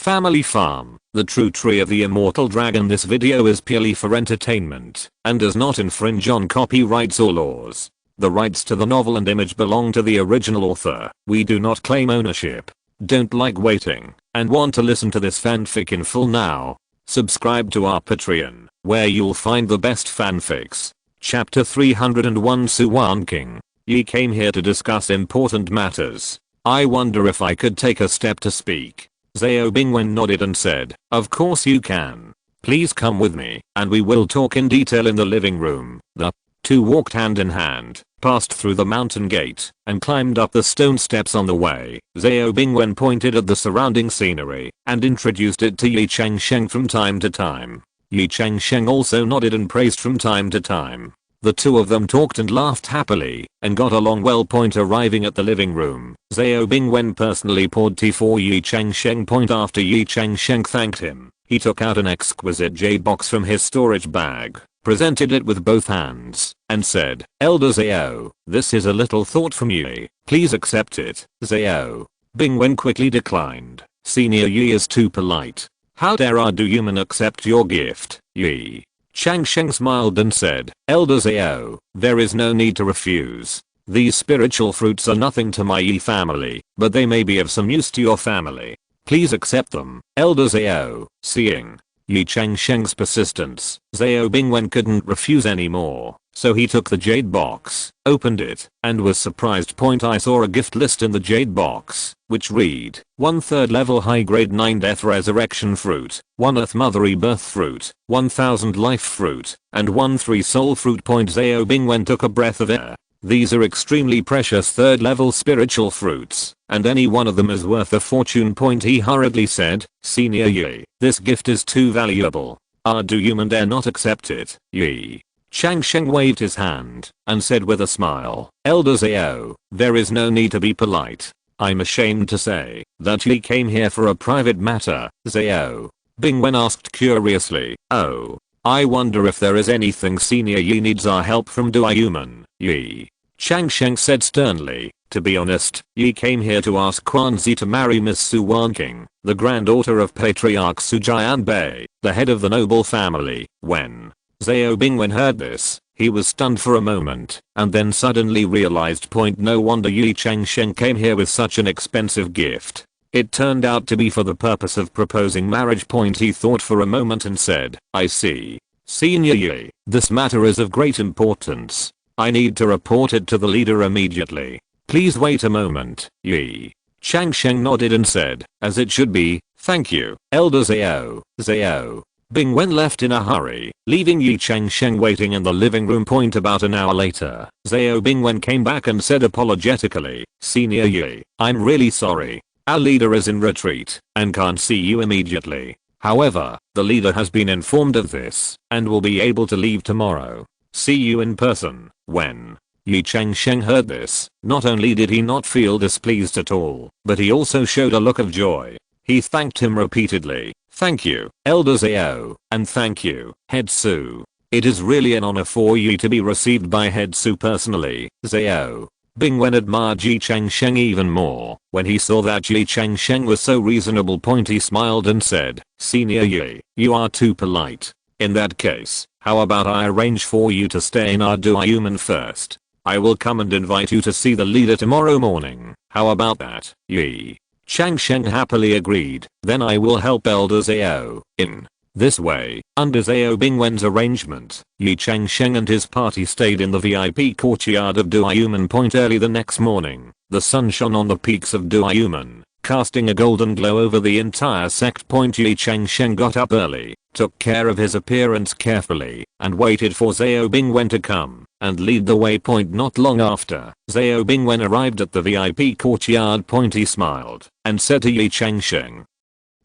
Family Farm, the true tree of the immortal dragon. This video is purely for entertainment and does not infringe on copyrights or laws. The rights to the novel and image belong to the original author. We do not claim ownership. Don't like waiting and want to listen to this fanfic in full now? Subscribe to our Patreon, where you'll find the best fanfics. Chapter 301 Suwan King. Ye came here to discuss important matters. I wonder if I could take a step to speak. Xiao Bingwen nodded and said, of course you can. Please come with me, and we will talk in detail in the living room. The two walked hand in hand, passed through the mountain gate, and climbed up the stone steps on the way. Xiao Bingwen pointed at the surrounding scenery, and introduced it to Ye Changsheng from time to time. Ye Changsheng also nodded and praised from time to time. The two of them talked and laughed happily, and got along well. Arriving at the living room, Xiao Bingwen personally poured tea for Ye Changsheng. After Ye Changsheng thanked him, he took out an exquisite jade box from his storage bag, presented it with both hands, and said, Elder Xiao, this is a little thought from Ye. Please accept it. Xiao Bingwen quickly declined. Senior Ye is too polite. How dare I do human accept your gift? Ye Changsheng smiled and said, Elder Xiao, there is no need to refuse. These spiritual fruits are nothing to my Ye family, but they may be of some use to your family. Please accept them. Elder Xiao. Seeing Ye Changsheng's persistence, Xiao Bingwen couldn't refuse anymore, so he took the jade box, opened it, and was surprised. I saw a gift list in the jade box, which read, 1/3 level high grade 9 death resurrection fruit, 1 earth mother rebirth fruit, 1000 life fruit, and 1/3 soul fruit. Xiao Bingwen took a breath of air. These are extremely precious 3rd level spiritual fruits, and any one of them is worth a fortune. He hurriedly said, Senior Ye, this gift is too valuable. Do human dare not accept it? Ye Changsheng waved his hand, and said with a smile, Elder Xiao, there is no need to be polite. I'm ashamed to say that Ye came here for a private matter. Xiao Bingwen asked curiously, oh, I wonder if there is anything Senior Ye needs our help from. Do I human? Ye Changsheng said sternly, to be honest, Ye came here to ask Quanzi to marry Miss Suwan King, the granddaughter of patriarch Sujianbei, the head of the noble family. When Xiao Bingwen heard this, he was stunned for a moment, and then suddenly realized. No wonder Ye Changsheng came here with such an expensive gift. It turned out to be for the purpose of proposing marriage. He thought for a moment and said, I see. Senior Ye, this matter is of great importance. I need to report it to the leader immediately. Please wait a moment. Ye Changsheng nodded and said, as it should be, thank you, Elder Xiao. Xiao Bingwen left in a hurry, leaving Ye Changsheng waiting in the living room. About an hour later, Xiao Bingwen came back and said apologetically, Senior Ye, I'm really sorry. Our leader is in retreat and can't see you immediately. However, the leader has been informed of this and will be able to leave tomorrow. See you in person. When Ye Changsheng heard this, not only did he not feel displeased at all, but he also showed a look of joy. He thanked him repeatedly. Thank you, Elder Xiao, and thank you, Head Su. It is really an honor for Ye to be received by Head Su personally. Xiao Bingwen admired Ye Changsheng even more when he saw that Ye Changsheng was so reasonable. He smiled and said, Senior Ye, you are too polite. In that case, how about I arrange for you to stay in our Duayuman first? I will come and invite you to see the leader tomorrow morning. How about that? Ye Changsheng happily agreed. Then I will help Elder Xiao. In this way, under Xiao Bingwen's arrangement, Ye Changsheng and his party stayed in the VIP courtyard of Duayuman. Early the next morning, the sun shone on the peaks of Duayuman, casting a golden glow over the entire sect. Ye Changsheng got up early, took care of his appearance carefully, and waited for Xiao Bingwen to come and lead the way. Not long after Xiao Bingwen arrived at the VIP courtyard. He smiled and said to Ye Changsheng,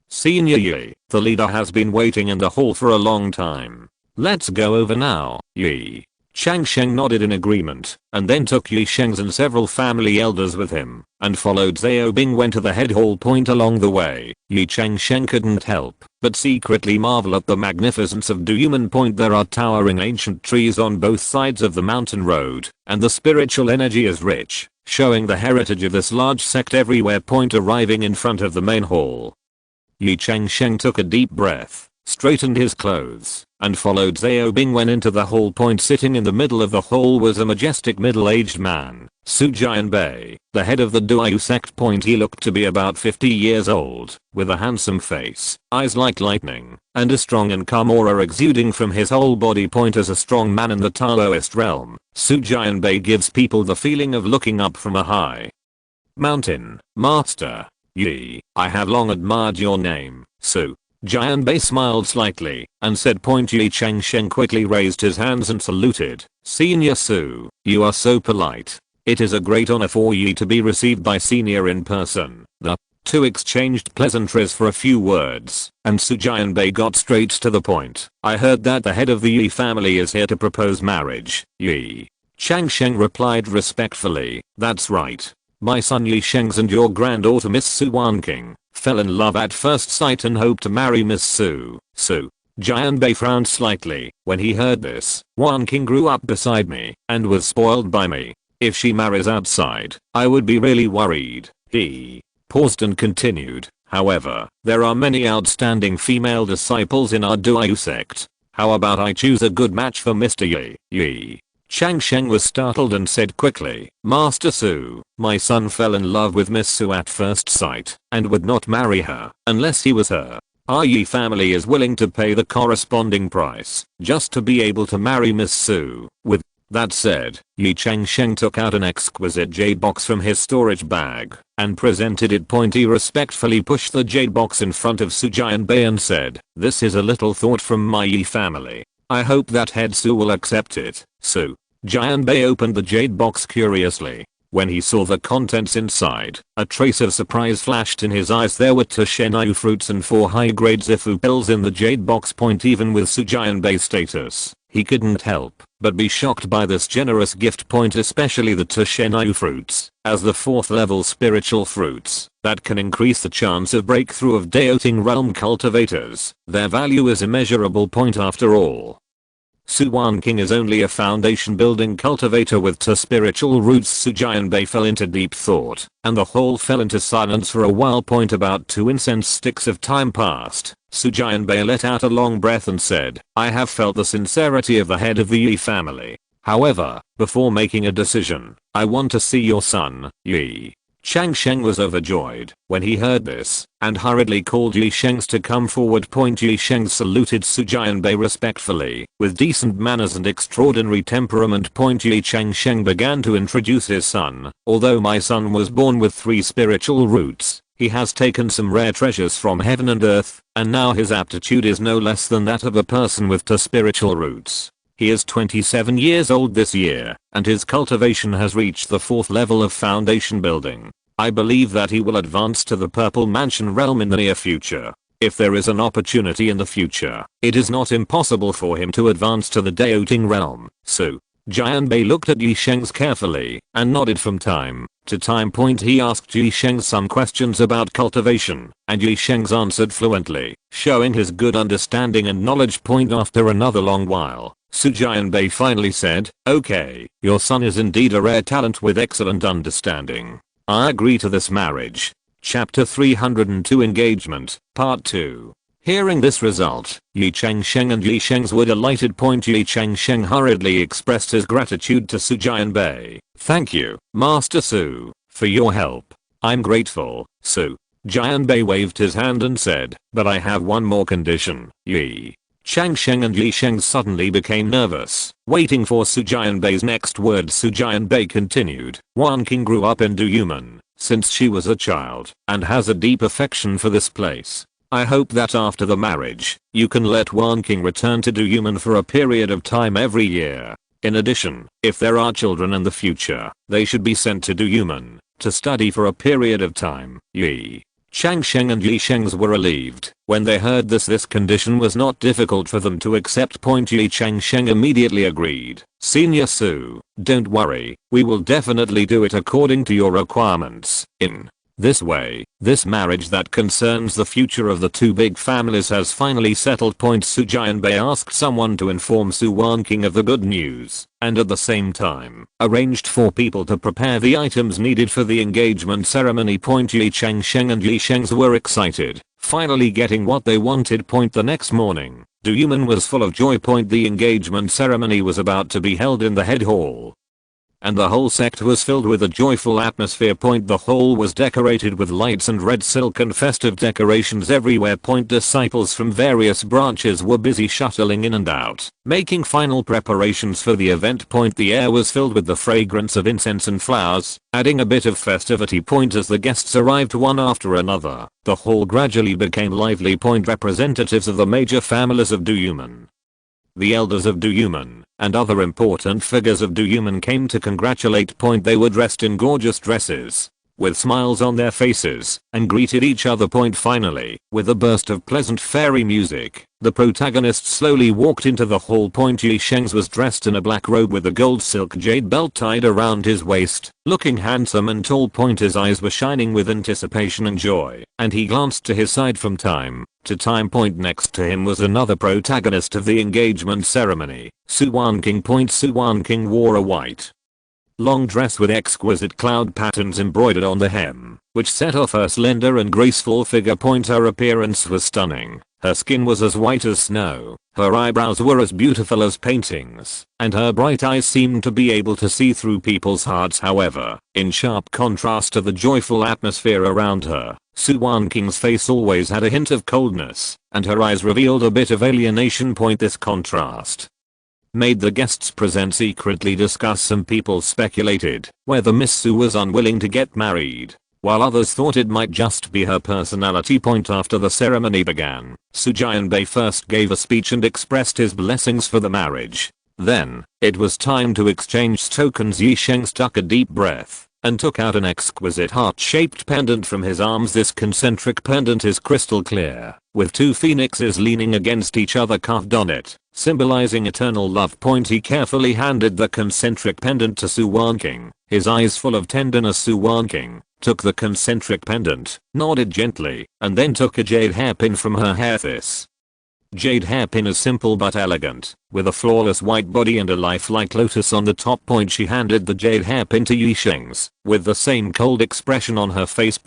Senior Ye, the leader has been waiting in the hall for a long time. Let's go over now. Ye Changsheng nodded in agreement, and then took Ye Sheng's and several family elders with him, and followed Xiao Bingwen to the head hall. Along the way, Ye Changsheng couldn't help but secretly marvel at the magnificence of Duayuman. There are towering ancient trees on both sides of the mountain road, and the spiritual energy is rich, showing the heritage of this large sect everywhere. Arriving in front of the main hall, Ye Changsheng took a deep breath, straightened his clothes, and followed Xiao Bing went into the hall. Sitting in the middle of the hall was a majestic middle-aged man, Su Jianbei, the head of the Duyu sect. He looked to be about 50 years old, with a handsome face, eyes like lightning, and a strong and calm aura exuding from his whole body. As a strong man in the Taoist realm, Su Jianbei gives people the feeling of looking up from a high mountain. Master Yi, I have long admired your name, Su. Jianbei smiled slightly and said. Ye Changsheng quickly raised his hands and saluted. Senior Su, you are so polite. It is a great honor for Yi to be received by Senior in person. The two exchanged pleasantries for a few words, and Su Jianbei got straight to the point. I heard that the head of the Yi family is here to propose marriage. Ye Changsheng replied respectfully. That's right. My son Ye Sheng's and your granddaughter Miss Su Wanking fell in love at first sight and hope to marry Miss Su. Su Jianbei frowned slightly when he heard this. Wanking grew up beside me and was spoiled by me. If she marries outside, I would be really worried. He paused and continued. However, there are many outstanding female disciples in our Duyu sect. How about I choose a good match for Mr. Ye? Ye Changsheng was startled and said quickly, Master Su, my son fell in love with Miss Su at first sight and would not marry her unless he was her. Our Yi family is willing to pay the corresponding price just to be able to marry Miss Su. With that said, Ye Changsheng took out an exquisite jade box from his storage bag and presented it. He respectfully pushed the jade box in front of Su Jianbei and said, this is a little thought from my Yi family. I hope that head Su will accept it. Su Jianbei opened the jade box curiously. When he saw the contents inside, a trace of surprise flashed in his eyes. There were 2 Shenayu fruits and 4 high-grade Zifu pills in the jade box. Even with Su Jianbei's status, he couldn't help but be shocked by this generous gift. Especially the 2 Shenayu fruits, as the 4th level spiritual fruits that can increase the chance of breakthrough of Daoting realm cultivators. Their value is immeasurable. After all, Su Wanking is only a foundation building cultivator with 2 spiritual roots. Su Jianbei fell into deep thought, and the whole fell into silence for a while. About 2 incense sticks of time passed. Su Jianbei let out a long breath and said, I have felt the sincerity of the head of the Yi family. However, before making a decision, I want to see your son, Ye Changsheng was overjoyed when he heard this and hurriedly called Ye Shengs to come forward. Ye Shengs saluted Su Jianbei respectfully. With decent manners and extraordinary temperament, Ye Changsheng began to introduce his son. Although my son was born with 3 spiritual roots, he has taken some rare treasures from heaven and earth, and now his aptitude is no less than that of a person with 2 spiritual roots. He is 27 years old this year, and his cultivation has reached the 4th level of foundation building. I believe that he will advance to the Purple Mansion realm in the near future. If there is an opportunity in the future, it is not impossible for him to advance to the Daoting realm. Su Jianbei looked at Ye Shengs carefully and nodded from time to time. He asked Ye Shengs some questions about cultivation, and Ye Shengs answered fluently, showing his good understanding and knowledge. After another long while, Su Jianbei finally said, okay, your son is indeed a rare talent with excellent understanding. I agree to this marriage. Chapter 302 Engagement, Part 2. Hearing this result, Ye Changsheng and Ye Shengs were delighted. Ye Changsheng hurriedly expressed his gratitude to Su Jianbei. Thank you, Master Su, for your help. I'm grateful. Su Jianbei waved his hand and said, but I have one more condition. Ye Changsheng and Ye Shengs suddenly became nervous, waiting for Su Jianbei's next words. Su Jianbei continued, Wanking grew up in Duyumen since she was a child and has a deep affection for this place. I hope that after the marriage, you can let Wanking return to Duyumen for a period of time every year. In addition, if there are children in the future, they should be sent to Duyumen to study for a period of time. Ye Changsheng and Ye Shengs were relieved when they heard this. This condition was not difficult for them to accept. Ye Changsheng immediately agreed. Senior Su, don't worry, we will definitely do it according to your requirements. In this way, this marriage that concerns the future of the 2 big families has finally settled. Su Jianbei asked someone to inform Su Wanking of the good news, and at the same time, arranged for people to prepare the items needed for the engagement ceremony. Ye Changsheng and Ye Shengs were excited finally getting what they wanted. The next morning, Du Yuman was full of joy. The engagement ceremony was about to be held in the head hall, and the whole sect was filled with a joyful atmosphere. The hall was decorated with lights and red silk and festive decorations everywhere. Disciples from various branches were busy shuttling in and out, making final preparations for the event. The air was filled with the fragrance of incense and flowers, adding a bit of festivity. As the guests arrived one after another, the hall gradually became lively. Representatives of the major families of Du Yuman, the elders of Du Yuman, and other important figures of Du Yuman came to congratulate. They were dressed in gorgeous dresses, with smiles on their faces, and greeted each other. Finally, with a burst of pleasant fairy music, the protagonist slowly walked into the hall. Ye Changsheng was dressed in a black robe with a gold silk jade belt tied around his waist, looking handsome and tall. His eyes were shining with anticipation and joy, and he glanced to his side from time to time. Next to him was another protagonist of the engagement ceremony, Suwanking. Suwanking wore a white, long dress with exquisite cloud patterns embroidered on the hem, which set off her slender and graceful figure. Her appearance was stunning. Her skin was as white as snow, her eyebrows were as beautiful as paintings, and her bright eyes seemed to be able to see through people's hearts. However, in sharp contrast to the joyful atmosphere around her, Suwanking's face always had a hint of coldness, and her eyes revealed a bit of alienation. This contrast made the guests present secretly discuss. Some people speculated whether Miss Su was unwilling to get married, while others thought it might just be her personality. After the ceremony began, Su Jianbei first gave a speech and expressed his blessings for the marriage. Then, it was time to exchange tokens. Ye Changsheng took a deep breath and took out an exquisite heart-shaped pendant from his arms. This concentric pendant is crystal clear, with two phoenixes leaning against each other carved on it, symbolizing eternal love. He carefully handed the concentric pendant to Suwanking, his eyes full of tenderness. Suwanking took the concentric pendant, nodded gently, and then took a jade hairpin from her hair. This jade hairpin is simple but elegant, with a flawless white body and a lifelike lotus on the top. She handed the jade hairpin to Ye Changsheng, with the same cold expression on her face.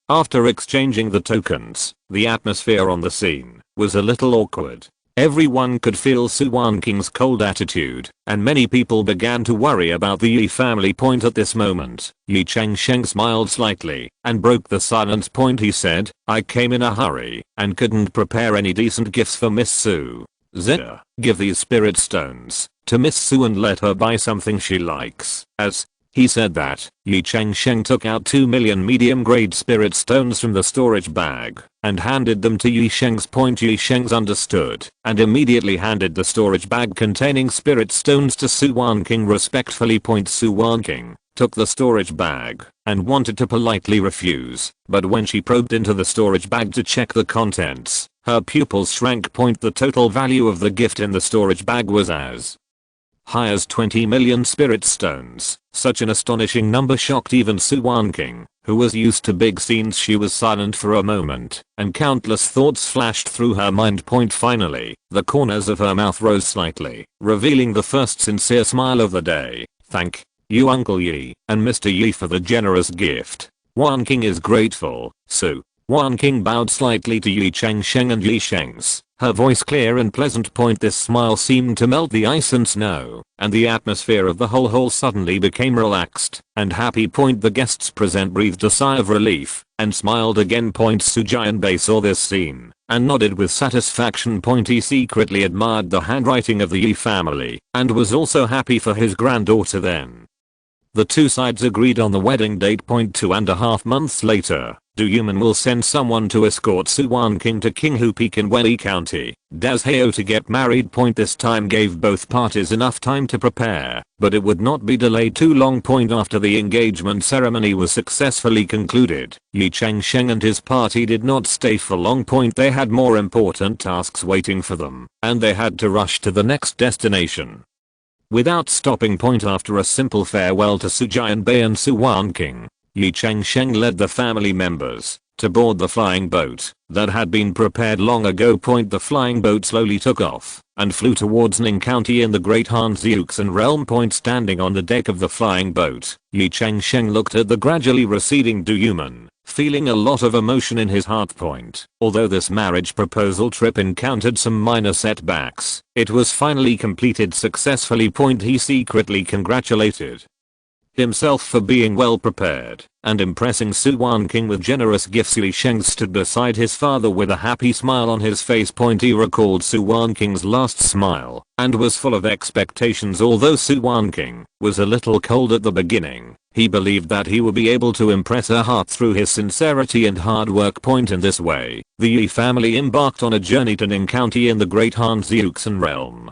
After exchanging the tokens, the atmosphere on the scene was a little awkward. Everyone could feel Suwanking's cold attitude, and many people began to worry about the Ye family. At this moment, Ye Changsheng smiled slightly and broke the silence. He said, "I came in a hurry and couldn't prepare any decent gifts for Miss Su. Zia, give these spirit stones to Miss Su and let her buy something she likes." As he said that, Ye Changsheng took out 2 million medium-grade spirit stones from the storage bag and handed them to Ye Changsheng. Ye Changsheng understood and immediately handed the storage bag containing spirit stones to Suwanking respectfully. Suwanking took the storage bag and wanted to politely refuse, but when she probed into the storage bag to check the contents, her pupils shrank. The total value of the gift in the storage bag was as high as 20 million spirit stones. Such an astonishing number shocked even Suwanking, who was used to big scenes. She was silent for a moment, and countless thoughts flashed through her mind. Finally, the corners of her mouth rose slightly, revealing the first sincere smile of the day. "Thank you, Uncle Ye and Mr. Ye, for the generous gift. Wanking is grateful." Wanking bowed slightly to Ye Changsheng and Ye Changsheng, her voice clear and pleasant. This smile seemed to melt the ice and snow, and the atmosphere of the whole hall suddenly became relaxed and happy. The guests present breathed a sigh of relief and smiled again. Su Jianbei saw this scene and nodded with satisfaction. He secretly admired the handwriting of the Ye family and was also happy for his granddaughter. Then the two sides agreed on the wedding date. 2.5 months later, Du Yuman will send someone to escort Suwanking to Qinghu Peak in Wei County, Dazhao, to get married. This time gave both parties enough time to prepare, but it would not be delayed too long. After the engagement ceremony was successfully concluded, Ye Changsheng and his party did not stay for long. They had more important tasks waiting for them, and they had to rush to the next destination without stopping. After a simple farewell to Su Jianbei and Suwanking, Ye Changsheng led the family members to board the flying boat that had been prepared long ago. The flying boat slowly took off and flew towards Ning County in the Great Hanxiuxin realm. Standing on the deck of the flying boat, Ye Changsheng looked at the gradually receding Du Yuman, feeling a lot of emotion in his heart. Although this marriage proposal trip encountered some minor setbacks, it was finally completed successfully. He secretly congratulated himself for being well prepared and impressing Su Wanking with generous gifts. Ye Changsheng stood beside his father with a happy smile on his face. He recalled Su Wanking's last smile and was full of expectations. Although Su Wanking was a little cold at the beginning, he believed that he would be able to impress her heart through his sincerity and hard work. In this way, the Ye family embarked on a journey to Ning County in the Great Han Xiuxin realm,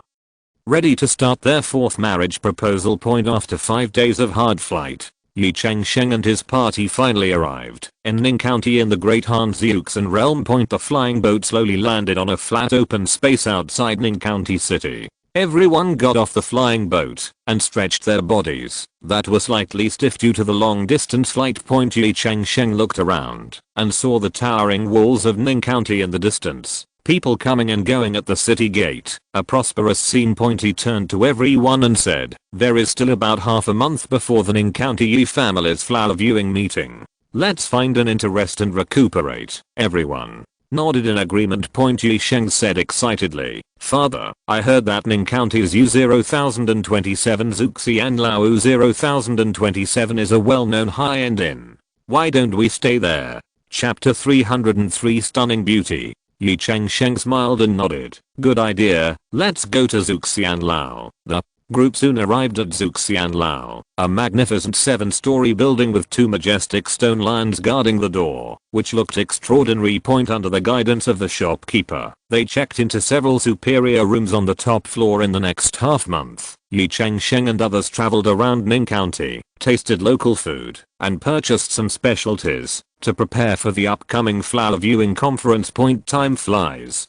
ready to start their fourth marriage proposal. After 5 days of hard flight, Ye Changsheng and his party finally arrived in Ning County in the Great Han Xiuxin realm. The flying boat slowly landed on a flat open space outside Ning County city. Everyone got off the flying boat and stretched their bodies that were slightly stiff due to the long distance flight. Ye Changsheng looked around and saw the towering walls of Ning County in the distance. People coming and going at the city gate, a prosperous scene. He turned to everyone and said, "There is still about half a month before the Ning County Ye family's flower viewing meeting. Let's find an inn to rest and recuperate." Everyone nodded in agreement. Ye Changsheng said excitedly, "Father, I heard that Ning County's U0027 Zuxianlao 0027 is a well-known high-end inn. Why don't we stay there?" Chapter 303 Stunning Beauty. Ye Changsheng smiled and nodded. "Good idea, let's go to Zuxianlao." The group soon arrived at Zuxianlao, a magnificent 7-story building with 2 majestic stone lions guarding the door, which looked extraordinary. Under the guidance of the shopkeeper, they checked into several superior rooms on the top floor. In the next half month, Ye Changsheng and others traveled around Ning County, tasted local food, and purchased some specialties to prepare for the upcoming flower viewing conference. Time flies,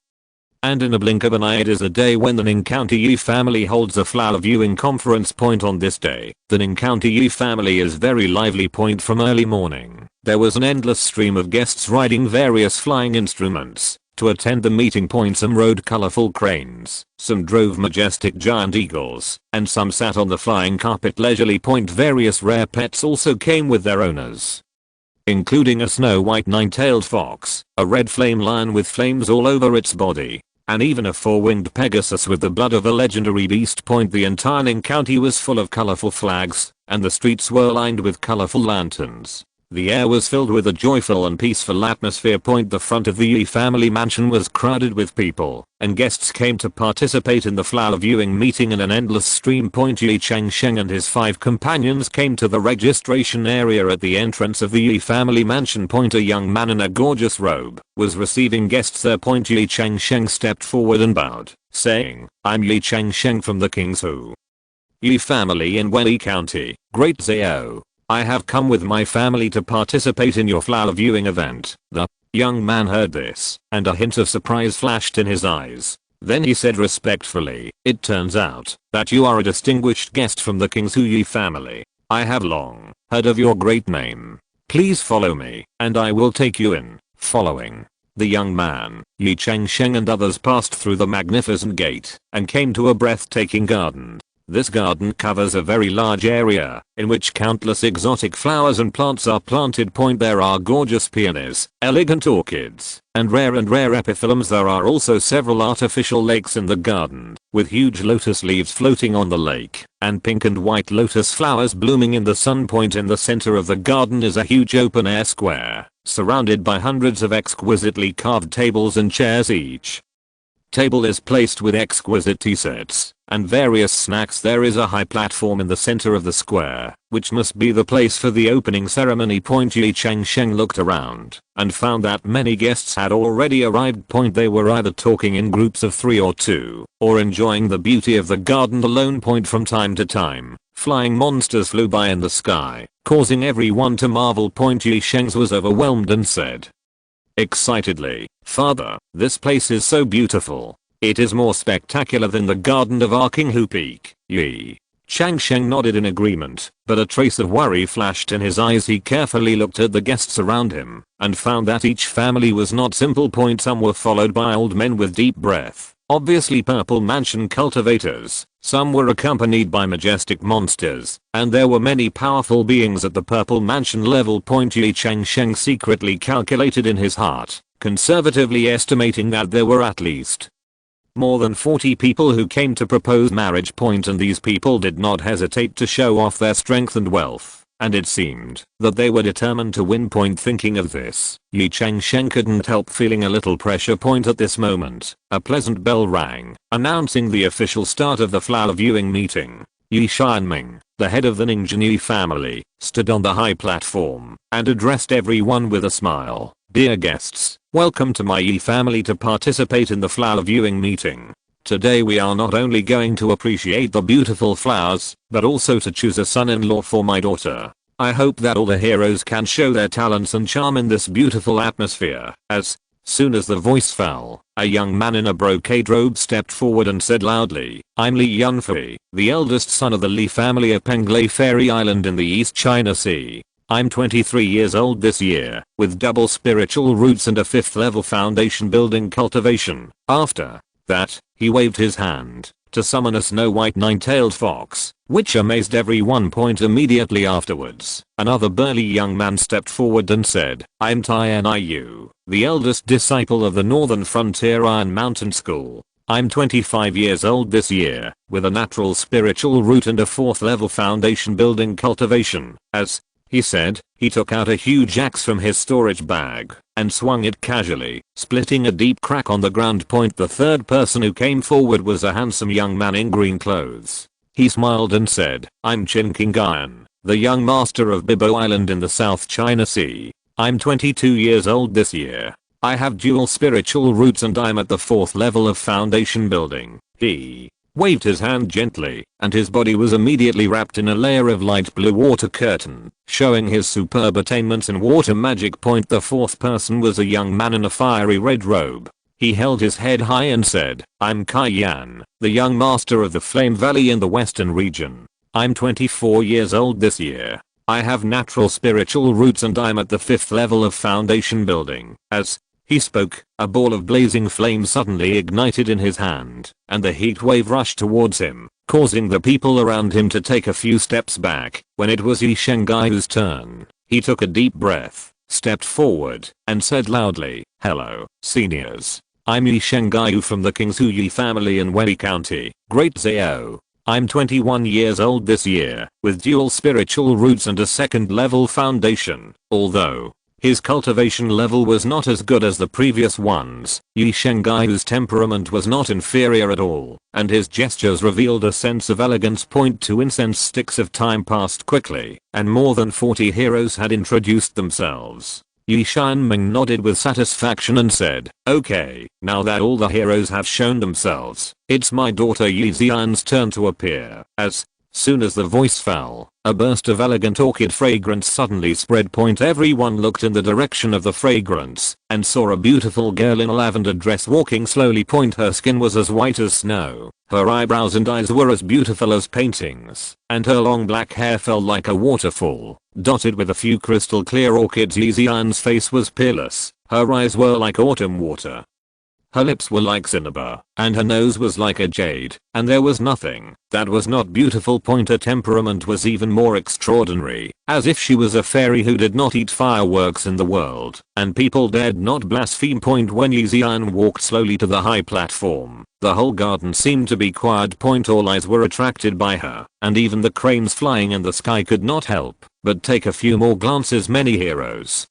and in a blink of an eye it is a day when the Ning County Ye family holds a flower viewing conference. On this day, the Ning County Ye family is very lively. From early morning, there was an endless stream of guests riding various flying instruments to attend the meeting. Some rode colorful cranes, some drove majestic giant eagles, and some sat on the flying carpet leisurely. Various rare pets also came with their owners, including a snow-white 9-tailed fox, a red flame lion with flames all over its body, and even a 4-winged Pegasus with the blood of a legendary beast. The entire Ning County was full of colorful flags, and the streets were lined with colorful lanterns. The air was filled with a joyful and peaceful atmosphere. The front of the Ye family mansion was crowded with people, and guests came to participate in the flower viewing meeting in an endless stream. Ye Changsheng and his 5 companions came to the registration area at the entrance of the Ye family mansion. A young man in a gorgeous robe was receiving guests there. Ye Changsheng stepped forward and bowed, saying, "I'm Ye Changsheng from the King's Ye family in Wei County, Great Zhao. I have come with my family to participate in your flower viewing event." The young man heard this, and a hint of surprise flashed in his eyes. Then he said respectfully, "It turns out that you are a distinguished guest from the King's Ye family. I have long heard of your great name. Please follow me, and I will take you in." Following the young man, Ye Changsheng and others passed through the magnificent gate and came to a breathtaking garden. This garden covers a very large area, in which countless exotic flowers and plants are planted. There are gorgeous peonies, elegant orchids, and rare epiphyllums. There are also several artificial lakes in the garden, with huge lotus leaves floating on the lake, and pink and white lotus flowers blooming in the sun. In the center of the garden is a huge open-air square, surrounded by hundreds of exquisitely carved tables and chairs. Each table is placed with exquisite tea sets and various snacks. There is a high platform in the center of the square, which must be the place for the opening ceremony. Ye Changsheng looked around and found that many guests had already arrived. They were either talking in groups of 3 or 2, or enjoying the beauty of the garden alone. From time to time, flying monsters flew by in the sky, causing everyone to marvel. Ye Changsheng was overwhelmed and said excitedly, "Father, this place is so beautiful. It is more spectacular than the garden of our King Hu Peak." Ye Changsheng nodded in agreement, but a trace of worry flashed in his eyes. He carefully looked at the guests around him and found that each family was not simple. Some were followed by old men with deep breath, obviously purple mansion cultivators, Some were accompanied by majestic monsters, and there were many powerful beings at the purple mansion level. Ye Changsheng secretly calculated in his heart, conservatively estimating that there were at least more than 40 people who came to propose marriage. And these people did not hesitate to show off their strength and wealth, and it seemed that they were determined to win. Thinking of this, Ye Changsheng couldn't help feeling a little pressure. At this moment, a pleasant bell rang, announcing the official start of the flower viewing meeting. Ye Changsheng, the head of the Ninja family, stood on the high platform and addressed everyone with a smile. Dear guests, welcome to my Ye family to participate in the flower viewing meeting. Today we are not only going to appreciate the beautiful flowers, but also to choose a son-in-law for my daughter. I hope that all the heroes can show their talents and charm in this beautiful atmosphere. As soon as the voice fell, a young man in a brocade robe stepped forward and said loudly, I'm Li Yunfei, the eldest son of the Li family of Penglai Fairy Island in the East China Sea. I'm 23 years old this year, with double spiritual roots and a 5th level foundation building cultivation. After that, he waved his hand to summon a snow white 9-tailed fox, which amazed everyone. Immediately afterwards, another burly young man stepped forward and said, I'm Tian Yu, the eldest disciple of the Northern Frontier Iron Mountain School. I'm 25 years old this year, with a natural spiritual root and a 4th level foundation building cultivation. As he said, he took out a huge axe from his storage bag and swung it casually, splitting a deep crack on the ground. The third person who came forward was a handsome young man in green clothes. He smiled and said, I'm Qin Qingan, the young master of Bibo Island in the South China Sea. I'm 22 years old this year. I have dual spiritual roots and I'm at the 4th level of foundation building. He waved his hand gently, and his body was immediately wrapped in a layer of light blue water curtain, showing his superb attainments in water magic. The fourth person was a young man in a fiery red robe. He held his head high and said, I'm Kai Yan, the young master of the Flame Valley in the western region. I'm 24 years old this year. I have natural spiritual roots and I'm at the 5th level of foundation building. As he spoke, a ball of blazing flame suddenly ignited in his hand, and the heat wave rushed towards him, causing the people around him to take a few steps back. When it was Ye Changsheng's turn, he took a deep breath, stepped forward, and said loudly, hello, seniors. I'm Ye Changsheng from the King's Ye family in Wei County, Great Zhao. I'm 21 years old this year, with dual spiritual roots and a 2nd level foundation. Although his cultivation level was not as good as the previous ones, Ye Changsheng's temperament was not inferior at all, and his gestures revealed a sense of elegance. 2 Incense sticks of time passed quickly, and more than 40 heroes had introduced themselves. Ye Changsheng nodded with satisfaction and said, okay, now that all the heroes have shown themselves, it's my daughter Ye Xian's turn to appear. As soon as the voice fell, a burst of elegant orchid fragrance suddenly spread. Everyone looked in the direction of the fragrance and saw a beautiful girl in a lavender dress walking slowly. Her skin was as white as snow, her eyebrows and eyes were as beautiful as paintings, and her long black hair fell like a waterfall, dotted with a few crystal clear orchids. Ye Xian's face was peerless, her eyes were like autumn water. Her lips were like cinnabar, and her nose was like a jade, and there was nothing that was not beautiful. Her temperament was even more extraordinary, as if she was a fairy who did not eat fireworks in the world, and people dared not blaspheme. When Ye Xian walked slowly to the high platform, the whole garden seemed to be quiet. All eyes were attracted by her, and even the cranes flying in the sky could not help but take a few more glances. Many heroes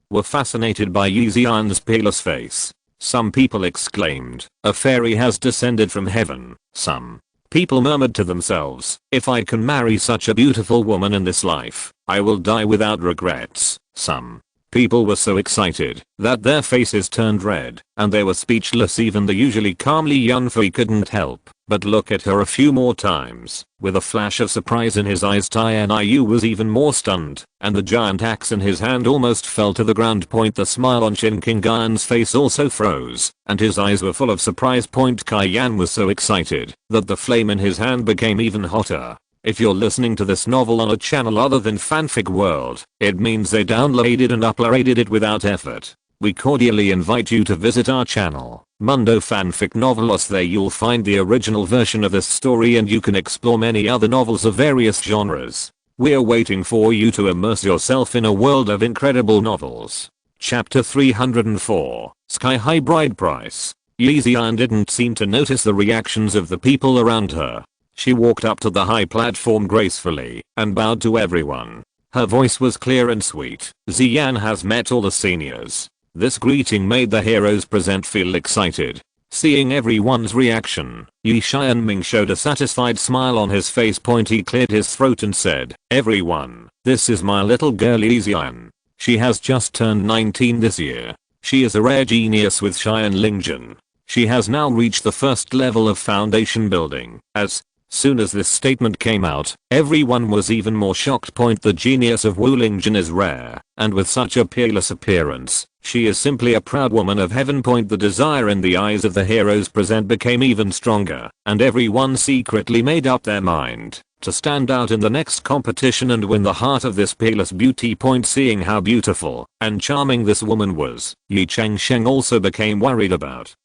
were fascinated by Ye Xian's peerless face. Some people exclaimed, a fairy has descended from heaven. Some people murmured to themselves, if I can marry such a beautiful woman in this life, I will die without regrets. Some people were so excited that their faces turned red, and they were speechless. Even the usually calmly Yunfei couldn't help but look at her a few more times. With a flash of surprise in his eyes, Tian Yu was even more stunned, and the giant axe in his hand almost fell to the ground. The smile on Qin Qingan's face also froze, and his eyes were full of surprise. Kai Yan was so excited that the flame in his hand became even hotter. If you're listening to this novel on a channel other than Fanfic World, it means they downloaded and uploaded it without effort. we cordially invite you to visit our channel, Mundo Fanfic Novelos. There you'll find the original version of this story and you can explore many other novels of various genres. We're waiting for you to immerse yourself in a world of incredible novels. Chapter 304, Sky High Bride Price. Ye Changsheng didn't seem to notice the reactions of the people around her. She walked up to the high platform gracefully and bowed to everyone. Her voice was clear and sweet. Xian has met all the seniors. This greeting made the heroes present feel excited. Seeing everyone's reaction, Ye Changsheng showed a satisfied smile on his face. He cleared his throat and said, "Everyone, this is my little girl Ye Changsheng. She has just turned 19 this year. She is a rare genius with Xianlingjian. She has now reached the first level of foundation building." As soon as this statement came out, everyone was even more shocked. The genius of Wulingjin is rare, and with such a peerless appearance, she is simply a proud woman of heaven. The desire in the eyes of the heroes present became even stronger, and everyone secretly made up their mind to stand out in the next competition and win the heart of this peerless beauty. Seeing how beautiful and charming this woman was, Ye Changsheng also became worried about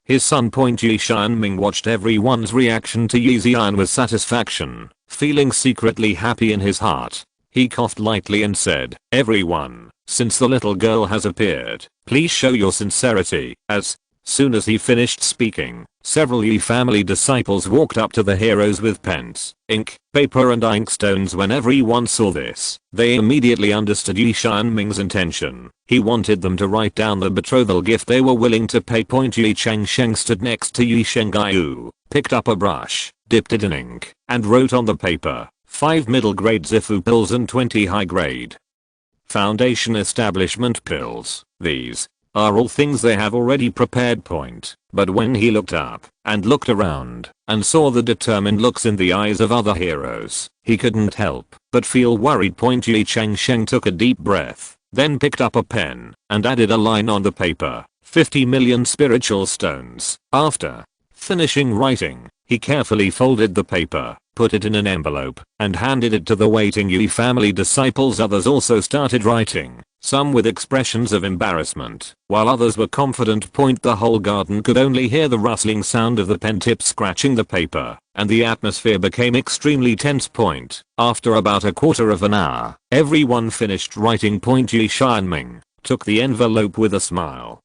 his son. Ye Changsheng watched everyone's reaction to Ye Changsheng with satisfaction, feeling secretly happy in his heart. He coughed lightly and said, "Everyone, since the little girl has appeared, please show your sincerity." As soon as he finished speaking, several Ye family disciples walked up to the heroes with pens, ink, paper and inkstones. When everyone saw this, they immediately understood Ye Changsheng's intention. He wanted them to write down the betrothal gift they were willing to pay. Ye Changsheng stood next to Ye Changsheng, picked up a brush, dipped it in ink, and wrote on the paper, 5 middle grade Zifu pills and 20 high grade foundation establishment pills. These are all things they have already prepared. But when he looked up and looked around and saw the determined looks in the eyes of other heroes, he couldn't help but feel worried. Ye Changsheng took a deep breath, then picked up a pen and added a line on the paper, 50 million spiritual stones. After finishing writing, he carefully folded the paper, put it in an envelope, and handed it to the waiting Ye family disciples. Others also started writing, some with expressions of embarrassment, while others were confident. The whole garden could only hear the rustling sound of the pen tip scratching the paper, and the atmosphere became extremely tense. After about a quarter of an hour, everyone finished writing. Ye Changsheng took the envelope with a smile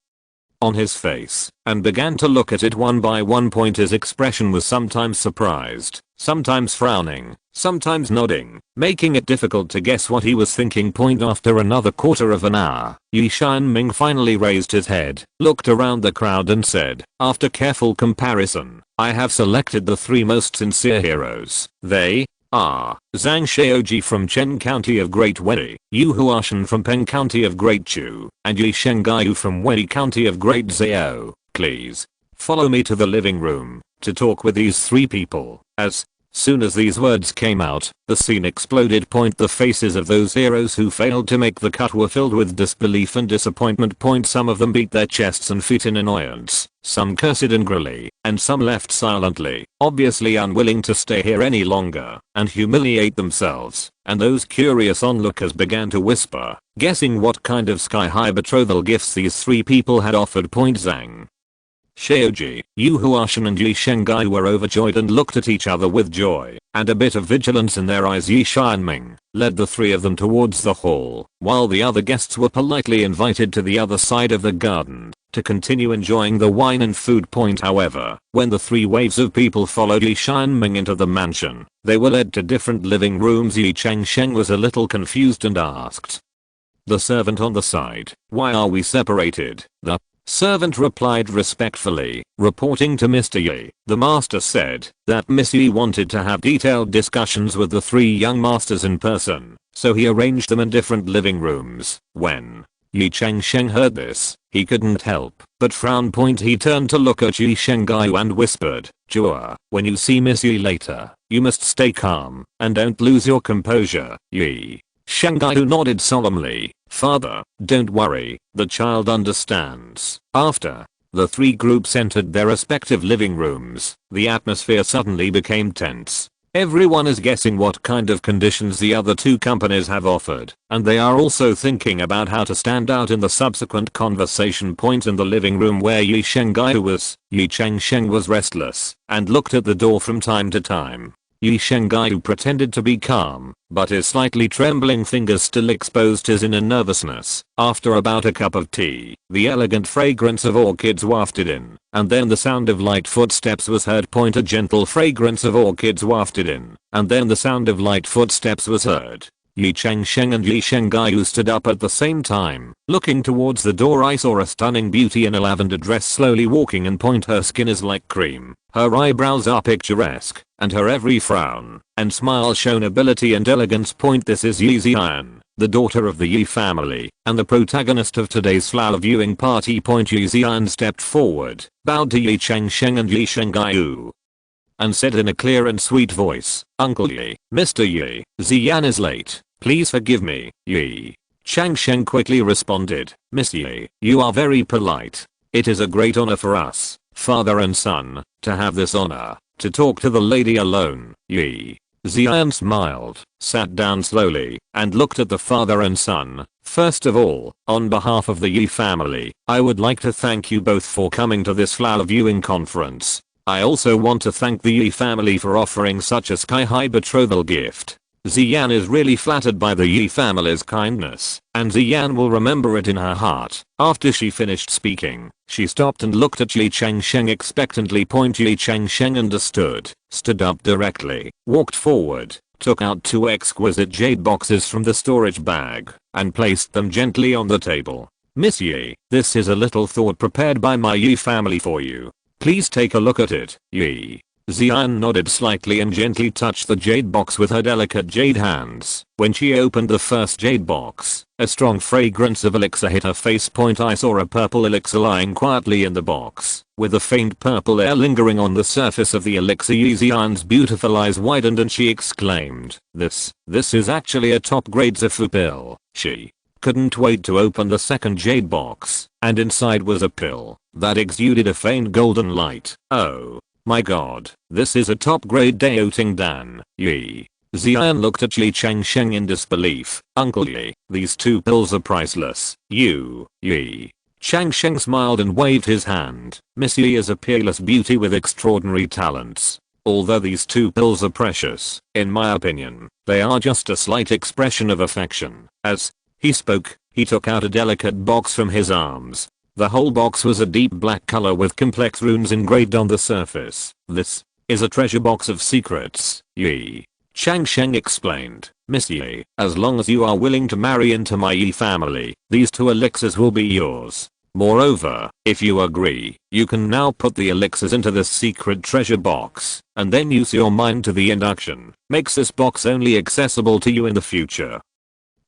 on his face and began to look at it one by one. His expression was sometimes surprised, sometimes frowning, sometimes nodding, making it difficult to guess what he was thinking. After another quarter of an hour, Ye Changsheng finally raised his head, looked around the crowd and said, "After careful comparison, I have selected the 3 most sincere heroes. They are Zhang Shaoji from Chen County of Great Wei, Yu Huashan from Peng County of Great Chu, and Ye Changsheng from Wei County of Great Zhao. Please follow me to the living room to talk with these 3 people." As soon as these words came out, the scene exploded. The faces of those heroes who failed to make the cut were filled with disbelief and disappointment. Some of them beat their chests and feet in annoyance, some cursed angrily, and some left silently, obviously unwilling to stay here any longer and humiliate themselves. And those curious onlookers began to whisper, guessing what kind of sky-high betrothal gifts these 3 people had offered. Zhang Shaoji, Yu Huashan and Ye Changsheng were overjoyed and looked at each other with joy and a bit of vigilance in their eyes. Ye Changsheng led the 3 of them towards the hall, while the other guests were politely invited to the other side of the garden to continue enjoying the wine and food. However, when the 3 waves of people followed Ye Changsheng into the mansion, they were led to different living rooms. Ye Changsheng was a little confused and asked the servant on the side, "Why are we separated?" The servant replied respectfully, reporting to Mr. Ye. The master said that Miss Ye wanted to have detailed discussions with the 3 young masters in person, so he arranged them in different living rooms. When Ye Changsheng heard this, he couldn't help but frown. He turned to look at Ye Changsheng and whispered, "Jua, when you see Miss Ye later, you must stay calm and don't lose your composure." Ye Changsheng nodded solemnly, "Father, don't worry, the child understands." After the 3 groups entered their respective living rooms, the atmosphere suddenly became tense. Everyone is guessing what kind of conditions the other two companies have offered, and they are also thinking about how to stand out in the subsequent conversation point in the living room where Ye Changsheng was restless and looked at the door from time to time. Ye Changsheng pretended to be calm, but his slightly trembling fingers still exposed his inner nervousness. After about a cup of tea, the elegant fragrance of orchids wafted in, and then the sound of light footsteps was heard. A gentle fragrance of orchids wafted in, and then the sound of light footsteps was heard. Ye Changsheng and Ye Changsheng stood up at the same time. Looking towards the door, I saw a stunning beauty in a lavender dress slowly walking, and her skin is like cream. Her eyebrows are picturesque, and her every frown and smile show nobility and elegance. This is Ye Xian, the daughter of the Ye family, and the protagonist of today's flower viewing party. Ye Xian stepped forward, bowed to Ye Changsheng and Ye Changsheng, and said in a clear and sweet voice, "Uncle Ye, Mr. Ye, Xian is late. Please forgive me." Ye Changsheng quickly responded, "Miss Ye, you are very polite. It is a great honor for us, father and son, to have this honor, to talk to the lady alone." Ye Xian smiled, sat down slowly, and looked at the father and son. "First of all, on behalf of the Ye family, I would like to thank you both for coming to this flower viewing conference. I also want to thank the Ye family for offering such a sky-high betrothal gift." Xian is really flattered by the Ye family's kindness, and Xian will remember it in her heart. After she finished speaking, she stopped and looked at Ye Changsheng expectantly. Ye Changsheng understood, stood up directly, walked forward, took out 2 exquisite jade boxes from the storage bag, and placed them gently on the table. "Miss Ye, this is a little thought prepared by my Ye family for you. Please take a look at it." Ye Xian nodded slightly and gently touched the jade box with her delicate jade hands. When she opened the first jade box, a strong fragrance of elixir hit her face. I saw a purple elixir lying quietly in the box, with a faint purple air lingering on the surface of the elixir. Ye Xian's beautiful eyes widened and she exclaimed, This is actually a top-grade Zifu pill." She couldn't wait to open the second jade box, and inside was a pill that exuded a faint golden light. "Oh my god, this is a top-grade Daoting Dan." Ye Xian looked at Ye Changsheng in disbelief. "Uncle Ye, these 2 pills are priceless." Ye Changsheng smiled and waved his hand. "Miss Ye is a peerless beauty with extraordinary talents. Although these 2 pills are precious, in my opinion, they are just a slight expression of affection." As he spoke, he took out a delicate box from his arms. The whole box was a deep black color with complex runes engraved on the surface. "This is a treasure box of secrets," Ye Changsheng explained. "Miss Ye, as long as you are willing to marry into my Ye family, these 2 elixirs will be yours. Moreover, if you agree, you can now put the elixirs into this secret treasure box, and then use your mind to the induction. Makes this box only accessible to you in the future."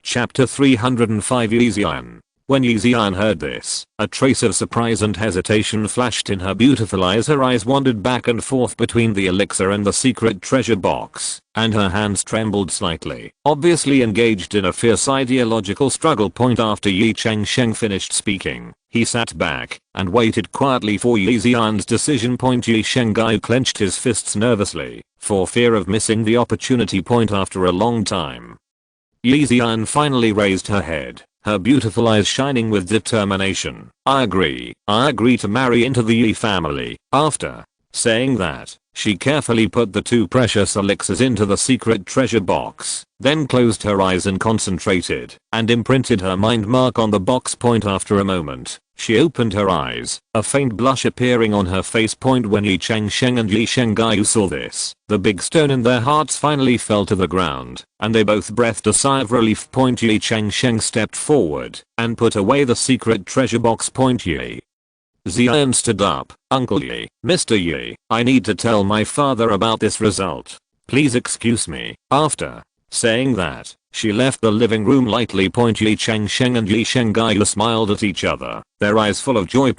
Chapter 305. Ye Xian. When Ye Xian heard this, a trace of surprise and hesitation flashed in her beautiful eyes. Her eyes wandered back and forth between the elixir and the secret treasure box, and her hands trembled slightly, obviously engaged in a fierce ideological struggle. After Ye Changsheng finished speaking, he sat back and waited quietly for Ye Xian's decision. Ye Changsheng clenched his fists nervously, for fear of missing the opportunity. After a long time, Ye Xian finally raised her head, her beautiful eyes shining with determination. I agree to marry into the Ye family." After saying that, she carefully put the 2 precious elixirs into the secret treasure box, then closed her eyes and concentrated, and imprinted her mind mark on the box. After a moment, she opened her eyes, a faint blush appearing on her face. When Ye Changsheng and Ye Changsheng saw this, the big stone in their hearts finally fell to the ground, and they both breathed a sigh of relief. Ye Changsheng stepped forward and put away the secret treasure box. Ye Xian stood up. "Uncle Ye, Mr. Ye, I need to tell my father about this result. Please excuse me." After saying that, she left the living room lightly. Ye Changsheng and Ye Changsheng smiled at each other, their eyes full of joy.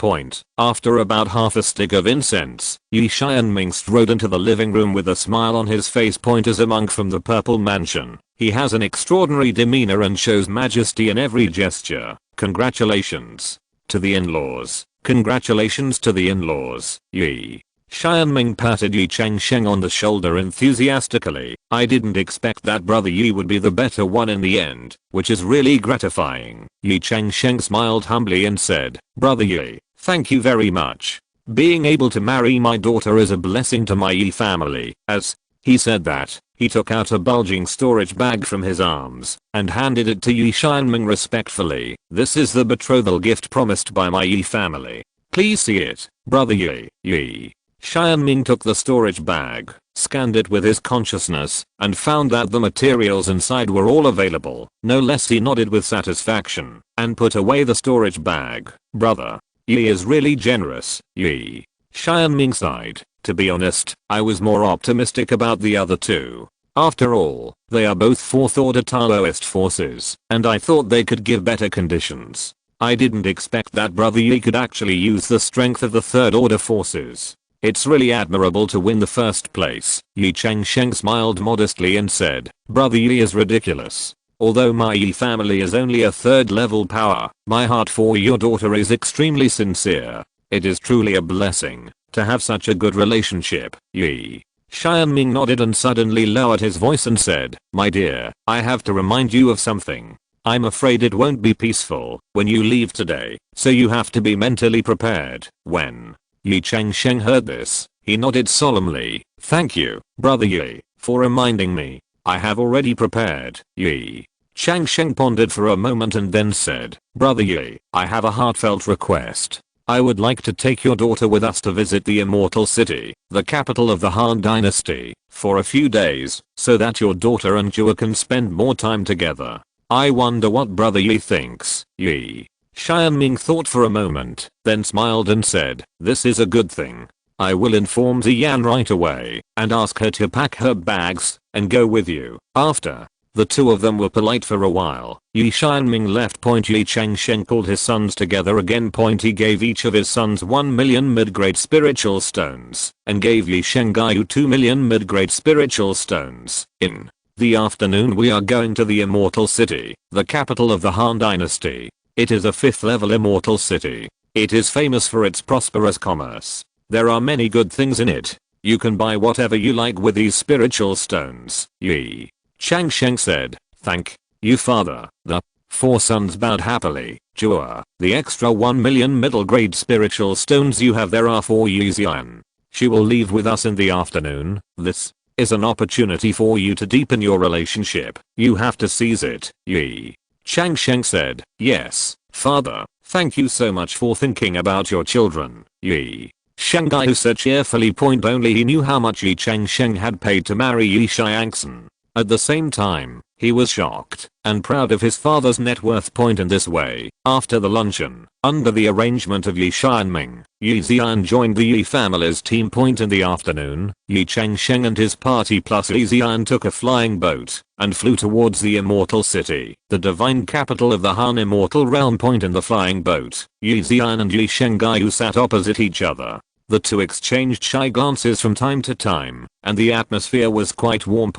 After about half a stick of incense, Ye Xian strode into the living room with a smile on his face. As a monk from the Purple Mansion, he has an extraordinary demeanor and shows majesty in every gesture. "Congratulations to the in-laws. Congratulations to the in-laws." Ye Xianming patted Ye Changsheng on the shoulder enthusiastically. I didn't expect that brother Ye would be the better one in the end, which is really gratifying. Ye Changsheng smiled humbly and said, brother Ye, thank you very much. Being able to marry my daughter is a blessing to my Ye family. As he said that, he took out a bulging storage bag from his arms and handed it to Ye Xianming respectfully. This is the betrothal gift promised by my Ye family. Please see it, brother Ye. Ye Xianming took the storage bag, scanned it with his consciousness, and found that the materials inside were all available. No less, he nodded with satisfaction and put away the storage bag. Brother Ye is really generous. Ye Xianming sighed. To be honest, I was more optimistic about the other two. After all, they are both 4th order Taoist forces, and I thought they could give better conditions. I didn't expect that brother Ye could actually use the strength of the 3rd order forces. It's really admirable to win the first place. Ye Changsheng smiled modestly and said, brother Ye is ridiculous. Although my Ye family is only a 3rd level power, my heart for your daughter is extremely sincere. It is truly a blessing to have such a good relationship. Ye Xianming nodded and suddenly lowered his voice and said, my dear, I have to remind you of something. I'm afraid it won't be peaceful when you leave today, so you have to be mentally prepared. When Ye Changsheng heard this, he nodded solemnly. Thank you, brother Ye, for reminding me. I have already prepared. Ye Changsheng pondered for a moment and then said, brother Ye, I have a heartfelt request. I would like to take your daughter with us to visit the Immortal City, the capital of the Han Dynasty, for a few days, so that your daughter and you can spend more time together. I wonder what brother Ye thinks. Ye Xianming thought for a moment, then smiled and said, this is a good thing. I will inform Ziyan right away and ask her to pack her bags and go with you. After the two of them were polite for a while, Ye Xianming left. Ye Changsheng called his sons together again. He gave each of his sons 1 million mid-grade spiritual stones and gave Ye Shengaiyu 2 million mid-grade spiritual stones. In the afternoon we are going to the Immortal City, the capital of the Han Dynasty. It is a 5th level immortal city. It is famous for its prosperous commerce. There are many good things in it. You can buy whatever you like with these spiritual stones. Ye Changsheng said, thank you father. The 4 sons bowed happily. Sure, the extra 1 million middle grade spiritual stones you have there are for Ziyan. She will leave with us in the afternoon. This is an opportunity for you to deepen your relationship. You have to seize it. Ye Changsheng said, yes, father, thank you so much for thinking about your children. Ye Shengaiyu said cheerfully. Only he knew how much Ye Changsheng had paid to marry Ye Xiangsheng. At the same time, he was shocked and proud of his father's net worth. In this way, after the luncheon, under the arrangement of Ye Xianming, Ye Ziyan joined the Ye family's team. In the afternoon, Ye Changsheng and his party plus Ye Ziyan took a flying boat and flew towards the Immortal City, the divine capital of the Han Immortal Realm. In the flying boat, Ye Ziyan and Ye Shengaiyu sat opposite each other. The two exchanged shy glances from time to time, and the atmosphere was quite warm.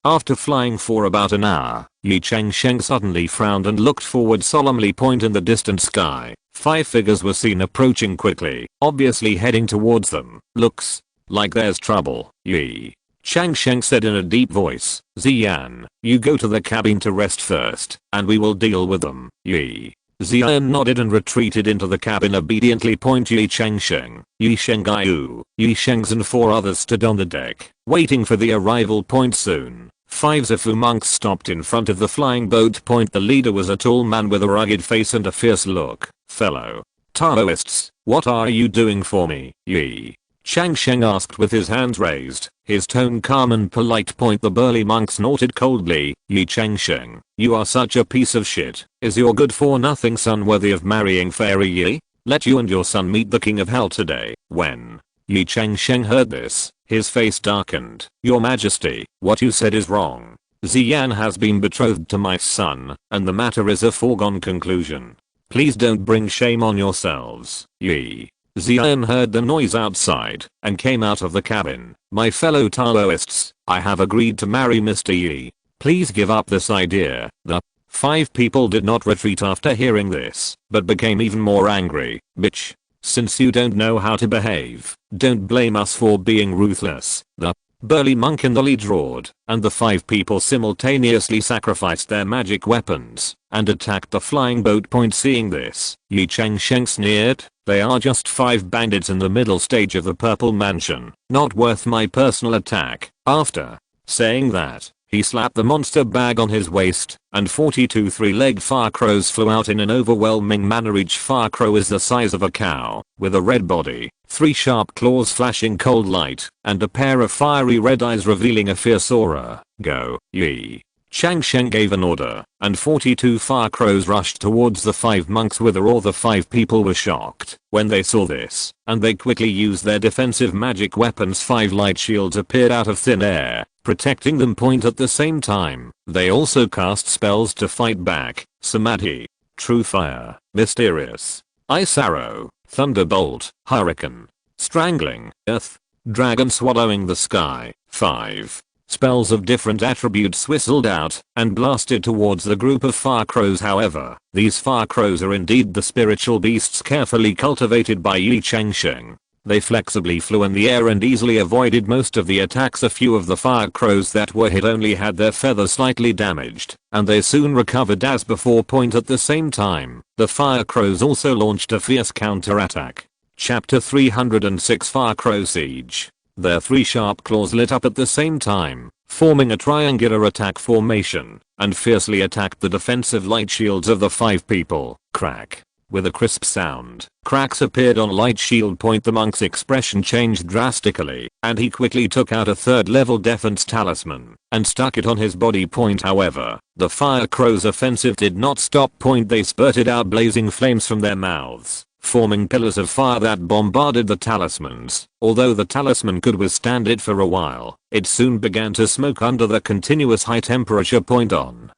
After flying for about an hour, Ye Changsheng suddenly frowned and looked forward solemnly. In the distant sky, 5 figures were seen approaching quickly, obviously heading towards them. Looks like there's trouble. Ye Changsheng said in a deep voice, Ziyan, you go to the cabin to rest first, and we will deal with them. Ye Ziyan nodded and retreated into the cabin obediently. Ye Changsheng, Ye Shengaiyu, Ye Shengs and 4 others stood on the deck, waiting for the arrival. Soon, 5 Zafu monks stopped in front of the flying boat. The leader was a tall man with a rugged face and a fierce look. Fellow Taoists, what are you doing for me? Ye Changsheng asked with his hands raised, his tone calm and polite. The burly monk snorted coldly. Ye Changsheng, you are such a piece of shit. Is your good for nothing son worthy of marrying Fairy Ye? Let you and your son meet the king of hell today. When Ye Changsheng heard this, his face darkened. Your majesty, what you said is wrong. Ziyan has been betrothed to my son, and the matter is a foregone conclusion. Please don't bring shame on yourselves. Ye Ziyan heard the noise outside and came out of the cabin. My fellow Taoists, I have agreed to marry Mr. Ye. Please give up this idea. The 5 people did not retreat after hearing this, but became even more angry. Bitch. Since you don't know how to behave, don't blame us for being ruthless. The burly monk in the lead roared, and the 5 people simultaneously sacrificed their magic weapons and attacked the flying boat. Seeing this, Ye Changsheng sneered, "They are just 5 bandits in the middle stage of the purple mansion, not worth my personal attack." After saying that, he slapped the monster bag on his waist, and 42 3-legged fire crows flew out in an overwhelming manner. Each fire crow is the size of a cow, with a red body, 3 sharp claws flashing cold light, and a pair of fiery red eyes revealing a fierce aura. "Go." Ye Changsheng gave an order, and 42 fire crows rushed towards the 5 monks with her. All the 5 people were shocked when they saw this, and they quickly used their defensive magic weapons. 5 light shields appeared out of thin air, protecting them. At the same time, they also cast spells to fight back: Samadhi, True Fire, Mysterious, Ice Arrow, Thunderbolt, Hurricane, Strangling, Earth, Dragon Swallowing the Sky. 5 spells of different attributes whistled out and blasted towards the group of fire crows. However, these fire crows are indeed the spiritual beasts carefully cultivated by Ye Changsheng. They flexibly flew in the air and easily avoided most of the attacks. A few of the fire crows that were hit only had their feathers slightly damaged, and they soon recovered as before. At the same time, the fire crows also launched a fierce counterattack. Chapter 306 Fire Crow Siege. Their 3 sharp claws lit up at the same time, forming a triangular attack formation, and fiercely attacked the defensive light shields of the 5 people. Crack. With a crisp sound, cracks appeared on light shield. The monk's expression changed drastically, and he quickly took out a 3rd level defense talisman and stuck it on his body. However, the fire crow's offensive did not stop. They spurted out blazing flames from their mouths, forming pillars of fire that bombarded the talismans. Although the talisman could withstand it for a while, it soon began to smoke under the continuous high temperature. On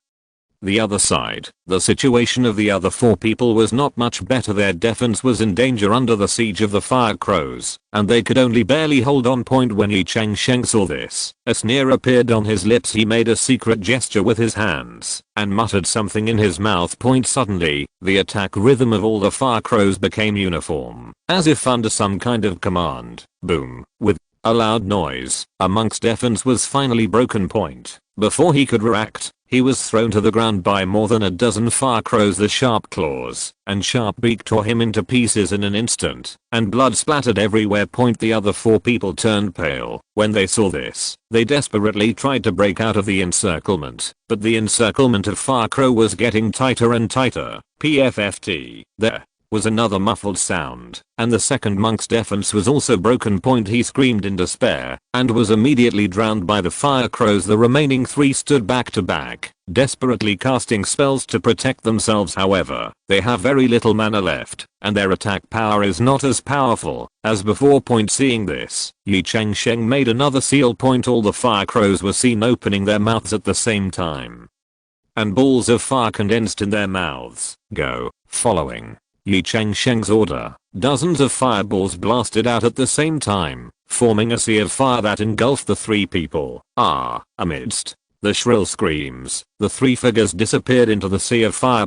the other side, the situation of the other 4 people was not much better. Their defense was in danger under the siege of the fire crows, and they could only barely hold on. When Ye Changsheng saw this, a sneer appeared on his lips. He made a secret gesture with his hands and muttered something in his mouth. Suddenly, the attack rhythm of all the fire crows became uniform, as if under some kind of command. Boom. With a loud noise, a monk's defense was finally broken. Before he could react, he was thrown to the ground by more than a dozen fire crows. The sharp claws and sharp beak tore him into pieces in an instant, and blood splattered everywhere. The other 4 people turned pale when they saw this. They desperately tried to break out of the encirclement, but the encirclement of fire crow was getting tighter and tighter. PFFT. There was another muffled sound, and the 2nd monk's defense was also broken. He screamed in despair and was immediately drowned by the fire crows. The remaining 3 stood back to back, desperately casting spells to protect themselves. However, they have very little mana left, and their attack power is not as powerful as before. Seeing this, Ye Changsheng made another seal. All the fire crows were seen opening their mouths at the same time, and balls of fire condensed in their mouths. Go. Following Ye Changsheng's order, dozens of fireballs blasted out at the same time, forming a sea of fire that engulfed the 3 people. Amidst the shrill screams, the 3 figures disappeared into the sea of fire.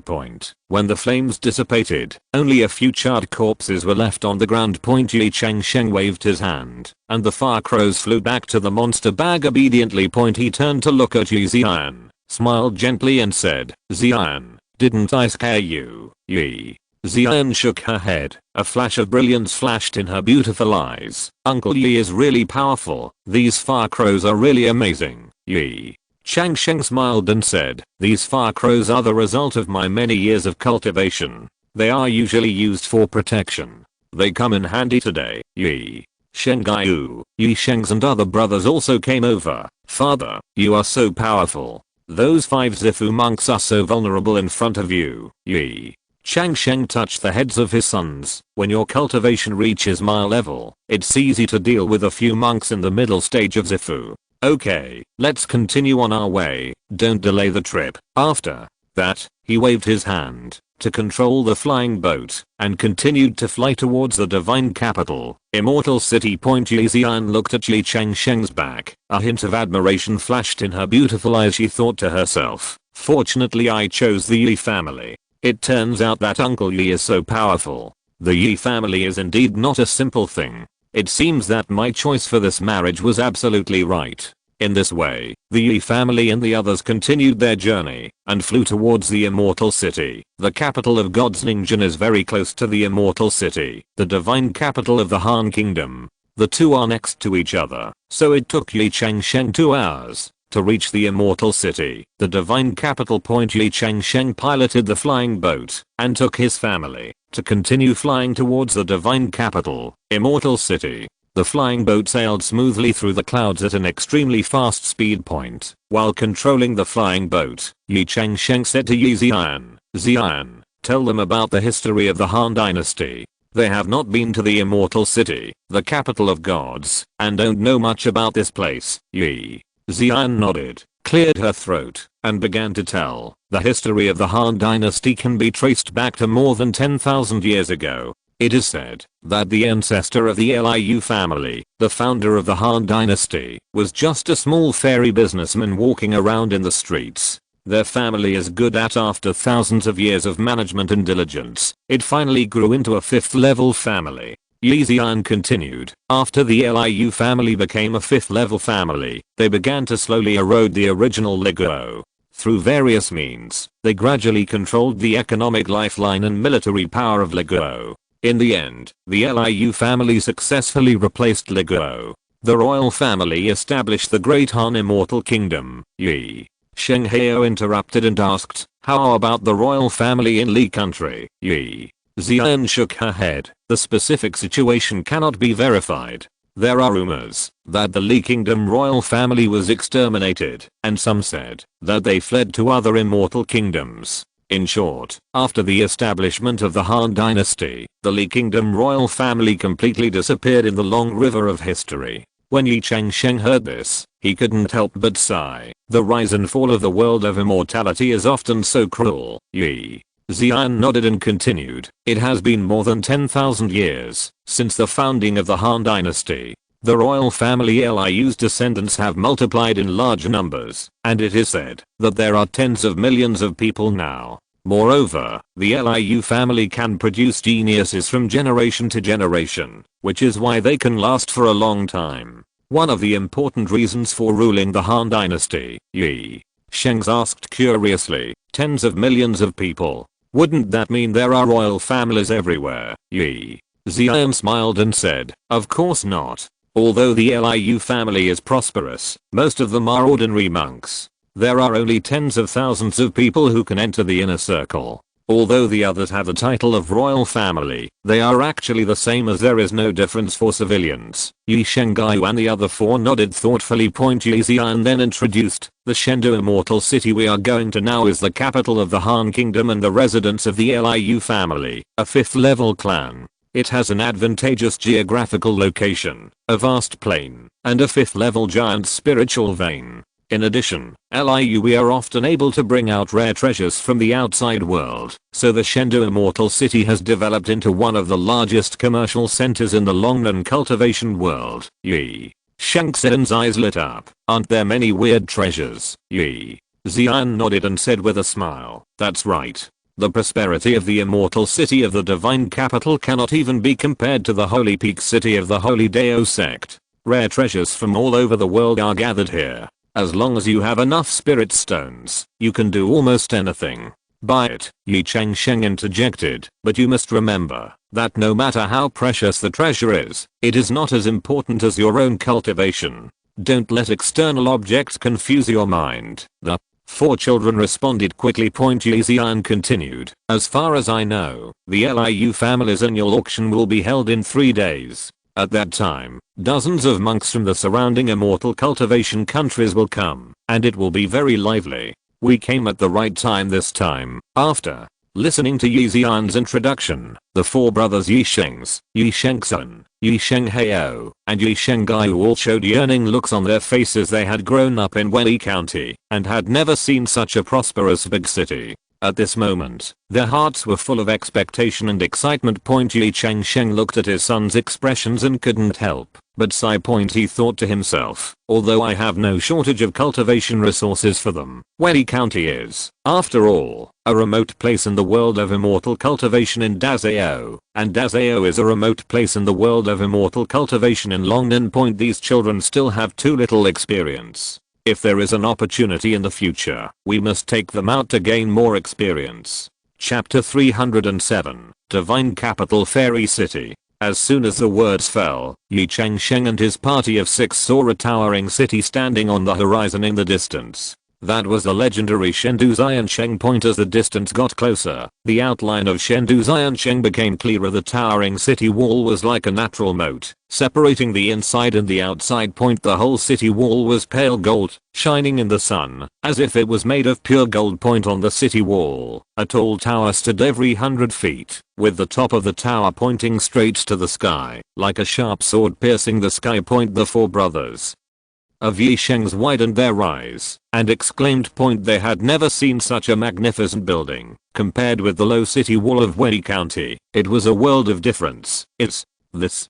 When the flames dissipated, only a few charred corpses were left on the ground. Ye Changsheng waved his hand, and the fire crows flew back to the monster bag obediently. He turned to look at Ye Xian, smiled gently and said, "Xian, didn't I scare you?" Ye Xian shook her head. A flash of brilliance flashed in her beautiful eyes. "Uncle Ye is really powerful. These fire crows are really amazing." Ye Changsheng smiled and said, "These fire crows are the result of my many years of cultivation. They are usually used for protection. They come in handy today." Ye Shengaiu, Ye Sheng's and other brothers also came over. "Father, you are so powerful. Those 5 Zifu monks are so vulnerable in front of you." Ye Changsheng touched the heads of his sons. "When your cultivation reaches my level, it's easy to deal with a few monks in the middle stage of Zifu. Okay, let's continue on our way. Don't delay the trip." After that, he waved his hand to control the flying boat and continued to fly towards the divine capital, Immortal City. Ye Xian looked at Ye Changsheng's back. A hint of admiration flashed in her beautiful eyes. She thought to herself, "Fortunately I chose the Ye family. It turns out that Uncle Ye is so powerful. The Ye family is indeed not a simple thing. It seems that my choice for this marriage was absolutely right. In this way, the Ye family and the others continued their journey and flew towards the Immortal City. The capital of Godsningen is very close to the Immortal City, the divine capital of the Han Kingdom. The two are next to each other, so it took Ye Changsheng 2 hours to reach the Immortal City. The divine capital. Ye Changsheng piloted the flying boat and took his family to continue flying towards the divine capital, Immortal City. The flying boat sailed smoothly through the clouds at an extremely fast speed point. While controlling the flying boat, Ye Changsheng said to Ye Xian, "Xian, tell them about the history of the Han dynasty. They have not been to the Immortal City, the capital of gods, and don't know much about this place." Ye Xian nodded, cleared her throat, and began to tell. The history of the Han dynasty can be traced back to more than 10,000 years ago. It is said that the ancestor of the Liu family, the founder of the Han dynasty, was just a small fairy businessman walking around in the streets. Their family is good at after thousands of years of management and diligence, it finally grew into a 5th level family. Ye Xian continued, after the Liu family became a 5th level family, they began to slowly erode the original lineage. Through various means, they gradually controlled the economic lifeline and military power of lineage. In the end, the Liu family successfully replaced lineage. The royal family established the Great Han Immortal Kingdom. Ye Changsheng interrupted and asked, how about the royal family in Li country? Ye Xian shook her head. The specific situation cannot be verified. There are rumors that the Li Kingdom royal family was exterminated, and some said that they fled to other immortal kingdoms. In short, after the establishment of the Han dynasty, the Li Kingdom royal family completely disappeared in the long river of history. When Ye Changsheng heard this, he couldn't help but sigh. The rise and fall of the world of immortality is often so cruel. Ye Xian nodded and continued, it has been more than 10,000 years since the founding of the Han dynasty. The royal family Liu's descendants have multiplied in large numbers, and it is said that there are tens of millions of people now. Moreover, the Liu family can produce geniuses from generation to generation, which is why they can last for a long time. One of the important reasons for ruling the Han dynasty, Ye Changsheng asked curiously, tens of millions of people. Wouldn't that mean there are royal families everywhere? Ye Xian smiled and said, of course not. Although the Liu family is prosperous, most of them are ordinary monks. There are only tens of thousands of people who can enter the inner circle. Although the others have the title of royal family, they are actually the same as there is no difference for civilians. Ye Changsheng and the other 4 nodded thoughtfully. Ye Xian then introduced, the Chengdu Immortal City we are going to now is the capital of the Han Kingdom and the residence of the Liu family, a 5th level clan. It has an advantageous geographical location, a vast plain, and a 5th level giant spiritual vein. In addition, we are often able to bring out rare treasures from the outside world, so the Chengdu Immortal City has developed into one of the largest commercial centers in the long-known cultivation world. Ye Changsheng's eyes lit up. Aren't there many weird treasures? Ye Xian nodded and said with a smile, that's right. The prosperity of the Immortal City of the Divine Capital cannot even be compared to the Holy Peak City of the Holy Dao sect. Rare treasures from all over the world are gathered here. As long as you have enough spirit stones, you can do almost anything. Buy it, Ye Changsheng interjected, but you must remember that no matter how precious the treasure is, it is not as important as your own cultivation. Don't let external objects confuse your mind. The 4 children responded quickly. Ye Xian continued, as far as I know, the Liu family's annual auction will be held in 3 days. At that time, dozens of monks from the surrounding immortal cultivation countries will come, and it will be very lively. We came at the right time this time. After listening to Ye Xian's introduction, the 4 brothers Ye Changsheng, Ye Changsheng, Ye Changsheng, and Ye Changsheng all showed yearning looks on their faces. They had grown up in Wei County and had never seen such a prosperous big city. At this moment, their hearts were full of expectation and excitement. Ye Changsheng looked at his son's expressions and couldn't help but sigh. He thought to himself, although I have no shortage of cultivation resources for them, Ye County is, after all, a remote place in the world of immortal cultivation in Dazao, and Dazao is a remote place in the world of immortal cultivation in Longnan. These children still have too little experience. If there is an opportunity in the future, we must take them out to gain more experience. Chapter 307, Divine Capital Fairy City. As soon as the words fell, Ye Changsheng and his party of 6 saw a towering city standing on the horizon in the distance. That was the legendary Chengdu Xiansheng. As the distance got closer, the outline of Chengdu Xiansheng became clearer. The towering city wall was like a natural moat, separating the inside and the outside. The whole city wall was pale gold, shining in the sun, as if it was made of pure gold. On the city wall, a tall tower stood every 100 feet, with the top of the tower pointing straight to the sky, like a sharp sword piercing the sky. The 4 brothers of Ye Shengs widened their eyes and exclaimed. They had never seen such a magnificent building. Compared with the low city wall of Ye County, it was a world of difference. Is this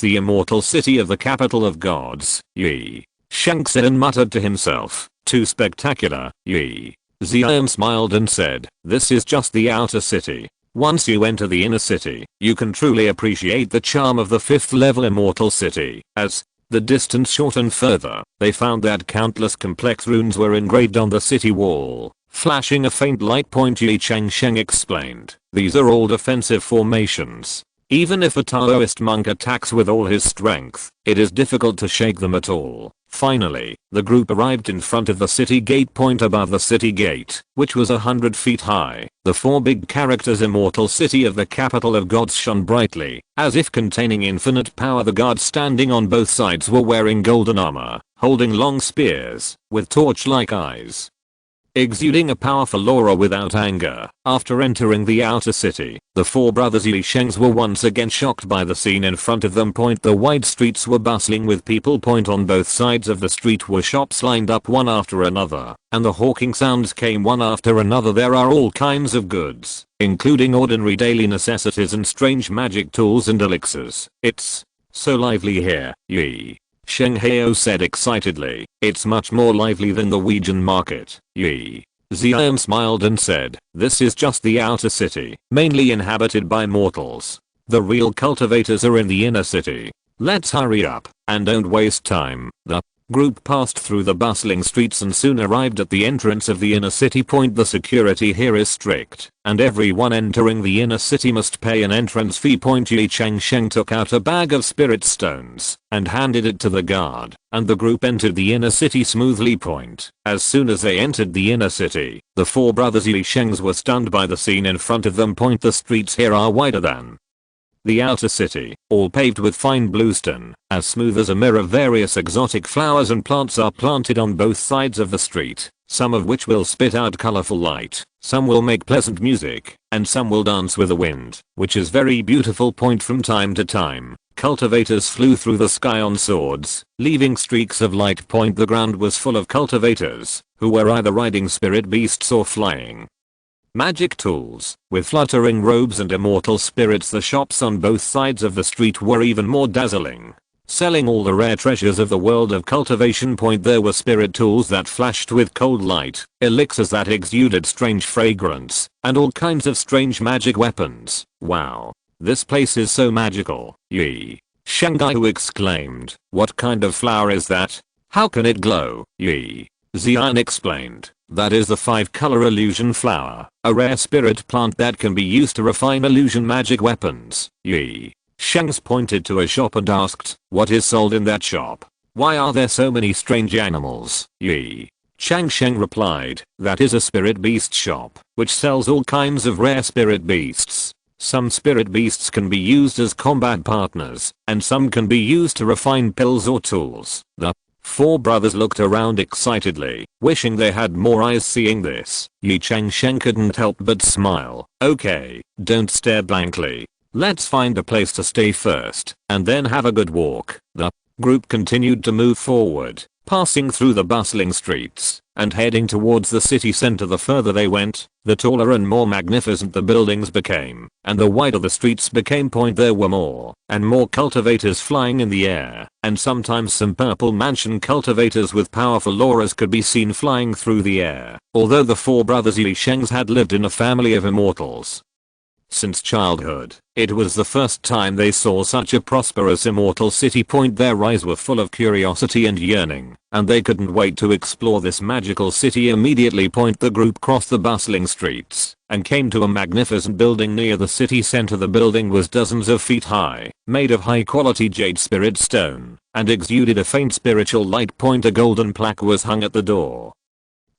the immortal city of the capital of gods? Ye Sheng said and muttered to himself, too spectacular. Ye Xian smiled and said, this is just the outer city. Once you enter the inner city, you can truly appreciate the charm of the 5th level immortal city. As the distance shortened further, they found that countless complex runes were engraved on the city wall, flashing a faint light. Ye Changsheng explained, these are all defensive formations. Even if a Taoist monk attacks with all his strength, it is difficult to shake them at all. Finally, the group arrived in front of the city gate. Above the city gate, which was 100 feet high, the 4 big characters immortal city of the capital of gods shone brightly, as if containing infinite power. The guards standing on both sides were wearing golden armor, holding long spears, with torch-like eyes, exuding a powerful aura without anger. After entering the outer city, the 4 brothers Ye Shengs were once again shocked by the scene in front of them. The wide streets were bustling with people. On both sides of the street were shops lined up one after another, and the hawking sounds came one after another. There are all kinds of goods, including ordinary daily necessities and strange magic tools and elixirs. It's so lively here. Ye Sheng Hao said excitedly, it's much more lively than the Ouijan market. Ye Xian smiled and said, this is just the outer city, mainly inhabited by mortals. The real cultivators are in the inner city. Let's hurry up, and don't waste time. The group passed through the bustling streets and soon arrived at the entrance of the inner city. The security here is strict, and everyone entering the inner city must pay an entrance fee. Ye Changsheng took out a bag of spirit stones and handed it to the guard, and the group entered the inner city smoothly. As soon as they entered the inner city, the 4 brothers Ye Shengs were stunned by the scene in front of them. The streets here are wider than the outer city, all paved with fine bluestone, as smooth as a mirror. Various exotic flowers and plants are planted on both sides of the street, some of which will spit out colorful light, some will make pleasant music, and some will dance with the wind, which is very beautiful. From time to time, cultivators flew through the sky on swords, leaving streaks of light. The ground was full of cultivators, who were either riding spirit beasts or flying magic tools, with fluttering robes and immortal spirits. The shops on both sides of the street were even more dazzling, selling all the rare treasures of the world of cultivation. There were spirit tools that flashed with cold light, elixirs that exuded strange fragrance, and all kinds of strange magic weapons. Wow, this place is so magical. Ye Sheng exclaimed, what kind of flower is that? How can it glow? Ye Xian explained, that is the 5-color illusion flower, a rare spirit plant that can be used to refine illusion magic weapons. Ye Shengs pointed to a shop and asked, what is sold in that shop? Why are there so many strange animals? Ye Changsheng replied, that is a spirit beast shop, which sells all kinds of rare spirit beasts. Some spirit beasts can be used as combat partners, and some can be used to refine pills or tools. The 4 brothers looked around excitedly, wishing they had more eyes seeing this. Ye Changsheng couldn't help but smile. Okay, don't stare blankly. Let's find a place to stay first, and then have a good walk. The group continued to move forward, Passing through the bustling streets and heading towards the city center, the further they went, the taller and more magnificent the buildings became, and the wider the streets became. There were more and more cultivators flying in the air, and sometimes some purple mansion cultivators with powerful auras could be seen flying through the air. Although the four brothers Ye Changsheng had lived in a family of immortals since childhood, it was the first time they saw such a prosperous immortal city. Their eyes were full of curiosity and yearning, and they couldn't wait to explore this magical city immediately. The group crossed the bustling streets and came to a magnificent building near the city center. The building was dozens of feet high, made of high quality jade spirit stone, and exuded a faint spiritual light. A golden plaque was hung at the door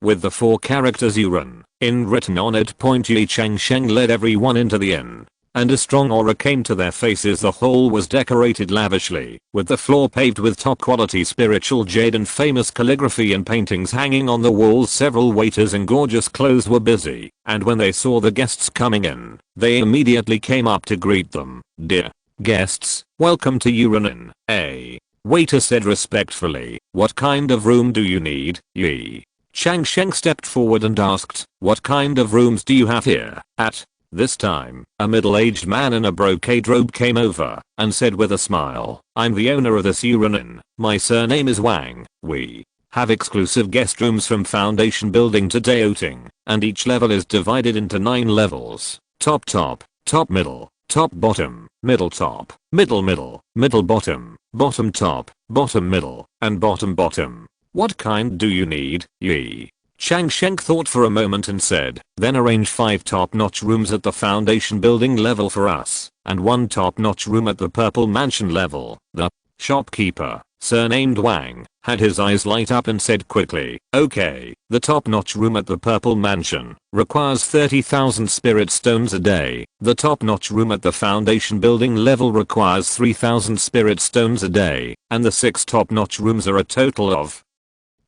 with the four characters Yuran in written on it. Ye Changsheng led everyone into the inn, and a strong aura came to their faces. The hall was decorated lavishly, with the floor paved with top quality spiritual jade and famous calligraphy and paintings hanging on the walls. Several waiters in gorgeous clothes were busy, and when they saw the guests coming in, they immediately came up to greet them. "Dear guests, welcome to Yuran Inn." A waiter said respectfully, "What kind of room do you need?" Ye Changsheng stepped forward and asked, "What kind of rooms do you have here?" At this time, a middle-aged man in a brocade robe came over and said with a smile, "I'm the owner of this Yuran Inn. My surname is Wang. We have exclusive guest rooms from foundation building to Daoting, and each level is divided into 9 levels. Top top, top middle, top bottom, middle top, middle middle, middle bottom, bottom top, bottom middle, and bottom bottom. What kind do you need?" Ye Changsheng thought for a moment and said, "Then arrange 5 top-notch rooms at the foundation building level for us, and 1 top-notch room at the purple mansion level." The shopkeeper, surnamed Wang, had his eyes light up and said quickly, "Okay, the top-notch room at the purple mansion requires 30,000 spirit stones a day. The top-notch room at the foundation building level requires 3,000 spirit stones a day, and the 6 top-notch rooms are a total of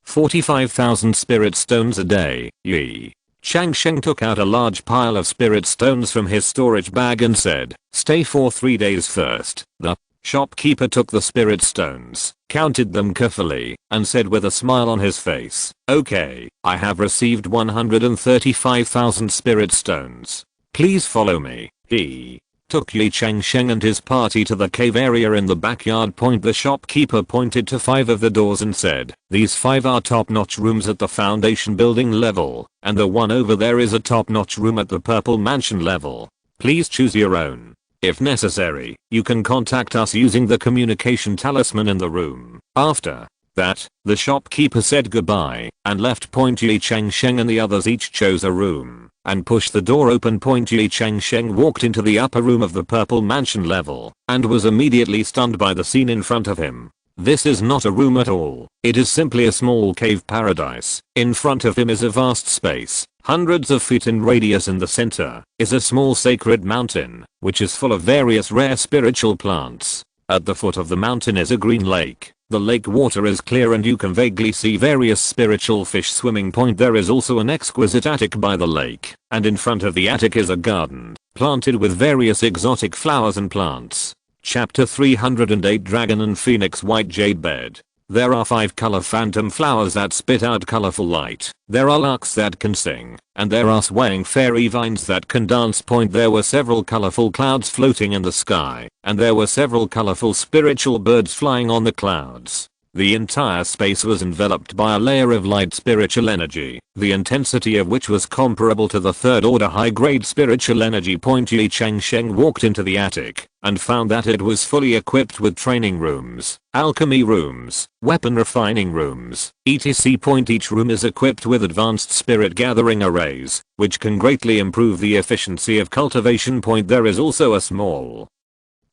45,000 spirit stones a day." Ye Changsheng took out a large pile of spirit stones from his storage bag and said, "Stay for 3 days first." The shopkeeper took the spirit stones, counted them carefully, and said with a smile on his face, "Okay, I have received 135,000 spirit stones. Please follow me." He took Ye Changsheng and his party to the cave area in the backyard. The shopkeeper pointed to 5 of the doors and said, "These 5 are top-notch rooms at the foundation building level, and the one over there is a top-notch room at the purple mansion level. Please choose your own. If necessary, you can contact us using the communication talisman in the room." After that, the shopkeeper said goodbye and left. Ye Changsheng and the others each chose a room and pushed the door open. Ye Changsheng walked into the upper room of the purple mansion level and was immediately stunned by the scene in front of him. This is not a room at all. It is simply a small cave paradise. In front of him is a vast space, hundreds of feet in radius. In the center is a small sacred mountain, which is full of various rare spiritual plants. At the foot of the mountain is a green lake. The lake water is clear and you can vaguely see various spiritual fish swimming. There is also an exquisite attic by the lake, and in front of the attic is a garden, planted with various exotic flowers and plants. Chapter 308 Dragon and Phoenix White Jade Bed. There are 5 color phantom flowers that spit out colorful light. There are larks that can sing, and there are swaying fairy vines that can dance. There were several colorful clouds floating in the sky, and there were several colorful spiritual birds flying on the clouds. The entire space was enveloped by a layer of light spiritual energy, the intensity of which was comparable to the 3rd order high-grade spiritual energy. Ye Changsheng walked into the attic and found that it was fully equipped with training rooms, alchemy rooms, weapon refining rooms, etc. Each room is equipped with advanced spirit gathering arrays, which can greatly improve the efficiency of cultivation. There is also a small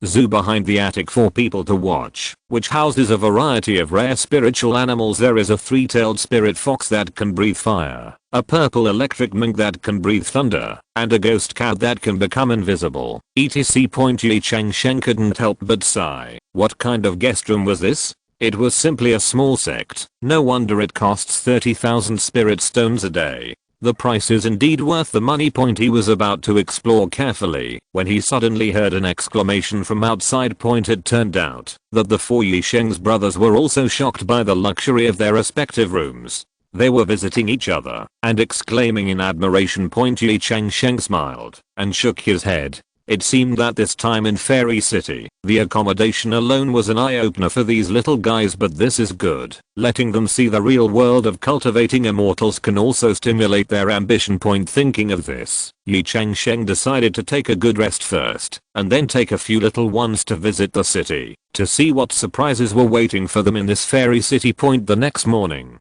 zoo behind the attic for people to watch, which houses a variety of rare spiritual animals. There is a 3-tailed spirit fox that can breathe fire, a purple electric mink that can breathe thunder, and a ghost cat that can become invisible, etc. Ye Changsheng couldn't help but sigh. What kind of guest room was this? It was simply a small sect. No wonder it costs 30,000 spirit stones a day. The price is indeed worth the money. He was about to explore carefully when he suddenly heard an exclamation from outside. It turned out that the four Ye Changsheng's brothers were also shocked by the luxury of their respective rooms. They were visiting each other and exclaiming in admiration. Ye Changsheng smiled and shook his head. It seemed that this time in Fairy City, the accommodation alone was an eye-opener for these little guys, but this is good. Letting them see the real world of cultivating immortals can also stimulate their ambition. Thinking of this, Ye Changsheng decided to take a good rest first, and then take a few little ones to visit the city, to see what surprises were waiting for them in this fairy city. The next morning,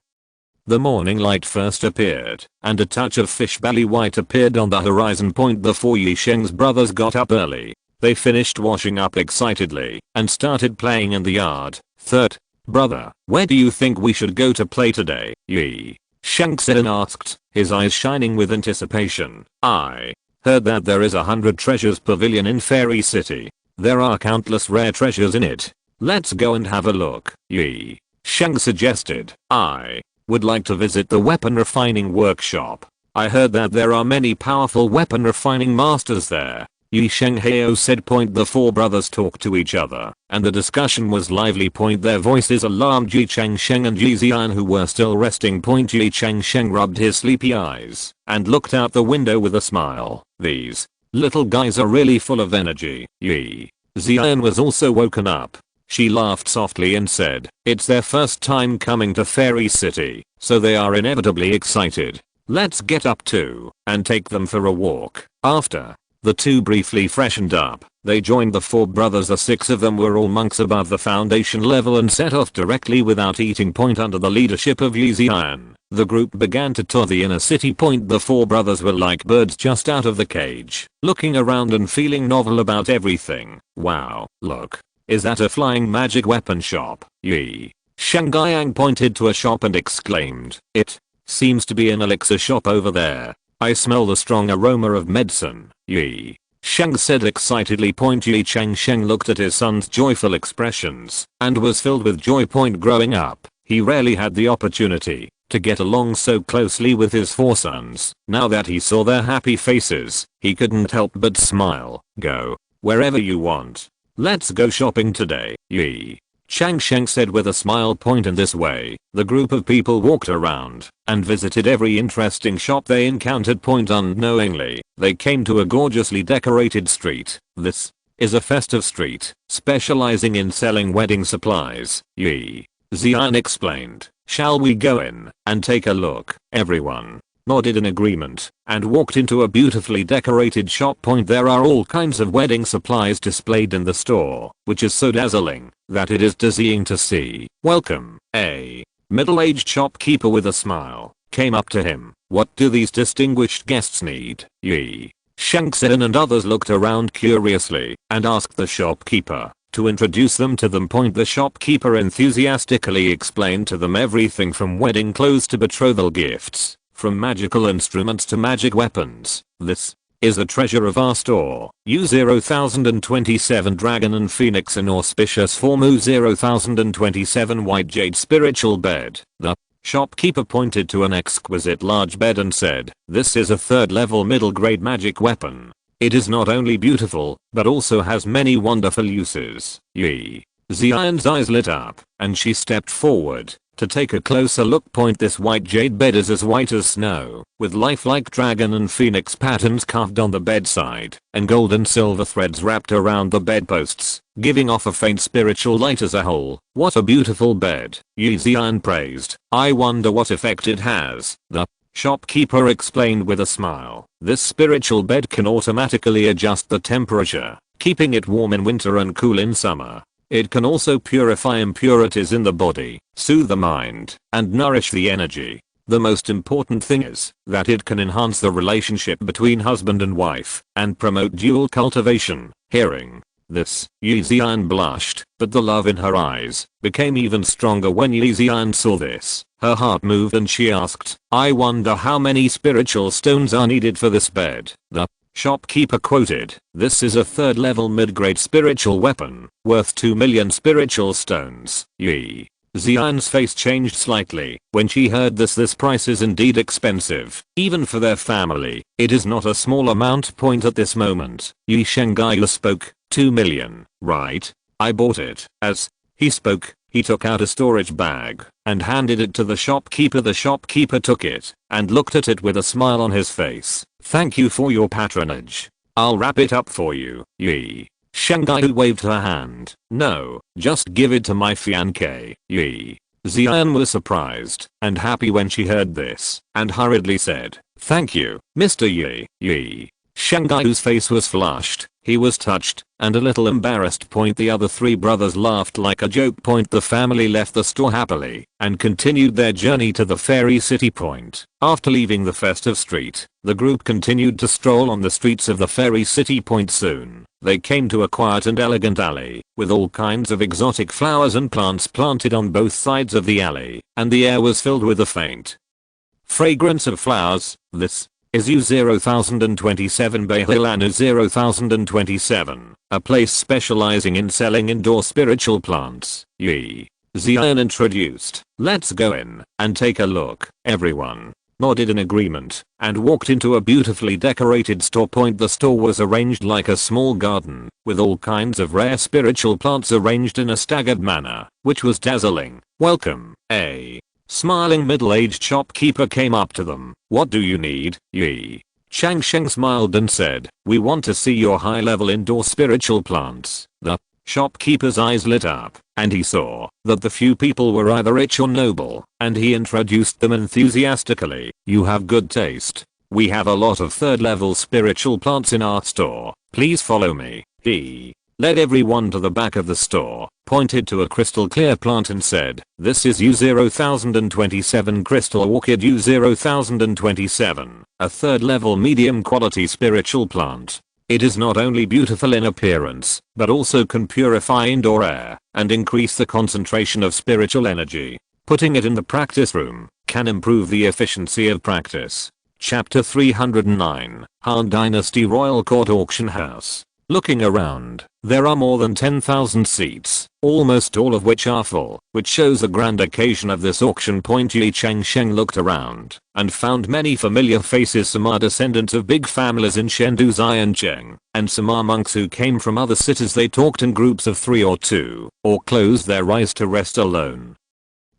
the morning light first appeared, and a touch of fish belly white appeared on the horizon. The four Ye Changsheng's brothers got up early. They finished washing up excitedly, and started playing in the yard. Third brother, where do you think we should go to play today? Ye Changsheng asked, his eyes shining with anticipation. I heard that there is 100 treasures pavilion in Fairy City. There are countless rare treasures in it. Let's go and have a look, Ye Changsheng suggested. I would like to visit the weapon refining workshop. I heard that there are many powerful weapon refining masters there, Ye Changsheng said. The four brothers talked to each other, and the discussion was lively. Their voices alarmed Ye Changsheng and Ye Xian, who were still resting. Ye Changsheng rubbed his sleepy eyes and looked out the window with a smile. These little guys are really full of energy. Ye Xian was also woken up. She laughed softly and said, it's their first time coming to Fairy City, so they are inevitably excited. Let's get up too, and take them for a walk. After the two briefly freshened up, they joined the four brothers. The six of them were all monks above the foundation level and set off directly without eating. Under the leadership of Ye Xian, the group began to tour the inner city. The four brothers were like birds just out of the cage, looking around and feeling novel about everything. Wow, look. Is that a flying magic weapon shop? Ye Changsheng pointed to a shop and exclaimed, it seems to be an elixir shop over there. I smell the strong aroma of medicine, Ye Changsheng said excitedly. Ye Changsheng looked at his son's joyful expressions and was filled with joy. Growing up, he rarely had the opportunity to get along so closely with his four sons. Now that he saw their happy faces, he couldn't help but smile. Go wherever you want. Let's go shopping today, Ye Changsheng said with a smile. In this way, the group of people walked around and visited every interesting shop they encountered. Unknowingly, they came to a gorgeously decorated street. This is a festive street, specializing in selling wedding supplies, Ye Xian explained. Shall we go in and take a look? Everyone nodded in agreement and walked into a beautifully decorated shop. There are all kinds of wedding supplies displayed in the store, which is so dazzling that it is dizzying to see. Welcome. A middle-aged shopkeeper with a smile came up to him. What do these distinguished guests need? Ye Changsheng and others looked around curiously and asked the shopkeeper to introduce them to them. The shopkeeper enthusiastically explained to them everything from wedding clothes to betrothal gifts, from magical instruments to magic weapons. This is the treasure of our store. U-0,027 Dragon and Phoenix in auspicious form. U-0,027 White Jade Spiritual Bed. The shopkeeper pointed to an exquisite large bed and said, this is a third level middle grade magic weapon. It is not only beautiful, but also has many wonderful uses. Ye Xian's eyes lit up, and she stepped forward to take a closer look. This white jade bed is as white as snow, with lifelike dragon and phoenix patterns carved on the bedside, and gold and silver threads wrapped around the bedposts, giving off a faint spiritual light as a whole. What a beautiful bed, Ye Xian praised. I wonder what effect it has. The shopkeeper explained with a smile. This spiritual bed can automatically adjust the temperature, keeping it warm in winter and cool in summer. It can also purify impurities in the body, soothe the mind, and nourish the energy. The most important thing is that it can enhance the relationship between husband and wife and promote dual cultivation. Hearing this, Ye Xian blushed, but the love in her eyes became even stronger when Ye Xian saw this. Her heart moved and she asked, I wonder how many spiritual stones are needed for this bed. The shopkeeper quoted, this is a third level mid-grade spiritual weapon, worth 2 million spiritual stones. Ye Xian's face changed slightly when she heard this. This price is indeed expensive, even for their family. It is not a small amount. Point at this moment, Ye Changsheng spoke. 2 million, right? I bought it. As he spoke, he took out a storage bag and handed it to the shopkeeper. The shopkeeper took it and looked at it with a smile on his face. Thank you for your patronage. I'll wrap it up for you. Ye Changsheng waved her hand. No, just give it to my fiancé. Ye Xian was surprised and happy when she heard this and hurriedly said, thank you, Mr. Ye. Ye Changsheng's face was flushed. He was touched and a little embarrassed. The other three brothers laughed like a joke. The family left the store happily and continued their journey to the fairy city. After leaving the festive street, the group continued to stroll on the streets of the fairy city. Soon, they came to a quiet and elegant alley with all kinds of exotic flowers and plants planted on both sides of the alley, and the air was filled with a faint fragrance of flowers. This is U-0,027 Bahilana 0,027, a place specializing in selling indoor spiritual plants. Ye Xian introduced. Let's go in and take a look. Everyone nodded in agreement and walked into a beautifully decorated store. The store was arranged like a small garden with all kinds of rare spiritual plants arranged in a staggered manner, which was dazzling. Welcome. A smiling middle-aged shopkeeper came up to them. What do you need? Ye Changsheng smiled and said, we want to see your high-level indoor spiritual plants. The shopkeeper's eyes lit up and he saw that the few people were either rich or noble, and he introduced them enthusiastically. You have good taste. We have a lot of third-level spiritual plants in our store. Please follow me. He led everyone to the back of the store, pointed to a crystal clear plant and said, this is U-0,027 crystal orchid U-0,027, a third level medium quality spiritual plant. It is not only beautiful in appearance, but also can purify indoor air and increase the concentration of spiritual energy. Putting it in the practice room can improve the efficiency of practice. Chapter 309, Han Dynasty Royal Court Auction House. Looking around, there are more than 10,000 seats, almost all of which are full, which shows the grand occasion of this auction. Ye Changsheng looked around and found many familiar faces. Some are descendants of big families in Chengdu Xiancheng, and some are monks who came from other cities. They talked in groups of 3 or 2, or closed their eyes to rest alone,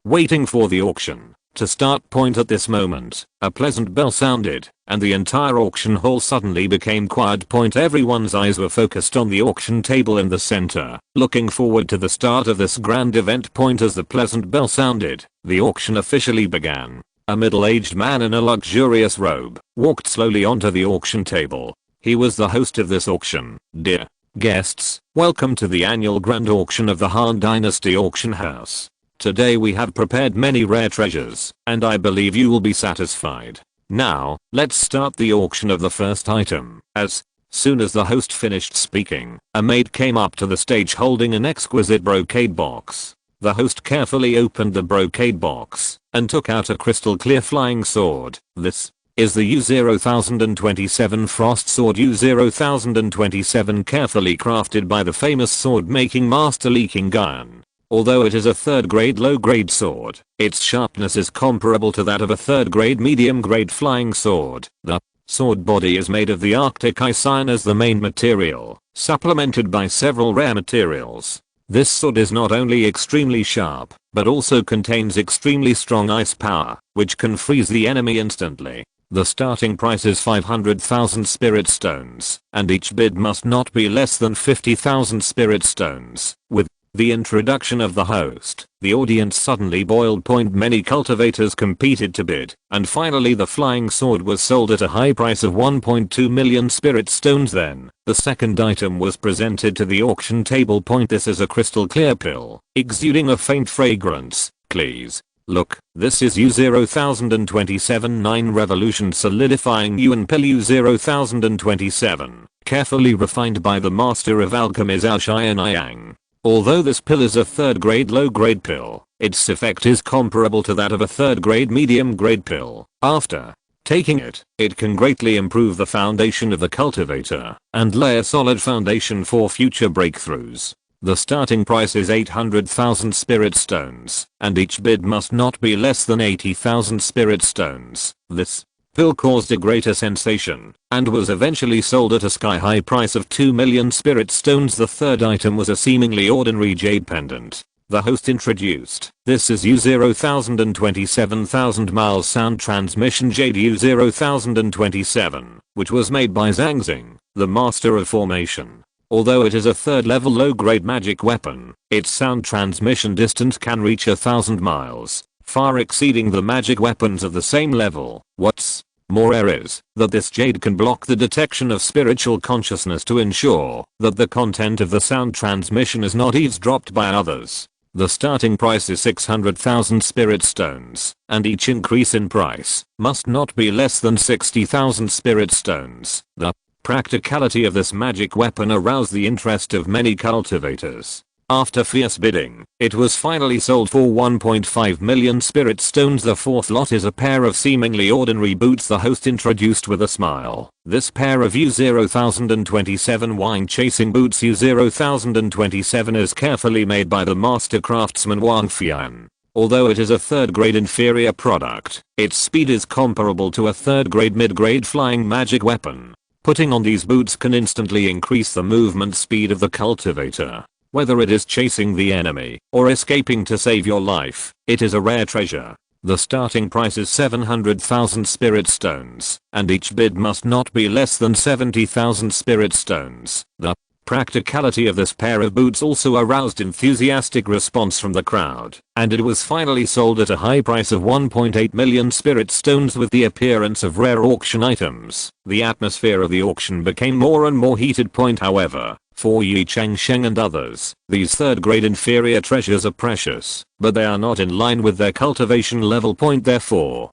waiting for the auction to start. At this moment, a pleasant bell sounded, and the entire auction hall suddenly became quiet. Everyone's eyes were focused on the auction table in the center, looking forward to the start of this grand event. As the pleasant bell sounded, the auction officially began. A middle-aged man in a luxurious robe walked slowly onto the auction table. He was the host of this auction. Dear guests, welcome to the annual grand auction of the Han Dynasty Auction House. Today we have prepared many rare treasures, and I believe you will be satisfied. Now, let's start the auction of the first item. As soon as the host finished speaking, a maid came up to the stage holding an exquisite brocade box. The host carefully opened the brocade box and took out a crystal clear flying sword. This is the U-0,027 Frost Sword U-0,027, carefully crafted by the famous sword making master Li Qingyan. Although it is a third-grade low-grade sword, its sharpness is comparable to that of a third-grade medium-grade flying sword. The sword body is made of the Arctic ice iron as the main material, supplemented by several rare materials. This sword is not only extremely sharp, but also contains extremely strong ice power, which can freeze the enemy instantly. The starting price is 500,000 spirit stones, and each bid must not be less than 50,000 spirit stones. With the introduction of the host, the audience suddenly boiled. Many cultivators competed to bid, and finally the flying sword was sold at a high price of 1.2 million spirit stones. Then, the second item was presented to the auction table. This is a crystal clear pill, exuding a faint fragrance. Please look, this is U-0,027 9 Revolution Solidifying Yuan Pill U-0,027, carefully refined by the master of alchemy Zhao Xianyang. Although this pill is a third-grade low-grade pill, its effect is comparable to that of a third-grade medium-grade pill. After taking it, it can greatly improve the foundation of the cultivator and lay a solid foundation for future breakthroughs. The starting price is 800,000 spirit stones, and each bid must not be less than 80,000 spirit stones. This pill caused a greater sensation, and was eventually sold at a sky-high price of 2 million spirit stones. The third item was a seemingly ordinary jade pendant. The host introduced, "This is U-0,027,000 miles sound transmission jade U-0,027, which was made by Zhangxing, the master of formation. Although it is a third level low grade magic weapon, its sound transmission distance can reach 1,000 miles, far exceeding the magic weapons of the same level. What's more rare is that this jade can block the detection of spiritual consciousness to ensure that the content of the sound transmission is not eavesdropped by others." The starting price is 600,000 spirit stones, and each increase in price must not be less than 60,000 spirit stones. The practicality of this magic weapon aroused the interest of many cultivators. After fierce bidding, it was finally sold for 1.5 million spirit stones. The fourth lot is a pair of seemingly ordinary boots the host introduced with a smile. This pair of U-0,027 wine chasing boots U-0,027 is carefully made by the master craftsman Wang Fian. Although it is a third grade inferior product, its speed is comparable to a third grade mid-grade flying magic weapon. Putting on these boots can instantly increase the movement speed of the cultivator. Whether it is chasing the enemy or escaping to save your life, it is a rare treasure. The starting price is 700,000 spirit stones, and each bid must not be less than 70,000 spirit stones. The practicality of this pair of boots also aroused enthusiastic response from the crowd, and it was finally sold at a high price of 1.8 million spirit stones. With the appearance of rare auction items, the atmosphere of the auction became more and more heated. However, for Ye Changsheng and others, these third-grade inferior treasures are precious, but they are not in line with their cultivation level. Therefore,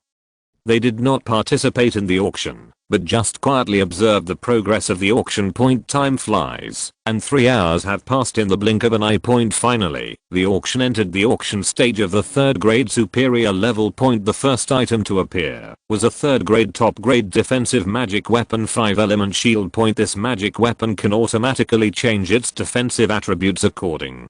they did not participate in the auction, but just quietly observed the progress of the auction. Time flies, and 3 hours have passed in the blink of an eye. Finally, the auction entered the auction stage of the third grade superior level. The first item to appear was a third grade top grade defensive magic weapon 5-element shield. This magic weapon can automatically change its defensive attributes according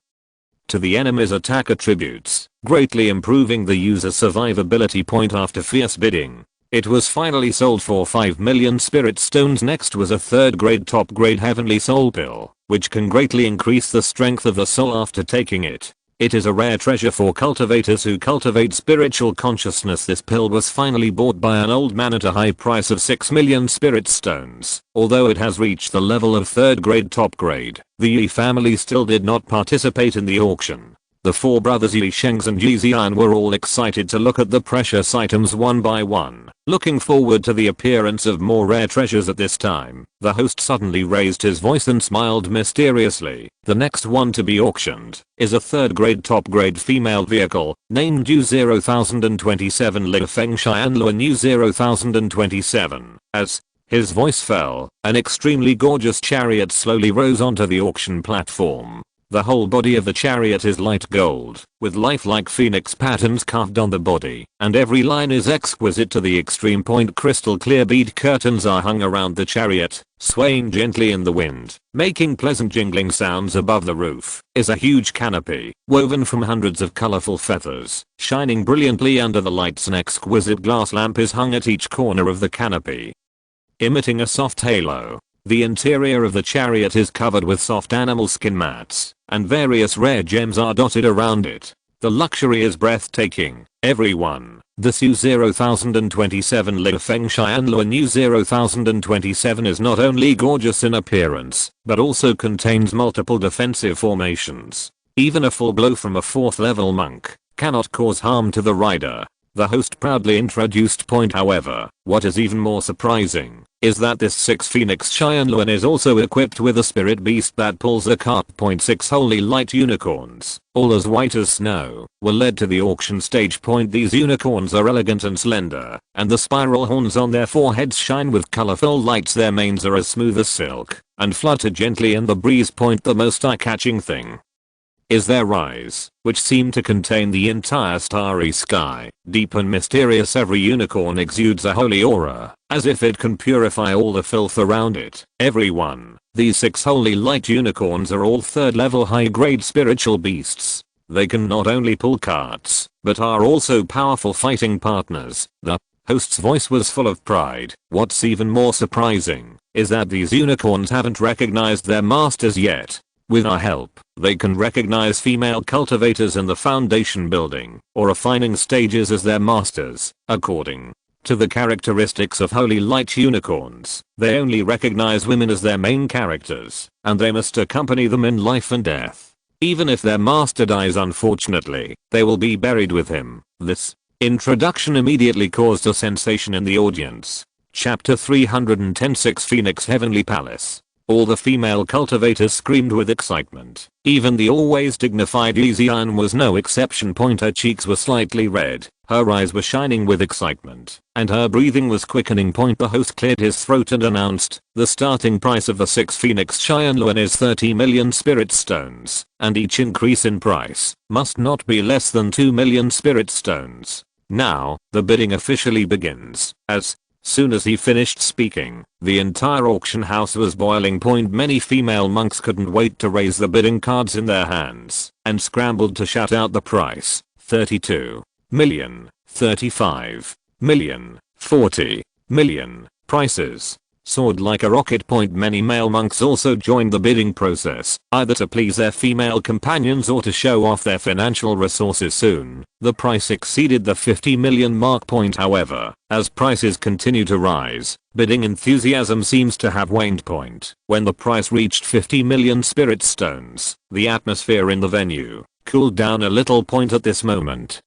to the enemy's attack attributes, greatly improving the user's survivability. After fierce bidding, it was finally sold for 5 million spirit stones. Next was a third grade top grade heavenly soul pill, which can greatly increase the strength of the soul after taking it. It is a rare treasure for cultivators who cultivate spiritual consciousness. This pill was finally bought by an old man at a high price of 6 million spirit stones. Although it has reached the level of third grade top grade, the Ye family still did not participate in the auction. The four brothers Ye Changsheng and Ye Xian were all excited to look at the precious items one by one, looking forward to the appearance of more rare treasures. At this time, the host suddenly raised his voice and smiled mysteriously. The next one to be auctioned is a third grade top grade female vehicle named U-0,027 Li Feng Xianluan U-0,027. As his voice fell, an extremely gorgeous chariot slowly rose onto the auction platform. The whole body of the chariot is light gold, with lifelike phoenix patterns carved on the body, and every line is exquisite to the extreme. Crystal clear bead curtains are hung around the chariot, swaying gently in the wind, making pleasant jingling sounds. Above the roof is a huge canopy, woven from hundreds of colorful feathers, shining brilliantly under the lights. An exquisite glass lamp is hung at each corner of the canopy, emitting a soft halo. The interior of the chariot is covered with soft animal skin mats, and various rare gems are dotted around it. The luxury is breathtaking. Everyone, this U-0,027 Li Feng Xianluan U-0,027 is not only gorgeous in appearance, but also contains multiple defensive formations. Even a full blow from a 4th level monk cannot cause harm to the rider. The host proudly introduced. However, what is even more surprising is that this 6 Phoenix Xianluan is also equipped with a spirit beast that pulls a cart. 6 holy light unicorns, all as white as snow, were led to the auction stage. These unicorns are elegant and slender, and the spiral horns on their foreheads shine with colorful lights. Their manes are as smooth as silk and flutter gently in the breeze. The most eye-catching thing is their eyes, which seem to contain the entire starry sky. Deep and mysterious, every unicorn exudes a holy aura, as if it can purify all the filth around it. Everyone, These 6 holy light unicorns are all 3rd level high grade spiritual beasts. They can not only pull carts, but are also powerful fighting partners. The host's voice was full of pride. What's even more surprising is that these unicorns haven't recognized their masters yet. With our help, they can recognize female cultivators in the foundation building or refining stages as their masters. According to the characteristics of holy light unicorns, they only recognize women as their main characters, and they must accompany them in life and death. Even if their master dies unfortunately, they will be buried with him. This introduction immediately caused a sensation in the audience. Chapter 310 6 Phoenix Heavenly Palace. All the female cultivators screamed with excitement. Even the always dignified Ye Changsheng was no exception. Her cheeks were slightly red, her eyes were shining with excitement, and her breathing was quickening. The host cleared his throat and announced, the starting price of the 6 Phoenix Changsheng is 30 million spirit stones, and each increase in price must not be less than 2 million spirit stones. Now, the bidding officially begins. As soon as he finished speaking, the entire auction house was boiling. Many female monks couldn't wait to raise the bidding cards in their hands and scrambled to shout out the price. 32 million, 35 million, 40 million. Prices soared like a rocket. Many male monks also joined the bidding process, either to please their female companions or to show off their financial resources. Soon, the price exceeded the 50 million mark. However, as prices continue to rise, bidding enthusiasm seems to have waned. When the price reached 50 million spirit stones, the atmosphere in the venue cooled down a little. At this moment,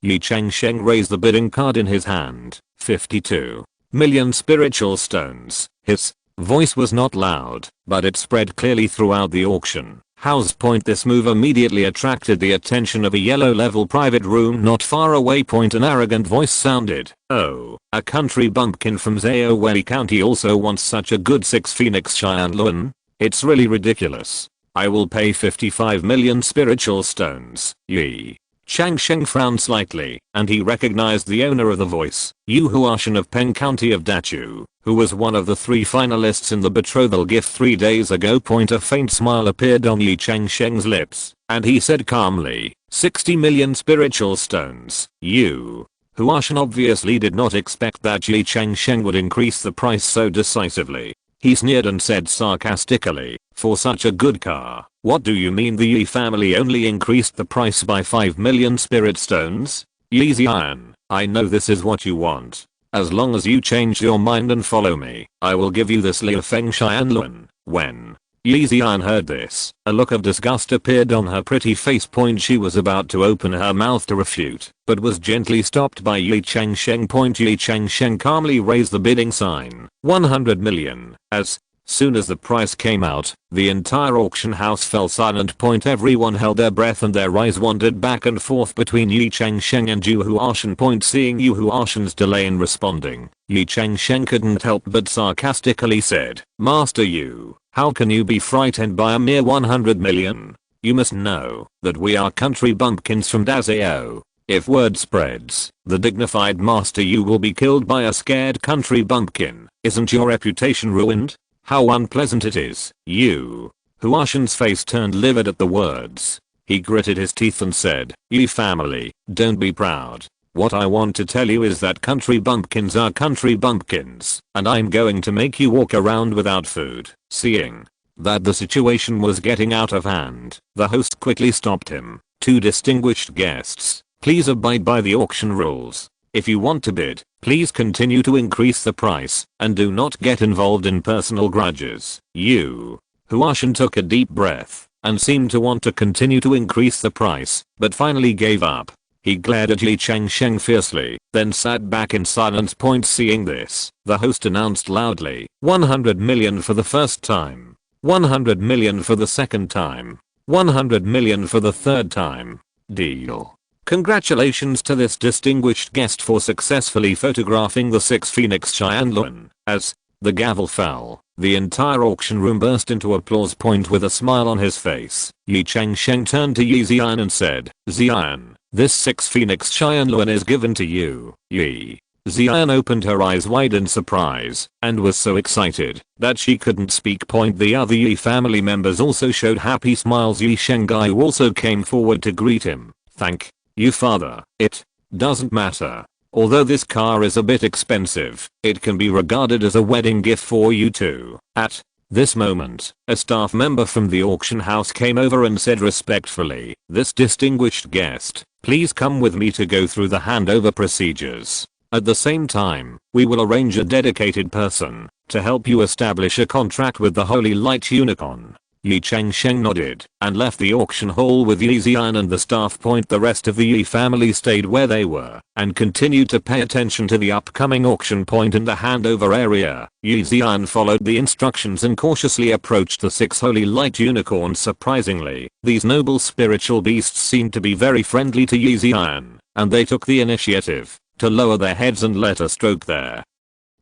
Ye Changsheng raised the bidding card in his hand. 52 million spiritual stones. His voice was not loud, but it spread clearly throughout the auction house. This move immediately attracted the attention of a yellow level private room not far away. An arrogant voice sounded. Oh, a country bumpkin from Zhaowei County also wants such a good 6 Phoenix Changsheng? It's really ridiculous. I will pay 55 million spiritual stones. Ye Changsheng frowned slightly, and he recognized the owner of the voice, Yu Huashan of Peng County of Dachu, who was one of the 3 finalists in the betrothal gift 3 days ago. A faint smile appeared on Ye Changsheng's lips, and he said calmly, 60 million spiritual stones. Yu Huashan obviously did not expect that Ye Changsheng would increase the price so decisively. He sneered and said sarcastically, for such a good car, what do you mean the Ye family only increased the price by 5 million spirit stones? Ye Changsheng, I know this is what you want. As long as you change your mind and follow me, I will give you this Liu Feng Xianlun. When Ye Changsheng heard this, a look of disgust appeared on her pretty face. She was about to open her mouth to refute, but was gently stopped by Ye Changsheng. Ye Changsheng calmly raised the bidding sign, 100 million. As soon as the price came out, the entire auction house fell silent. Everyone held their breath and their eyes wandered back and forth between Ye Changsheng and Yu Huashan. Seeing Yu Huashan's delay in responding, Ye Changsheng couldn't help but sarcastically said, Master Yu, how can you be frightened by a mere 100 million? You must know that we are country bumpkins from Dazhao. If word spreads, the dignified Master Yu will be killed by a scared country bumpkin. Isn't your reputation ruined? How unpleasant it is. Yu Huashan's face turned livid at the words. He gritted his teeth and said, Ye family, don't be proud. What I want to tell you is that country bumpkins are country bumpkins, and I'm going to make you walk around without food. Seeing that the situation was getting out of hand, the host quickly stopped him. 2 distinguished guests, please abide by the auction rules. If you want to bid, please continue to increase the price, and do not get involved in personal grudges. Yu Huashan took a deep breath, and seemed to want to continue to increase the price, but finally gave up. He glared at Ye Changsheng fiercely, then sat back in silence. Seeing this, the host announced loudly, 100 million for the first time. 100 million for the second time. 100 million for the third time. Deal. Congratulations to this distinguished guest for successfully photographing the 6 Phoenix Changsheng. As the gavel fell, the entire auction room burst into applause. With a smile on his face, Ye Changsheng turned to Ye Changsheng and said, Changsheng, this 6 Phoenix Changsheng is given to you. Ye Xian opened her eyes wide in surprise and was so excited that she couldn't speak. The other Ye family members also showed happy smiles. Ye Changsheng also came forward to greet him. Thank you, father. It doesn't matter. Although this car is a bit expensive, it can be regarded as a wedding gift for you too. At this moment, a staff member from the auction house came over and said respectfully, "This distinguished guest, please come with me to go through the handover procedures. At the same time, we will arrange a dedicated person to help you establish a contract with the Holy Light Unicorn." Ye Changsheng nodded and left the auction hall with Ye Xian and the staff. The rest of the Ye family stayed where they were and continued to pay attention to the upcoming auction point in the handover area. Ye Xian followed the instructions and cautiously approached the 6 Holy Light Unicorns. Surprisingly, these noble spiritual beasts seemed to be very friendly to Ye Xian, and they took the initiative to lower their heads and let her stroke their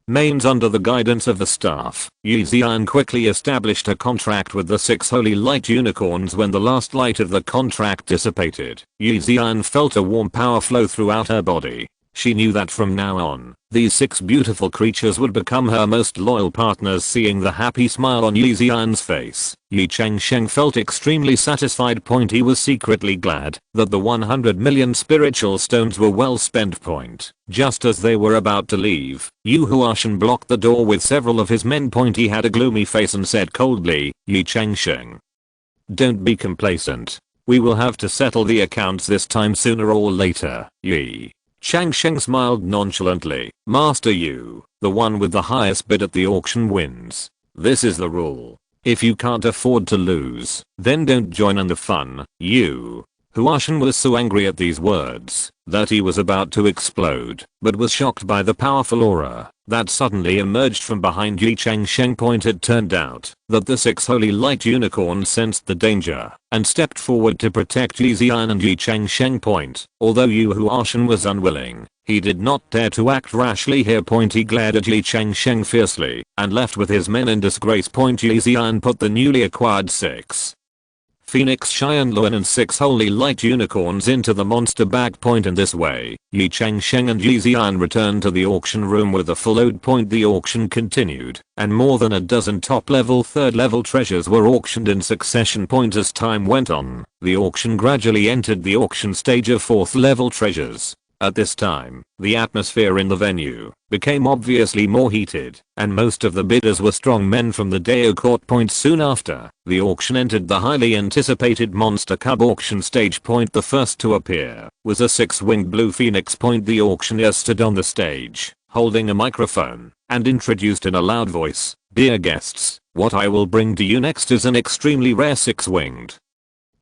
manes under the guidance of the staff. Ye Xian quickly established a contract with the 6 Holy Light Unicorns. When the last light of the contract dissipated, Ye Xian felt a warm power flow throughout her body. She knew that from now on, these 6 beautiful creatures would become her most loyal partners. Seeing the happy smile on Ye Xian's face, Ye Changsheng felt extremely satisfied. He was secretly glad that the 100 million spiritual stones were well spent. Just as they were about to leave, Yu Huashan blocked the door with several of his men. He had a gloomy face and said coldly, "Ye Changsheng, don't be complacent. We will have to settle the accounts this time sooner or later." Ye Changsheng smiled nonchalantly. "Master Yu, the one with the highest bid at the auction wins. This is the rule. If you can't afford to lose, then don't join in the fun." Yu Huashan was so angry at these words that he was about to explode, but was shocked by the powerful aura that suddenly emerged from behind Ye Changsheng. It turned out that the 6 Holy Light Unicorns sensed the danger and stepped forward to protect Ye Xian and Ye Changsheng. Although Yu Huashan was unwilling, he did not dare to act rashly here. He glared at Ye Changsheng fiercely and left with his men in disgrace. Ye Xian put the newly acquired 6 Phoenix Cheyenne Luan and 6 Holy Light Unicorns into the monster bag. In this way, Ye Changsheng and Ye Xian returned to the auction room with a full load. The auction continued, and more than a dozen top-level, third-level treasures were auctioned in succession. As time went on, the auction gradually entered the auction stage of 4th-level treasures. At this time, the atmosphere in the venue became obviously more heated, and most of the bidders were strong men from the Dao court. Soon after, the auction entered the highly anticipated Monster Cub auction stage. The first to appear was a 6-winged blue phoenix. The auctioneer stood on the stage, holding a microphone, and introduced in a loud voice, "Dear guests, what I will bring to you next is an extremely rare 6-winged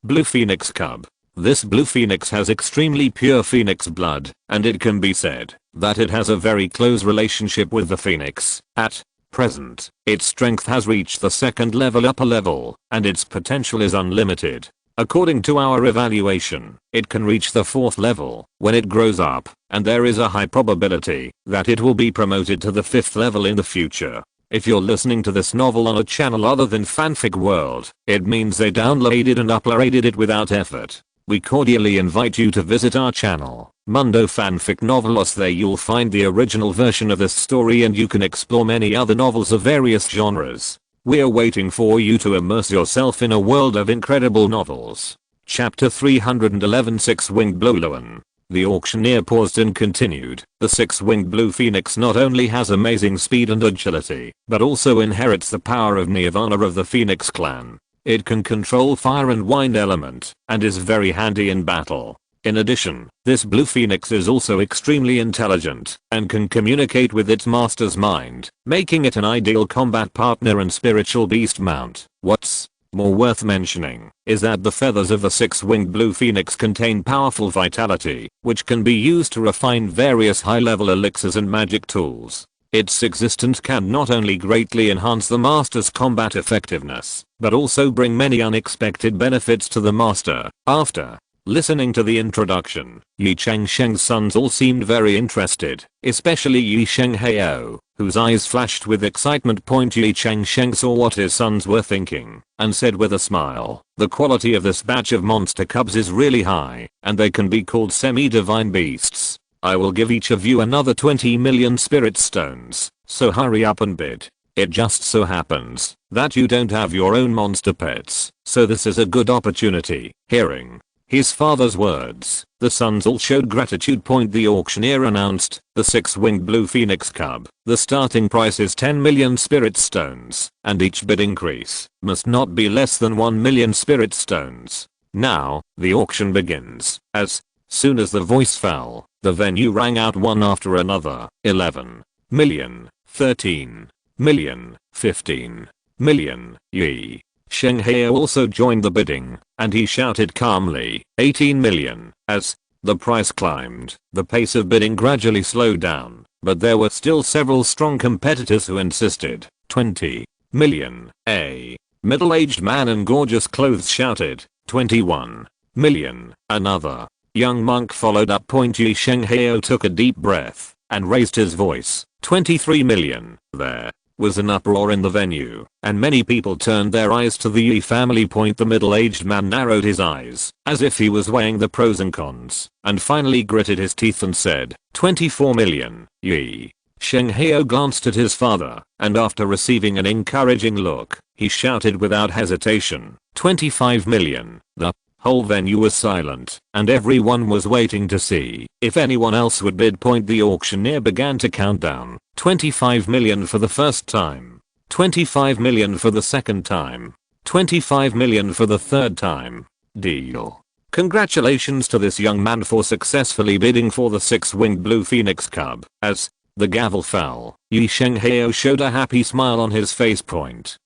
blue phoenix cub. This blue phoenix has extremely pure phoenix blood, and it can be said that it has a very close relationship with the phoenix. At present, its strength has reached the 2nd level upper level, and its potential is unlimited. According to our evaluation, it can reach the 4th level when it grows up, and there is a high probability that it will be promoted to the 5th level in the future. If you're listening to this novel on a channel other than Fanfic World, it means they downloaded and uploaded it without effort. We cordially invite you to visit our channel, Mundo Fanfic Novelos. There you'll find the original version of this story, and you can explore many other novels of various genres. We're waiting for you to immerse yourself in a world of incredible novels. Chapter 311 6-Winged Blue Luan. The auctioneer paused and continued. The 6-winged blue phoenix not only has amazing speed and agility, but also inherits the power of Nirvana of the Phoenix clan. It can control fire and wind element, and is very handy in battle. In addition, this blue phoenix is also extremely intelligent, and can communicate with its master's mind, making it an ideal combat partner and spiritual beast mount. What's more worth mentioning is that the feathers of the 6-winged blue phoenix contain powerful vitality, which can be used to refine various high-level elixirs and magic tools. Its existence can not only greatly enhance the master's combat effectiveness, but also bring many unexpected benefits to the master. After listening to the introduction, Ye Changsheng's sons all seemed very interested, especially Ye Changsheng, whose eyes flashed with excitement. Ye Changsheng saw what his sons were thinking, and said with a smile, "The quality of this batch of monster cubs is really high, and they can be called semi-divine beasts. I will give each of you another 20 million spirit stones, so hurry up and bid. It just so happens that you don't have your own monster pets, so this is a good opportunity." Hearing his father's words, the sons all showed gratitude. The auctioneer announced, "The 6-winged blue phoenix cub. The starting price is 10 million spirit stones, and each bid increase must not be less than 1 million spirit stones." Now, the auction begins. As soon as the voice fell, the venue rang out one after another. 11 million, 13 million, 15 million. Ye Changsheng also joined the bidding, and he shouted calmly, 18 million. As the price climbed, the pace of bidding gradually slowed down, but there were still several strong competitors who insisted. 20 million. A middle-aged man in gorgeous clothes shouted, 21 million. Another young monk followed up. Ye Changsheng took a deep breath and raised his voice, 23 million. There was an uproar in the venue, and many people turned their eyes to the Ye family. The middle-aged man narrowed his eyes, as if he was weighing the pros and cons, and finally gritted his teeth and said, 24 million. Ye Changsheng glanced at his father, and after receiving an encouraging look, he shouted without hesitation, 25 million. The whole venue was silent, and everyone was waiting to see if anyone else would bid. The auctioneer began to count down. 25 million for the first time. 25 million for the second time. 25 million for the third time. Deal. Congratulations to this young man for successfully bidding for the 6-winged blue phoenix cub. As the gavel fell, Ye Changsheng showed a happy smile on his face.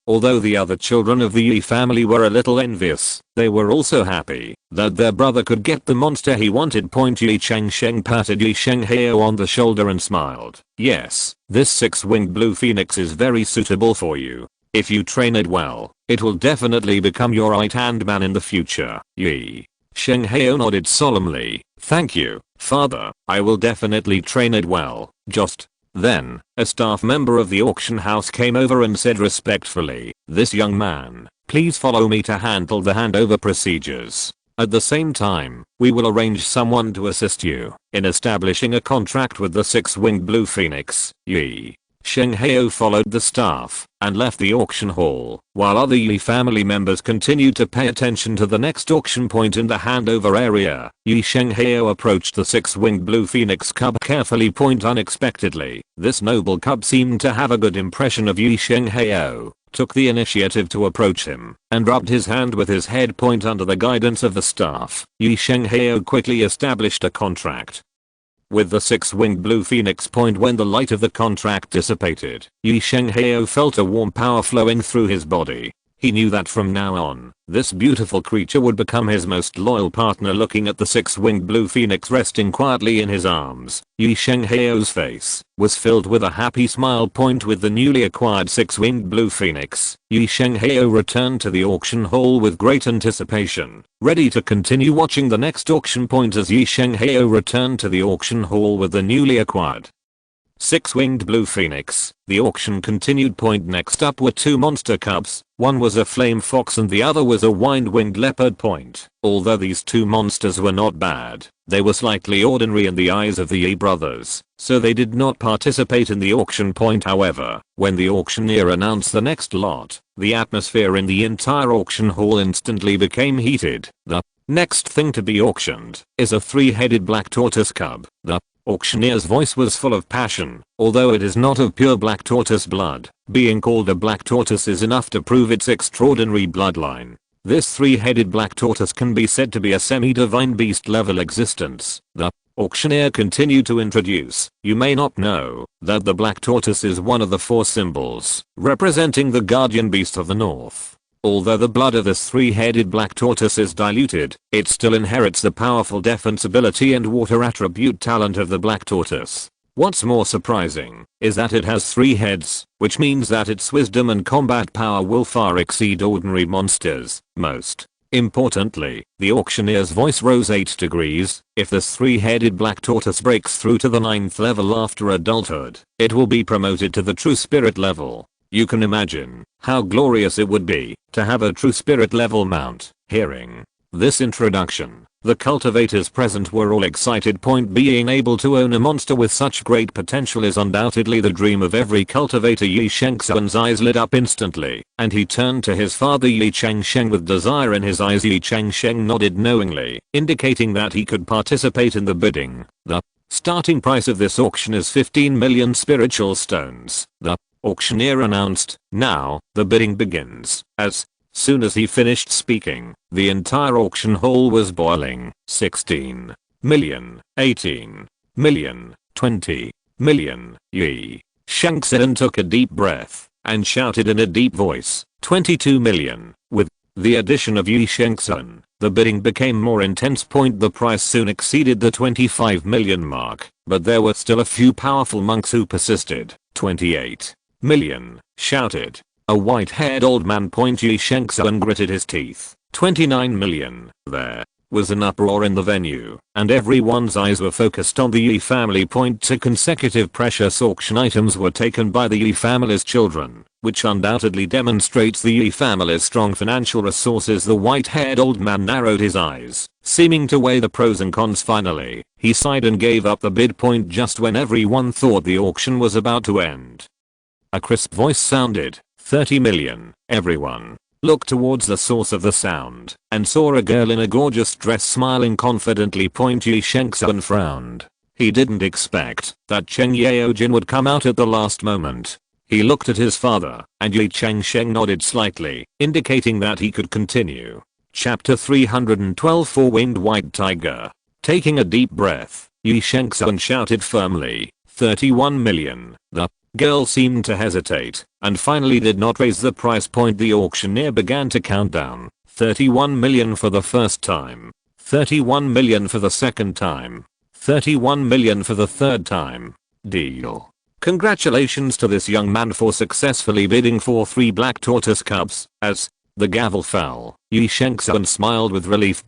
Although the other children of the Ye family were a little envious, they were also happy that their brother could get the monster he wanted. Ye Changsheng patted Ye Changsheng on the shoulder and smiled. "Yes, this 6-winged blue phoenix is very suitable for you. If you train it well, it will definitely become your right-hand man in the future." Ye Changsheng nodded solemnly. "Thank you, father. I will definitely train it well." Just then, a staff member of the auction house came over and said respectfully, "This young man, please follow me to handle the handover procedures. At the same time, we will arrange someone to assist you in establishing a contract with the 6-winged blue phoenix." Ye Changsheng followed the staff and left the auction hall, while other Ye family members continued to pay attention to the next auction in the handover area. Ye Changsheng approached the 6-winged blue phoenix cub carefully. Unexpectedly, this noble cub seemed to have a good impression of Ye Changsheng, took the initiative to approach him, and rubbed his hand with his head. Under the guidance of the staff, Ye Changsheng quickly established a contract with the 6-winged blue phoenix. When the light of the contract dissipated, Ye Changsheng felt a warm power flowing through his body. He knew that from now on, this beautiful creature would become his most loyal partner. Looking at the 6-winged blue phoenix resting quietly in his arms, Ye Changsheng's face was filled with a happy smile. With the newly acquired 6-winged blue phoenix, Ye Changsheng returned to the auction hall with great anticipation, ready to continue watching the next auction. As Ye Changsheng returned to the auction hall with the newly acquired 6-winged blue phoenix, the auction continued. Next up were two monster cubs. One was a flame fox and the other was a wind-winged leopard. Although these two monsters were not bad, they were slightly ordinary in the eyes of the Ye brothers, so they did not participate in the auction. However, when the auctioneer announced the next lot, the atmosphere in the entire auction hall instantly became heated. The next thing to be auctioned is a 3-headed black tortoise cub. The auctioneer's voice was full of passion. Although it is not of pure black tortoise blood, being called a black tortoise is enough to prove its extraordinary bloodline. This 3-headed black tortoise can be said to be a semi-divine beast level existence. The auctioneer continued to introduce, "You may not know that the black tortoise is one of the 4 symbols representing the guardian beast of the north. Although the blood of this 3-headed black tortoise is diluted, it still inherits the powerful defense ability and water attribute talent of the black tortoise. What's more surprising is that it has 3 heads, which means that its wisdom and combat power will far exceed ordinary monsters. Most importantly, the auctioneer's voice rose 8 degrees. If this 3-headed black tortoise breaks through to the 9th level after adulthood, it will be promoted to the true spirit level. You can imagine how glorious it would be to have a true spirit level mount." Hearing this introduction, The cultivators present were all excited. Being able to own a monster with such great potential is undoubtedly the dream of every cultivator. Ye Changsheng's eyes lit up instantly, and he turned to his father Ye Changsheng with desire in his eyes. Ye Changsheng nodded knowingly, indicating that he could participate in the bidding. The starting price of this auction is 15 million spiritual stones, the auctioneer announced. Now, the bidding begins. As soon as he finished speaking, the entire auction hall was boiling. 16 million, 18 million, 20 million. Ye Changsheng took a deep breath and shouted in a deep voice, 22 million. With the addition of Ye Changsheng, the bidding became more intense. The price soon exceeded the 25 million mark, but there were still a few powerful monks who persisted. 28 million, shouted a white-haired old man. Ye Changsheng gritted his teeth. 29 million. There was an uproar in the venue, and everyone's eyes were focused on the Ye family. 2 consecutive precious auction items were taken by the Ye family's children, which undoubtedly demonstrates the Ye family's strong financial resources. The white-haired old man narrowed his eyes, seeming to weigh the pros and cons. Finally, he sighed and gave up the bid. Just when everyone thought the auction was about to end, a crisp voice sounded, 30 million. Everyone looked towards the source of the sound and saw a girl in a gorgeous dress smiling confidently. Ye Changsheng frowned. He didn't expect that Cheng Yaojin would come out at the last moment. He looked at his father, and Ye Changsheng nodded slightly, indicating that he could continue. Chapter 312 Four-Winged White Tiger. Taking a deep breath, Ye Changsheng shouted firmly, 31 million. The girl seemed to hesitate, and finally did not raise the price. The auctioneer began to count down. 31 million for the first time. 31 million for the second time. 31 million for the third time. Deal. Congratulations to this young man for successfully bidding for 3 black tortoise cubs. As the gavel fell, Ye Changsheng smiled with relief.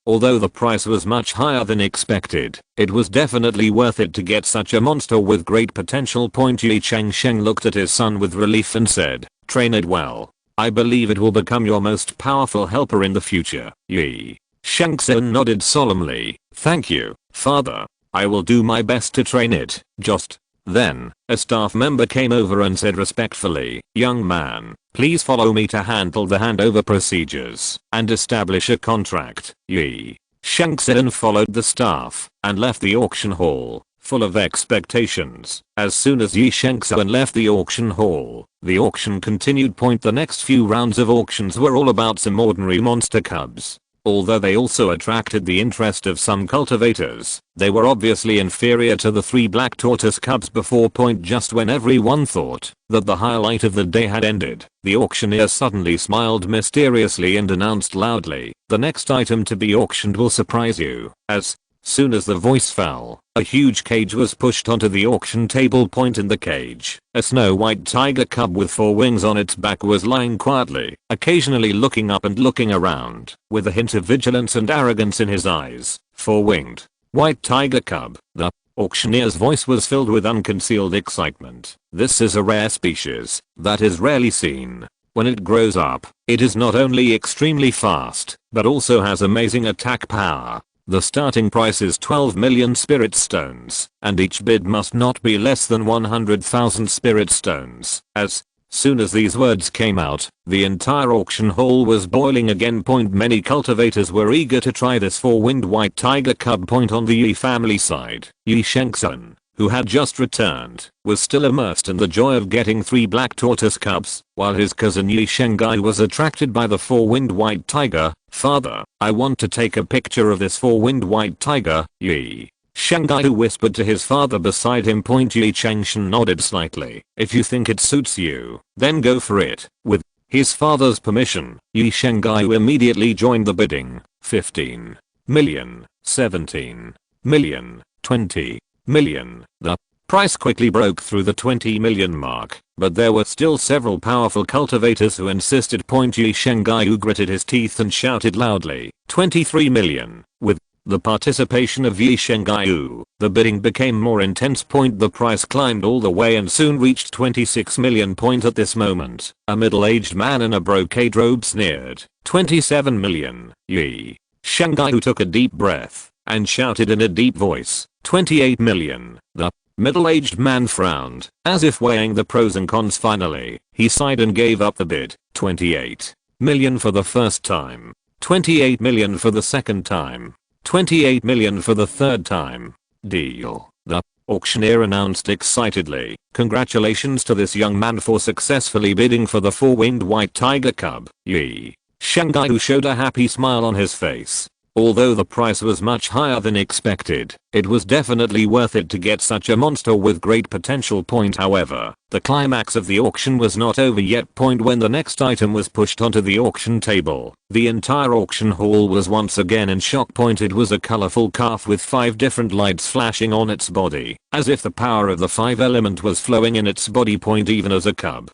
Although the price was much higher than expected, it was definitely worth it to get such a monster with great potential. Ye Changsheng looked at his son with relief and said, train it well. I believe it will become your most powerful helper in the future. Ye Changsheng nodded solemnly. Thank you, father. I will do my best to train it. Just then, a staff member came over and said respectfully, young man, please follow me to handle the handover procedures and establish a contract. Ye Changsheng followed the staff and left the auction hall, full of expectations. As soon as Ye Changsheng left the auction hall, the auction continued. The next few rounds of auctions were all about some ordinary monster cubs. Although they also attracted the interest of some cultivators, they were obviously inferior to the 3 black tortoise cubs before. Just when everyone thought that the highlight of the day had ended, the auctioneer suddenly smiled mysteriously and announced loudly, the next item to be auctioned will surprise you. As soon as the voice fell, a huge cage was pushed onto the auction table. In the cage, a snow-white tiger cub with 4 wings on its back was lying quietly, occasionally looking up and looking around, with a hint of vigilance and arrogance in his eyes. 4-winged white tiger cub. The auctioneer's voice was filled with unconcealed excitement. This is a rare species that is rarely seen. When it grows up, it is not only extremely fast, but also has amazing attack power. The starting price is 12 million spirit stones, and each bid must not be less than 100,000 spirit stones. As soon as these words came out, the entire auction hall was boiling again. Many cultivators were eager to try this 4-winged white tiger cub. On the Ye family side, Ye Changsheng, who had just returned, was still immersed in the joy of getting 3 black tortoise cubs, while his cousin Ye Changsheng was attracted by the 4-winged white tiger. Father, I want to take a picture of this 4-winged white tiger. Ye Changsheng whispered to his father beside him. Ye Changsheng nodded slightly. If you think it suits you, then go for it. With his father's permission, Ye Changsheng immediately joined the bidding. 15 million, 17 million, 20 million. The price quickly broke through the 20 million mark, but there were still several powerful cultivators who insisted. Ye Changsheng gritted his teeth and shouted loudly, 23 million. With the participation of Ye Changsheng, the bidding became more intense. The price climbed all the way and soon reached 26 million. At this moment, a middle-aged man in a brocade robe sneered, 27 million. Ye Shanghai, who took a deep breath and shouted in a deep voice, 28 million. The middle-aged man frowned, as if weighing the pros and cons. Finally, he sighed and gave up the bid. 28 million for the first time. 28 million for the second time. 28 million for the third time. Deal. The auctioneer announced excitedly. Congratulations to this young man for successfully bidding for the four-winged white tiger cub. Ye Changsheng, who showed a happy smile on his face. Although the price was much higher than expected, it was definitely worth it to get such a monster with great potential. However, the climax of the auction was not over yet. When the next item was pushed onto the auction table, the entire auction hall was once again in shock. It was a colorful calf with 5 different lights flashing on its body, as if the power of the 5 element was flowing in its body. Even as a cub,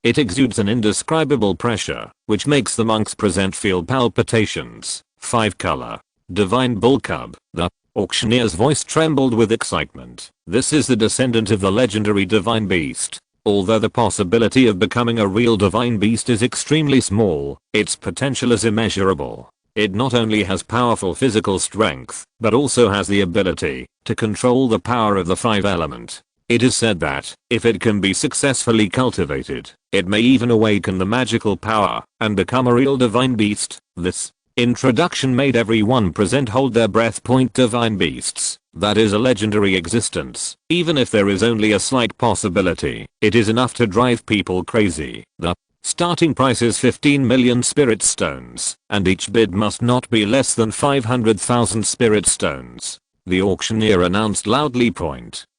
it exudes an indescribable pressure, which makes the monks present feel palpitations. 5 color. Divine bull cub. The auctioneer's voice trembled with excitement. This is the descendant of the legendary divine beast. Although the possibility of becoming a real divine beast is extremely small, its potential is immeasurable. It not only has powerful physical strength, but also has the ability to control the power of the 5 element. It is said that, if it can be successfully cultivated, it may even awaken the magical power and become a real divine beast. This introduction made everyone present hold their breath. Divine beasts, that is a legendary existence. Even if there is only a slight possibility, it is enough to drive people crazy. The starting price is 15 million spirit stones, and each bid must not be less than 500,000 spirit stones. The auctioneer announced loudly.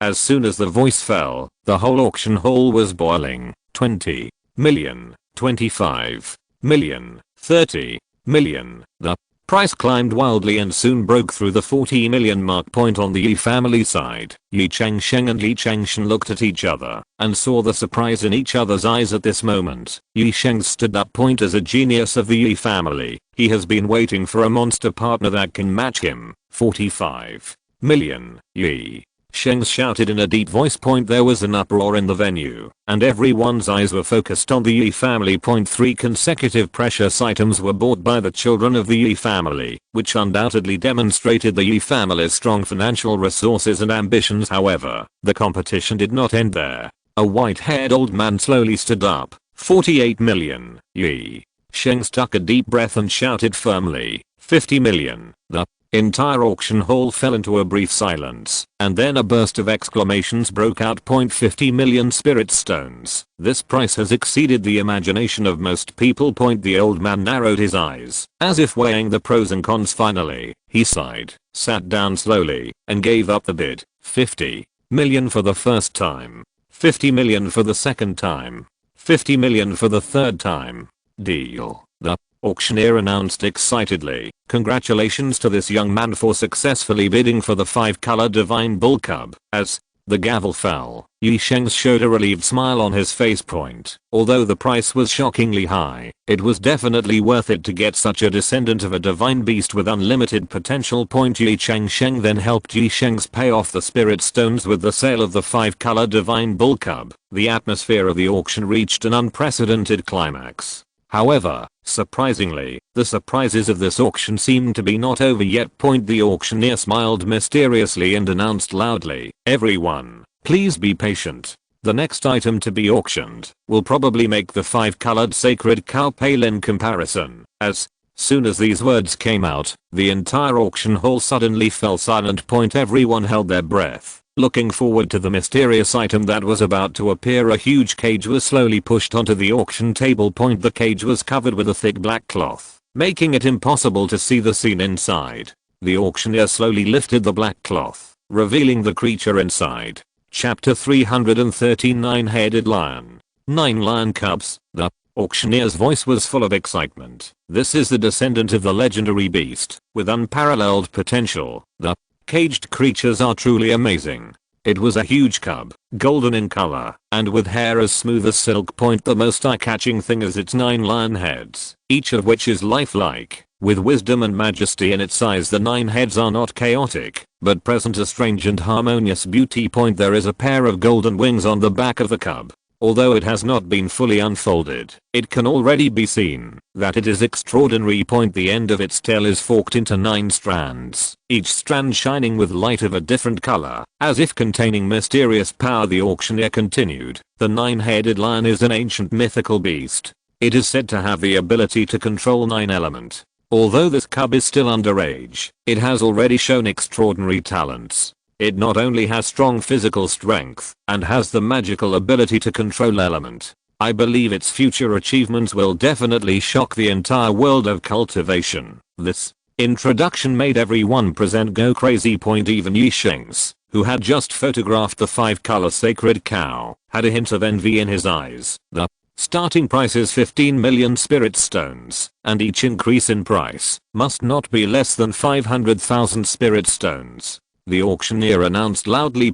As soon as the voice fell, the whole auction hall was boiling. 20 million, 25 million, 30 million. The price climbed wildly and soon broke through the 40 million mark. On the Ye family side, Ye Changsheng and Ye Changsheng looked at each other and saw the surprise in each other's eyes at this moment. Ye Changsheng stood up. As a genius of the Ye family, he has been waiting for a monster partner that can match him. 45 million. Ye Changsheng shouted in a deep voice. There was an uproar in the venue, and everyone's eyes were focused on the Ye family. 3 consecutive precious items were bought by the children of the Ye family, which undoubtedly demonstrated the Ye family's strong financial resources and ambitions. However, the competition did not end there. A white-haired old man slowly stood up. 48 million. Ye Changsheng took a deep breath and shouted firmly, 50 million. The entire auction hall fell into a brief silence, and then a burst of exclamations broke out. 50 million spirit stones. This price has exceeded the imagination of most people. The old man narrowed his eyes, as if weighing the pros and cons. Finally, he sighed, sat down slowly, and gave up the bid. 50 million for the first time. 50 million for the second time. 50 million for the third time. Deal. The auctioneer announced excitedly. Congratulations to this young man for successfully bidding for the 5-color divine bull cub. As the gavel fell, Ye Changsheng showed a relieved smile on his face. Although the price was shockingly high, it was definitely worth it to get such a descendant of a divine beast with unlimited potential. Ye Changsheng then helped Ye Changsheng pay off the spirit stones with the sale of the 5-color divine bull cub. The atmosphere of the auction reached an unprecedented climax. However, surprisingly, the surprises of this auction seemed to be not over yet. The auctioneer smiled mysteriously and announced loudly, everyone, please be patient. The next item to be auctioned will probably make the 5-colored sacred cow pale in comparison. As soon as these words came out, the entire auction hall suddenly fell silent. Everyone held their breath, looking forward to the mysterious item that was about to appear. A huge cage was slowly pushed onto the auction table. The cage was covered with a thick black cloth, making it impossible to see the scene inside. The auctioneer slowly lifted the black cloth, revealing the creature inside. Chapter 339 Headed Lion. 9 lion cubs. The auctioneer's voice was full of excitement. This is the descendant of the legendary beast, with unparalleled potential. The caged creatures are truly amazing. It was a huge cub, golden in color, and with hair as smooth as silk. The most eye-catching thing is its 9 lion heads, each of which is lifelike, with wisdom and majesty in its eyes. The 9 heads are not chaotic, but present a strange and harmonious beauty. There is a pair of golden wings on the back of the cub. Although it has not been fully unfolded, it can already be seen that it is extraordinary. The end of its tail is forked into 9 strands, each strand shining with light of a different color, as if containing mysterious power. The auctioneer continued, the 9-headed lion is an ancient mythical beast. It is said to have the ability to control 9 elements. Although this cub is still underage, it has already shown extraordinary talents. It not only has strong physical strength and has the magical ability to control element. I believe its future achievements will definitely shock the entire world of cultivation. This introduction made everyone present go crazy. Even Ye Changsheng, who had just photographed the 5-color sacred cow, had a hint of envy in his eyes. The starting price is 15 million spirit stones, and each increase in price must not be less than 500,000 spirit stones. The auctioneer announced loudly.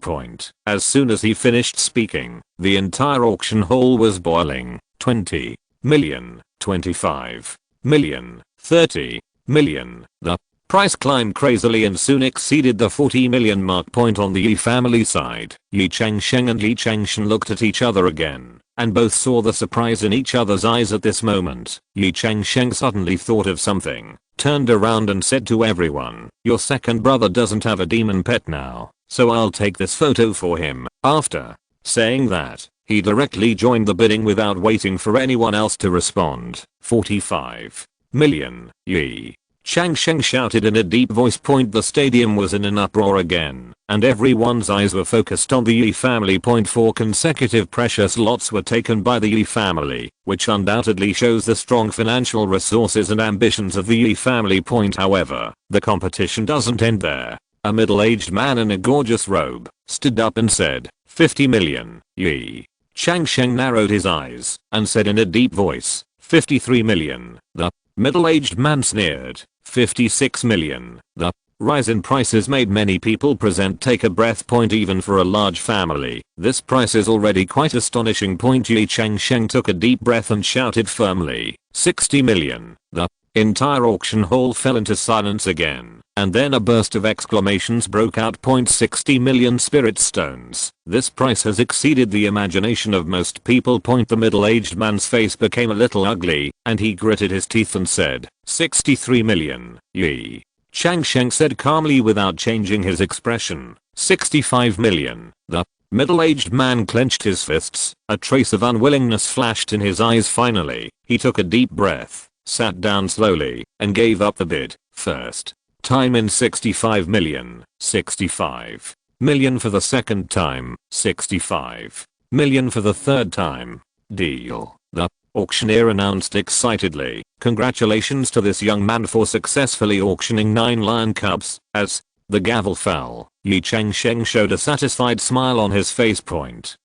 As soon as he finished speaking, the entire auction hall was boiling. 20 million, 25 million, 30 million. The price climbed crazily and soon exceeded the 40 million mark. On the Ye family side, Ye Changsheng and Ye Changsheng looked at each other again, and both saw the surprise in each other's eyes at this moment. Ye Changsheng suddenly thought of something, turned around and said to everyone, your second brother doesn't have a demon pet now, so I'll take this photo for him. After saying that, he directly joined the bidding without waiting for anyone else to respond. 45 million, Ye Changsheng shouted in a deep voice. The stadium was in an uproar again, and everyone's eyes were focused on the Ye family. 4 consecutive precious lots were taken by the Ye family, which undoubtedly shows the strong financial resources and ambitions of the Ye family. However, the competition doesn't end there. A middle-aged man in a gorgeous robe stood up and said, 50 million. Ye Changsheng narrowed his eyes and said in a deep voice, 53 million. The middle-aged man sneered, 56 million. The rise in prices made many people present take a breath. Even for a large family, this price is already quite astonishing. Ye Changsheng took a deep breath and shouted firmly, 60 million. The entire auction hall fell into silence again, and then a burst of exclamations broke out. 60 million spirit stones. This price has exceeded the imagination of most people. The middle-aged man's face became a little ugly, and he gritted his teeth and said, 63 million. Ye Changsheng said calmly without changing his expression, 65 million. The middle-aged man clenched his fists, a trace of unwillingness flashed in his eyes. Finally, he took a deep breath, sat down slowly, and gave up the bid. First time in 65 million, 65 million for the second time, 65 million for the third time. Deal. The auctioneer announced excitedly, congratulations to this young man for successfully auctioning 9 lion cubs. As the gavel fell, Ye Changsheng showed a satisfied smile on his face.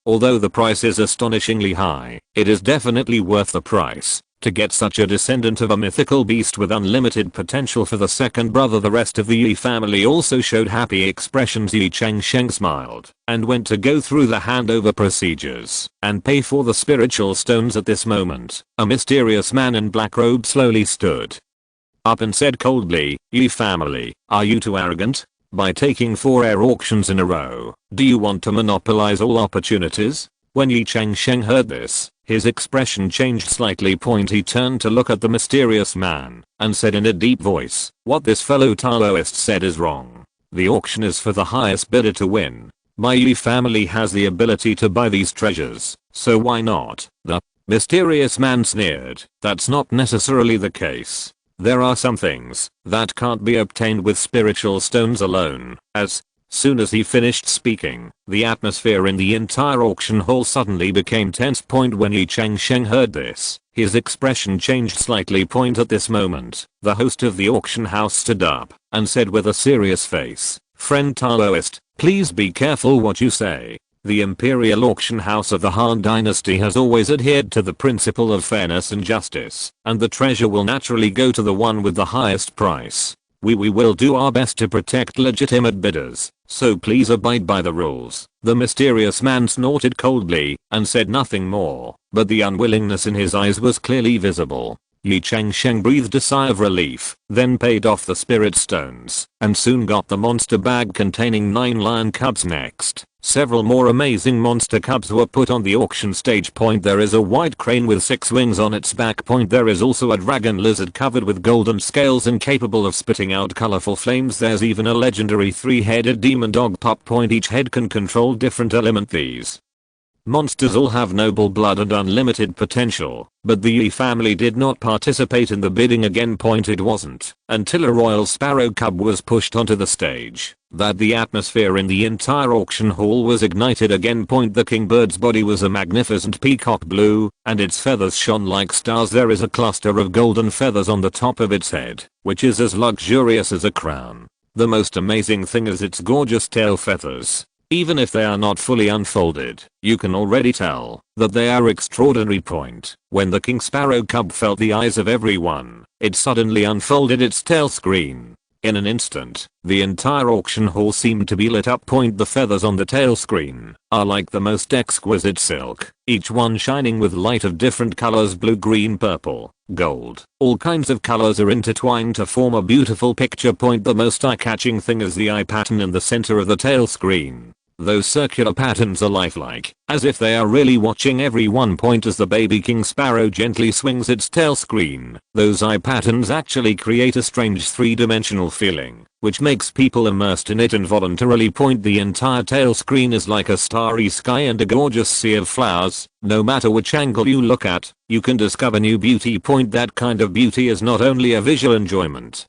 Although the price is astonishingly high, it is definitely worth the price. To get such a descendant of a mythical beast with unlimited potential for the second brother. The rest of the Ye family also showed happy expressions. Ye Changsheng smiled and went to go through the handover procedures and pay for the spiritual stones. At this moment, a mysterious man in black robe slowly stood up and said coldly, Ye family, are you too arrogant? By taking 4 air auctions in a row, do you want to monopolize all opportunities? When Ye Changsheng heard this, his expression changed slightly. He turned to look at the mysterious man and said in a deep voice, what this fellow Taoist said is wrong. The auction is for the highest bidder to win. My Ye family has the ability to buy these treasures, so why not? The mysterious man sneered, that's not necessarily the case. There are some things that can't be obtained with spiritual stones alone. As soon as he finished speaking, the atmosphere in the entire auction hall suddenly became tense. When Ye Changsheng heard this, his expression changed slightly. At this moment, the host of the auction house stood up and said with a serious face, friend Taoist, please be careful what you say. The imperial auction house of the Han dynasty has always adhered to the principle of fairness and justice, and the treasure will naturally go to the one with the highest price. We will do our best to protect legitimate bidders, so please abide by the rules. The mysterious man snorted coldly and said nothing more, but the unwillingness in his eyes was clearly visible. Ye Changsheng breathed a sigh of relief, then paid off the spirit stones, and soon got the monster bag containing 9 lion cubs next. Several more amazing monster cubs were put on the auction stage. There is a white crane with 6 wings on its back. There is also a dragon lizard covered with golden scales and capable of spitting out colorful flames. There's even a legendary 3-headed demon dog pup. Each head can control different element. These monsters all have noble blood and unlimited potential, but the Ye family did not participate in the bidding again. It wasn't until a royal sparrow cub was pushed onto the stage that the atmosphere in the entire auction hall was ignited again. The kingbird's body was a magnificent peacock blue, and its feathers shone like stars. There is a cluster of golden feathers on the top of its head, which is as luxurious as a crown. The most amazing thing is its gorgeous tail feathers. Even if they are not fully unfolded, you can already tell that they are extraordinary. When the king sparrow cub felt the eyes of everyone, it suddenly unfolded its tail screen. In an instant, the entire auction hall seemed to be lit up. The feathers on the tail screen are like the most exquisite silk, each one shining with light of different colors: blue, green, purple, gold. All kinds of colors are intertwined to form a beautiful picture. The most eye-catching thing is the eye pattern in the center of the tail screen. Those circular patterns are lifelike, as if they are really watching everyone. As the baby king sparrow gently swings its tail screen, those eye patterns actually create a strange 3-dimensional feeling, which makes people immersed in it involuntarily. The entire tail screen is like a starry sky and a gorgeous sea of flowers. No matter which angle you look at, you can discover new beauty. That kind of beauty is not only a visual enjoyment,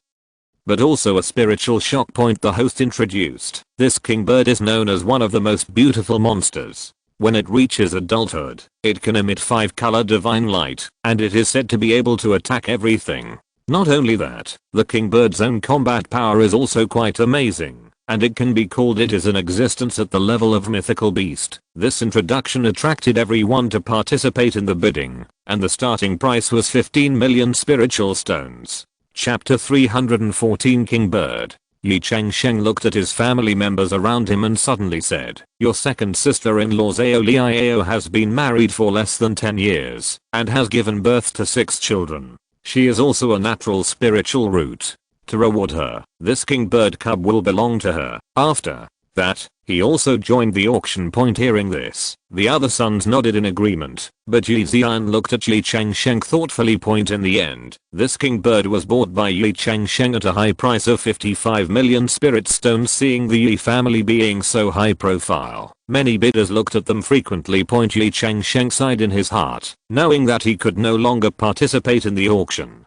but also a spiritual shock. The host introduced, this kingbird is known as one of the most beautiful monsters. When it reaches adulthood, it can emit 5-color divine light, and it is said to be able to attack everything. Not only that, the kingbird's own combat power is also quite amazing, and it can be called it is in existence at the level of mythical beast. This introduction attracted everyone to participate in the bidding, and the starting price was 15 million spiritual stones. Chapter 314 Kingbird. Ye Changsheng looked at his family members around him and suddenly said, "Your second sister-in-law Zhao Liao has been married for less than 10 years and has given birth to 6 children. She is also a natural spiritual root. To reward her, this kingbird cub will belong to her." After that, he also joined the auction. Hearing this, the other sons nodded in agreement, but Ye Xian looked at Ye Changsheng thoughtfully. In the end, this kingbird was bought by Ye Changsheng at a high price of 55 million spirit stones. Seeing the Ye family being so high profile, many bidders looked at them frequently. Ye Changsheng sighed in his heart, knowing that he could no longer participate in the auction.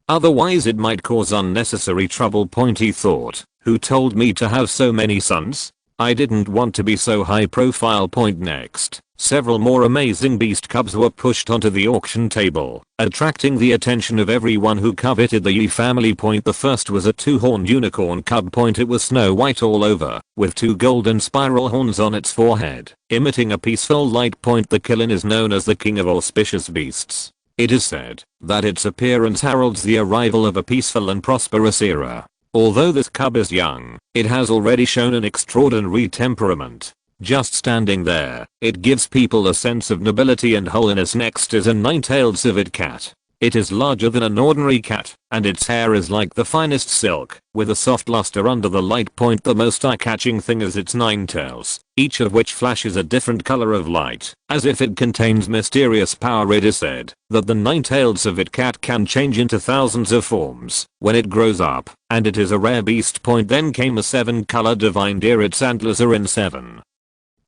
Otherwise it might cause unnecessary trouble. He thought, who told me to have so many sons? I didn't want to be so high profile. Next, several more amazing beast cubs were pushed onto the auction table, attracting the attention of everyone who coveted the Ye family. The first was a 2-horned unicorn cub. It was snow white all over, with 2 golden spiral horns on its forehead, emitting a peaceful light. The killin is known as the king of auspicious beasts. It is said that its appearance heralds the arrival of a peaceful and prosperous era. Although this cub is young, it has already shown an extraordinary temperament. Just standing there, it gives people a sense of nobility and holiness. Next is a 9-tailed civet cat. It is larger than an ordinary cat, and its hair is like the finest silk, with a soft luster under the light. The most eye-catching thing is its 9 tails, each of which flashes a different color of light, as if it contains mysterious power. It is said that the 9-tailed civet cat can change into thousands of forms when it grows up, and it is a rare beast. Then came a 7-color divine deer. Its antlers are in 7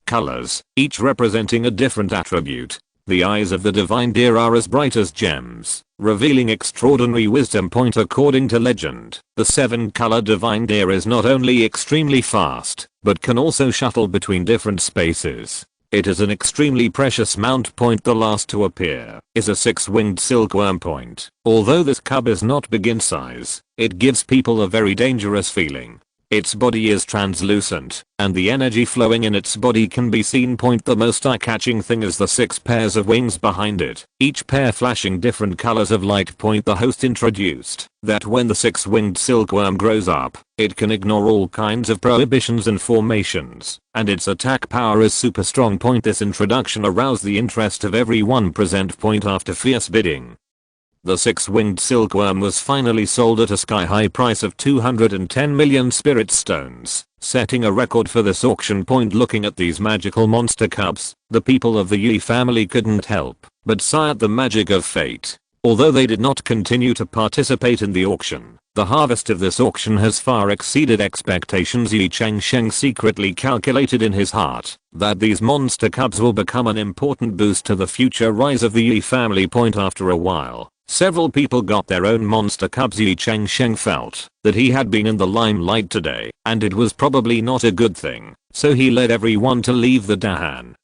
colors, each representing a different attribute. The eyes of the divine deer are as bright as gems, revealing extraordinary wisdom. According to legend, the 7-color divine deer is not only extremely fast, but can also shuttle between different spaces. It is an extremely precious mount. The last to appear is a 6-winged silkworm. Although this cub is not big in size, it gives people a very dangerous feeling. Its body is translucent, and the energy flowing in its body can be seen. The most eye-catching thing is the 6 pairs of wings behind it, each pair flashing different colors of light. The host introduced that when the 6-winged silkworm grows up, it can ignore all kinds of prohibitions and formations, and its attack power is super strong. This introduction aroused the interest of everyone present. After fierce bidding, The six-winged silkworm was finally sold at a sky-high price of 210 million spirit stones, setting a record for this auction point. Looking at these magical monster cubs, the people of the Ye family couldn't help but sigh at the magic of fate. Although they did not continue to participate in the auction, the harvest of this auction has far exceeded expectations. Ye Changsheng secretly calculated in his heart that these monster cubs will become an important boost to the future rise of the Ye family. After a while, several people got their own monster cubs. Ye Changsheng felt that he had been in the limelight today, and it was probably not a good thing, so he led everyone to leave the Dahan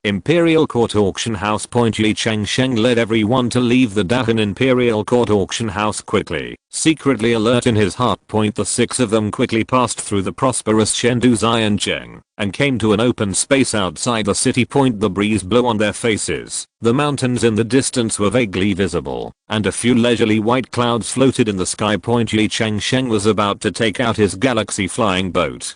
Imperial Court Auction House. Ye Changsheng led everyone to leave the Dahan Imperial Court Auction House quickly, secretly alert in his heart. The six of them quickly passed through the prosperous Chengdu Xianzheng and came to an open space outside the city. The breeze blew on their faces, the mountains in the distance were vaguely visible, and a few leisurely white clouds floated in the sky. Ye Changsheng was about to take out his galaxy flying boat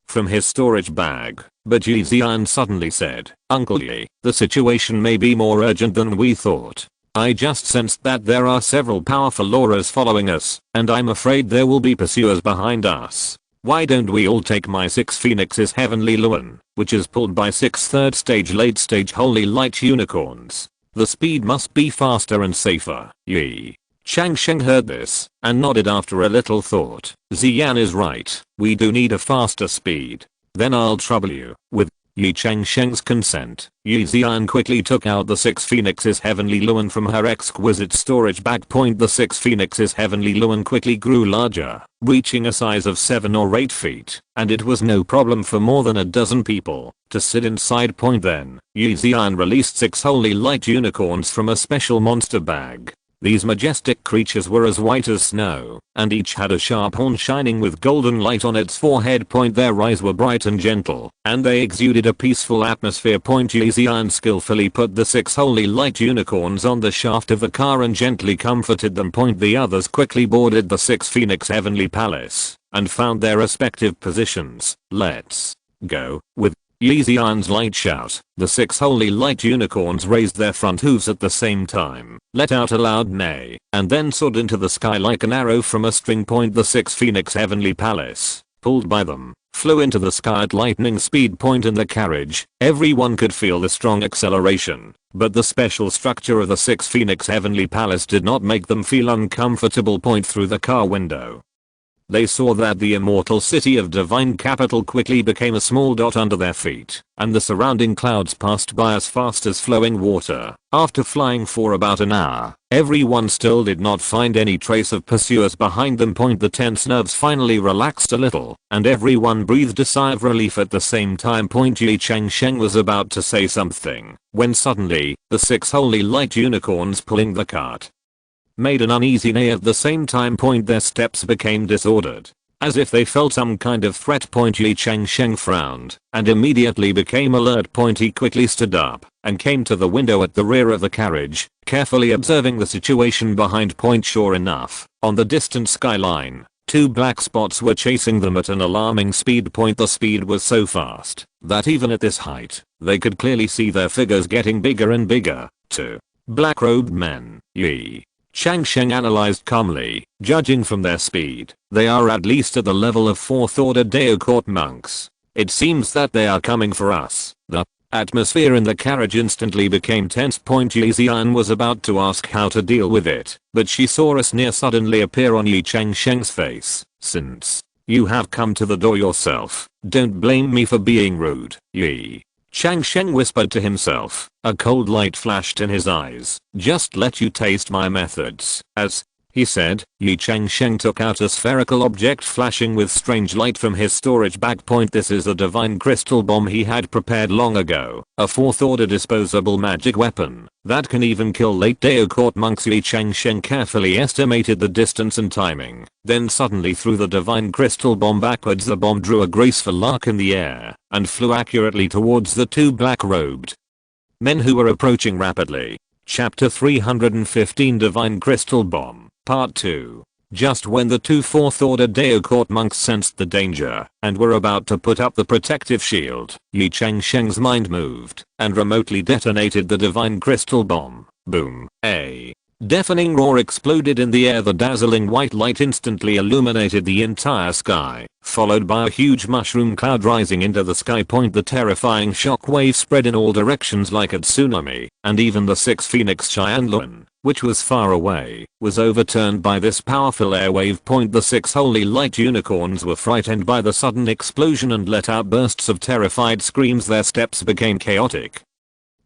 from his storage bag, but Ye Xian suddenly said, "Uncle Ye, the situation may be more urgent than we thought. I just sensed that there are several powerful auras following us, and I'm afraid there will be pursuers behind us. Why don't we all take my 6 Phoenix's Heavenly Luan, which is pulled by 6 third-stage late-stage Holy Light unicorns? The speed must be faster and safer." Ye Changsheng heard this and nodded after a little thought. "Xian is right, we do need a faster speed. Then I'll trouble you." With Ye Changsheng's consent, Ye Xian quickly took out the 6 Phoenix's Heavenly Luan from her exquisite storage bag. The 6 Phoenix's Heavenly Luan quickly grew larger, reaching a size of 7 or 8 feet, and it was no problem for more than a dozen people to sit inside. Then, Ye Xian released 6 Holy Light unicorns from a special monster bag. These majestic creatures were as white as snow, and each had a sharp horn shining with golden light on its forehead. Their eyes were bright and gentle, and they exuded a peaceful atmosphere. Ye Xian skillfully put the 6 Holy Light unicorns on the shaft of the car and gently comforted them. The others quickly boarded the 6 Phoenix Heavenly Palace and found their respective positions. "Let's go." With Ye Xian's light shout, the 6 Holy Light unicorns raised their front hooves at the same time, let out a loud neigh, and then soared into the sky like an arrow from a string. The 6 Phoenix Heavenly Palace, pulled by them, flew into the sky at lightning speed. In the carriage, everyone could feel the strong acceleration, but the special structure of the 6 Phoenix Heavenly Palace did not make them feel uncomfortable. Through the car window, they saw that the immortal city of divine capital quickly became a small dot under their feet, and the surrounding clouds passed by as fast as flowing water. After flying for about an hour, everyone still did not find any trace of pursuers behind them. The tense nerves finally relaxed a little, and everyone breathed a sigh of relief at the same time. Ye Changsheng was about to say something, when suddenly, the 6 Holy Light unicorns pulling the cart made an uneasy neigh at the same time. Their steps became disordered, as if they felt some kind of threat. Ye Changsheng frowned and immediately became alert. He quickly stood up and came to the window at the rear of the carriage, carefully observing the situation behind. Sure enough, on the distant skyline, 2 black spots were chasing them at an alarming speed. The speed was so fast that even at this height, they could clearly see their figures getting bigger and bigger. 2 black-robed men. Ye Changsheng analyzed calmly. Judging from their speed, they are at least at the level of 4th order Dao court monks. It seems that they are coming for us. The atmosphere in the carriage instantly became tense. Ye Xian was about to ask how to deal with it, but she saw a sneer suddenly appear on Ye Changsheng's face. "Since you have come to the door yourself, don't blame me for being rude." Ye Changsheng whispered to himself. A cold light flashed in his eyes. "Just let you taste my methods." As he said, Ye Changsheng took out a spherical object flashing with strange light from his storage bag. This is a divine crystal bomb he had prepared long ago, a 4th order disposable magic weapon that can even kill late Dao court monks. Ye Changsheng carefully estimated the distance and timing, then suddenly threw the divine crystal bomb backwards. The bomb drew a graceful arc in the air and flew accurately towards the 2 black-robed men who were approaching rapidly. Chapter 315 Divine Crystal Bomb, Part 2. Just when the 2 4th order Dao court monks sensed the danger and were about to put up the protective shield, Ye Changsheng's mind moved and remotely detonated the divine crystal bomb. Boom. A Deafening roar exploded in the air. The dazzling white light instantly illuminated the entire sky, followed by a huge mushroom cloud rising into the sky. The terrifying shockwave spread in all directions like a tsunami, and even the 6 Phoenix Cheyenne, which was far away, was overturned by this powerful airwave. The 6 holy light unicorns were frightened by the sudden explosion and let out bursts of terrified screams. Their steps became chaotic,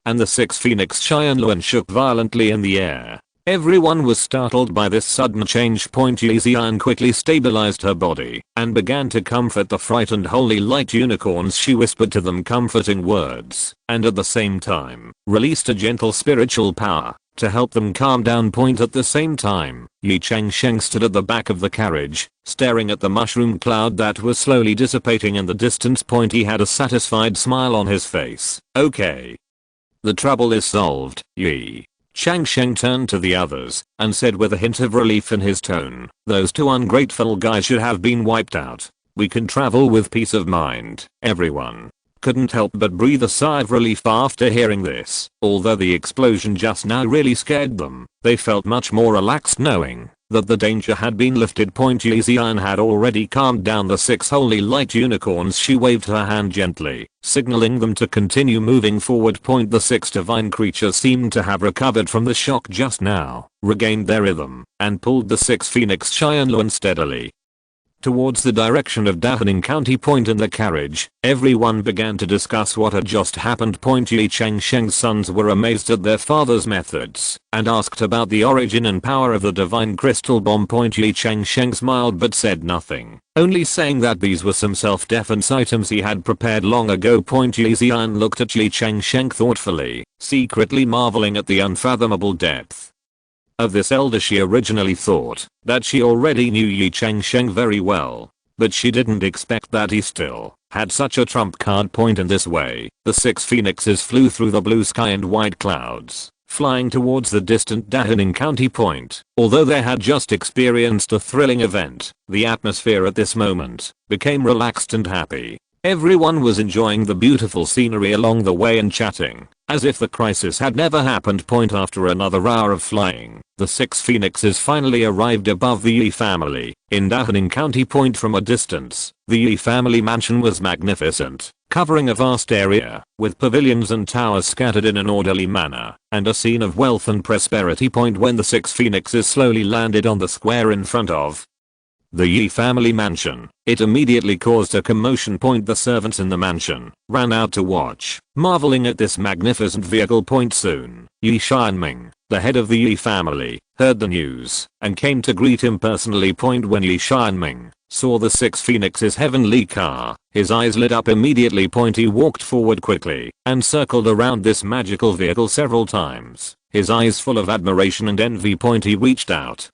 and the 6 Phoenix Cheyenne shook violently in the air. Everyone was startled by this sudden change. Ye Changsheng quickly stabilized her body and began to comfort the frightened holy light unicorns. She whispered to them comforting words and at the same time released a gentle spiritual power to help them calm down. At the same time, Ye Changsheng stood at the back of the carriage, staring at the mushroom cloud that was slowly dissipating in the distance. He had a satisfied smile on his face. Okay. The trouble is solved. Ye Changsheng turned to the others and said with a hint of relief in his tone, "Those 2 ungrateful guys should have been wiped out. We can travel with peace of mind." Everyone couldn't help but breathe a sigh of relief after hearing this. Although the explosion just now really scared them, they felt much more relaxed knowing that the danger had been lifted. Ye Changsheng had already calmed down the 6 holy light unicorns. She waved her hand gently, signaling them to continue moving forward. The 6 divine creatures seemed to have recovered from the shock just now, regained their rhythm, and pulled the 6 Phoenix Cheyenne steadily towards the direction of Dahening County. In the carriage, everyone began to discuss what had just happened. Ye Changsheng's sons were amazed at their father's methods and asked about the origin and power of the divine crystal bomb. Ye Changsheng smiled but said nothing, only saying that these were some self-defense items he had prepared long ago. Ye Changsheng looked at Ye Changsheng thoughtfully, secretly marveling at the unfathomable depth of this elder. She originally thought that she already knew Ye Changsheng very well, but she didn't expect that he still had such a trump card. In this way, the 6 phoenixes flew through the blue sky and white clouds, flying towards the distant Dahening County. Although they had just experienced a thrilling event, the atmosphere at this moment became relaxed and happy. Everyone was enjoying the beautiful scenery along the way and chatting as if the crisis had never happened. After another hour of flying, the 6 phoenixes finally arrived above the Ye family in Dahening County. From a distance, the Ye family mansion was magnificent, covering a vast area with pavilions and towers scattered in an orderly manner, and a scene of wealth and prosperity. When the 6 phoenixes slowly landed on the square in front of the Ye family mansion, it immediately caused a commotion. The servants in the mansion ran out to watch, marveling at this magnificent vehicle. Soon, Ye Changsheng, the head of the Ye family, heard the news and came to greet him personally. When Ye Changsheng saw the 6 phoenixes' heavenly car, his eyes lit up immediately. He walked forward quickly and circled around this magical vehicle several times, his eyes full of admiration and envy. He reached out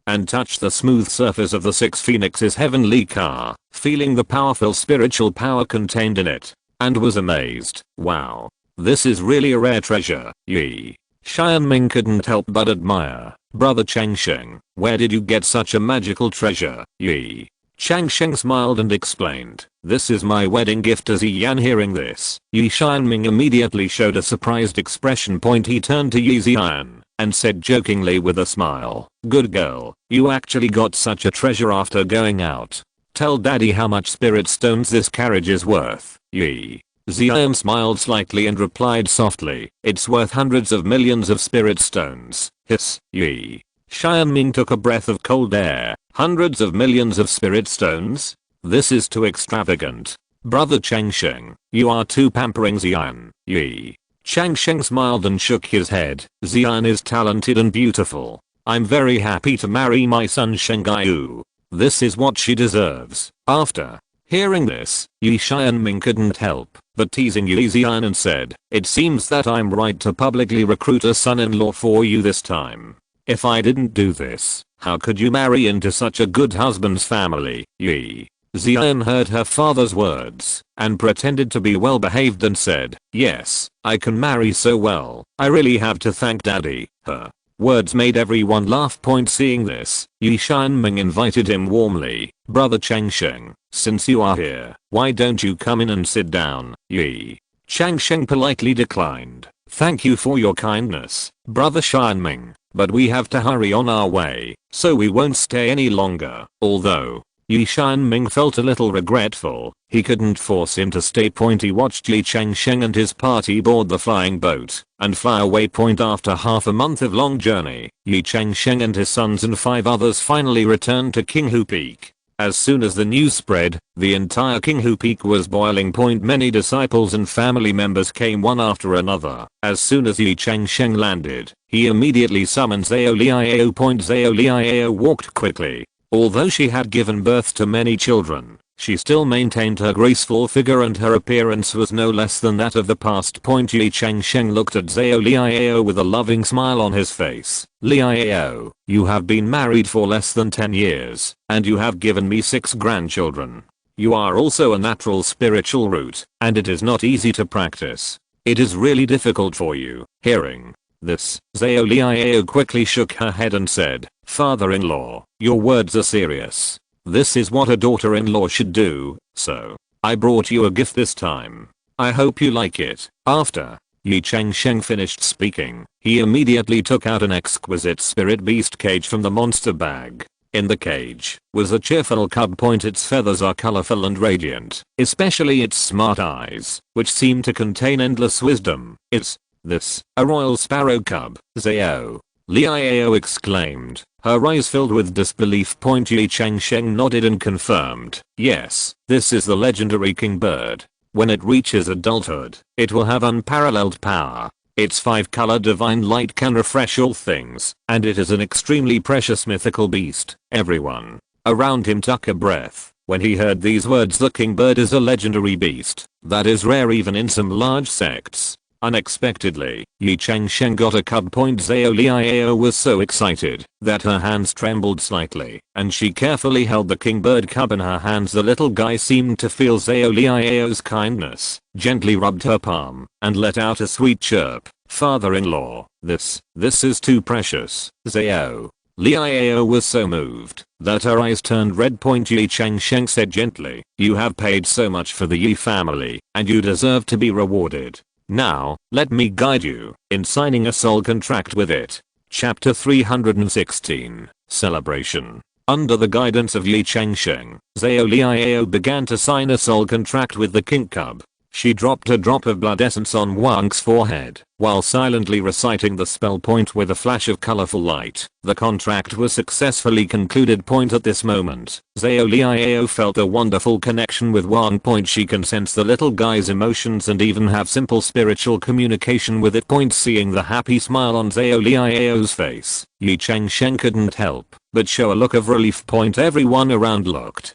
and touched the smooth surface of the 6 phoenixes' heavenly car, feeling the powerful spiritual power contained in it, and was amazed. Wow. This is really a rare treasure. Ye Changsheng couldn't help but admire. Brother Changsheng, where did you get such a magical treasure? Ye Changsheng smiled and explained, "This is my wedding gift." As Yan hearing this, Ye Changsheng immediately showed a surprised expression. He turned to Ye Xian and said jokingly with a smile, "Good girl, you actually got such a treasure after going out. Tell daddy how much spirit stones this carriage is worth." Ye Xian smiled slightly and replied softly, "It's worth hundreds of millions of spirit stones." Hiss. Ye Changsheng took a breath of cold air. Hundreds of millions of spirit stones? This is too extravagant. Brother Changsheng, you are too pampering Xian. Ye Changsheng smiled and shook his head. Xian is talented and beautiful. I'm very happy to marry my son Shengaiyu. This is what she deserves. After hearing this, Ye Changsheng couldn't help but teasing Ye Xian and said, "It seems that I'm right to publicly recruit a son-in-law for you this time. If I didn't do this, how could you marry into such a good husband's family?" Ye Xian heard her father's words and pretended to be well behaved and said, "Yes, I can marry so well. I really have to thank daddy." Her words made everyone laugh. Seeing this, Ye Changsheng invited him warmly. "Brother Changsheng, since you are here, why don't you come in and sit down?" Ye Changsheng politely declined, Thank you for your kindness, Brother Shanming, but we have to hurry on our way, so we won't stay any longer. Although Ye Changsheng felt a little regretful, he couldn't force him to stay. He watched Ye Changsheng and his party board the flying boat and fly away. After half a month of long journey, Ye Changsheng and his sons and 5 others finally returned to Qinghu Peak. As soon as the news spread, the entire Qinghu Peak was boiling. Many disciples and family members came one after another. As soon as Ye Changsheng landed, he immediately summoned Zhao Liao. Zhao Liao walked quickly. Although she had given birth to many children, she still maintained her graceful figure and her appearance was no less than that of the past. Ye Changsheng looked at Zhao Liao with a loving smile on his face. Liao, you have been married for less than 10 years, and you have given me 6 grandchildren. You are also a natural spiritual root, and it is not easy to practice. It is really difficult for you. Hearing this, Zhao Liao quickly shook her head and said, Father-in-law, your words are serious. This is what a daughter-in-law should do, so I brought you a gift this time. I hope you like it. After Ye Changsheng finished speaking, he immediately took out an exquisite spirit beast cage from the monster bag. In the cage was a cheerful cub. Its feathers are colorful and radiant, especially its smart eyes, which seem to contain endless wisdom. Is this a royal sparrow cub? Zhao Liao exclaimed, her eyes filled with disbelief. Ye Changsheng nodded and confirmed, yes, this is the legendary kingbird. When it reaches adulthood, it will have unparalleled power. Its 5-color divine light can refresh all things, and it is an extremely precious mythical beast. Everyone around him took a breath when he heard these words. The kingbird is a legendary beast that is rare even in some large sects. Unexpectedly, Ye Changsheng got a cub. Zhao Liao was so excited that her hands trembled slightly, and she carefully held the kingbird cub in her hands. The little guy seemed to feel Zhao Liao's kindness, gently rubbed her palm, and let out a sweet chirp. Father-in-law, this is too precious. Zhao Liao was so moved that her eyes turned red. Ye Changsheng said gently, you have paid so much for the Ye family, and you deserve to be rewarded. Now, let me guide you in signing a soul contract with it. Chapter 316, Celebration. Under the guidance of Ye Changsheng, Zhao Liao began to sign a soul contract with the king cub. She dropped a drop of blood essence on Wang's forehead, while silently reciting the spell. With a flash of colorful light, the contract was successfully concluded. At this moment, Zhao Liao felt a wonderful connection with Wang. She can sense the little guy's emotions and even have simple spiritual communication with it. Seeing the happy smile on Zhao Liao's face, Ye Changsheng couldn't help but show a look of relief. Everyone around looked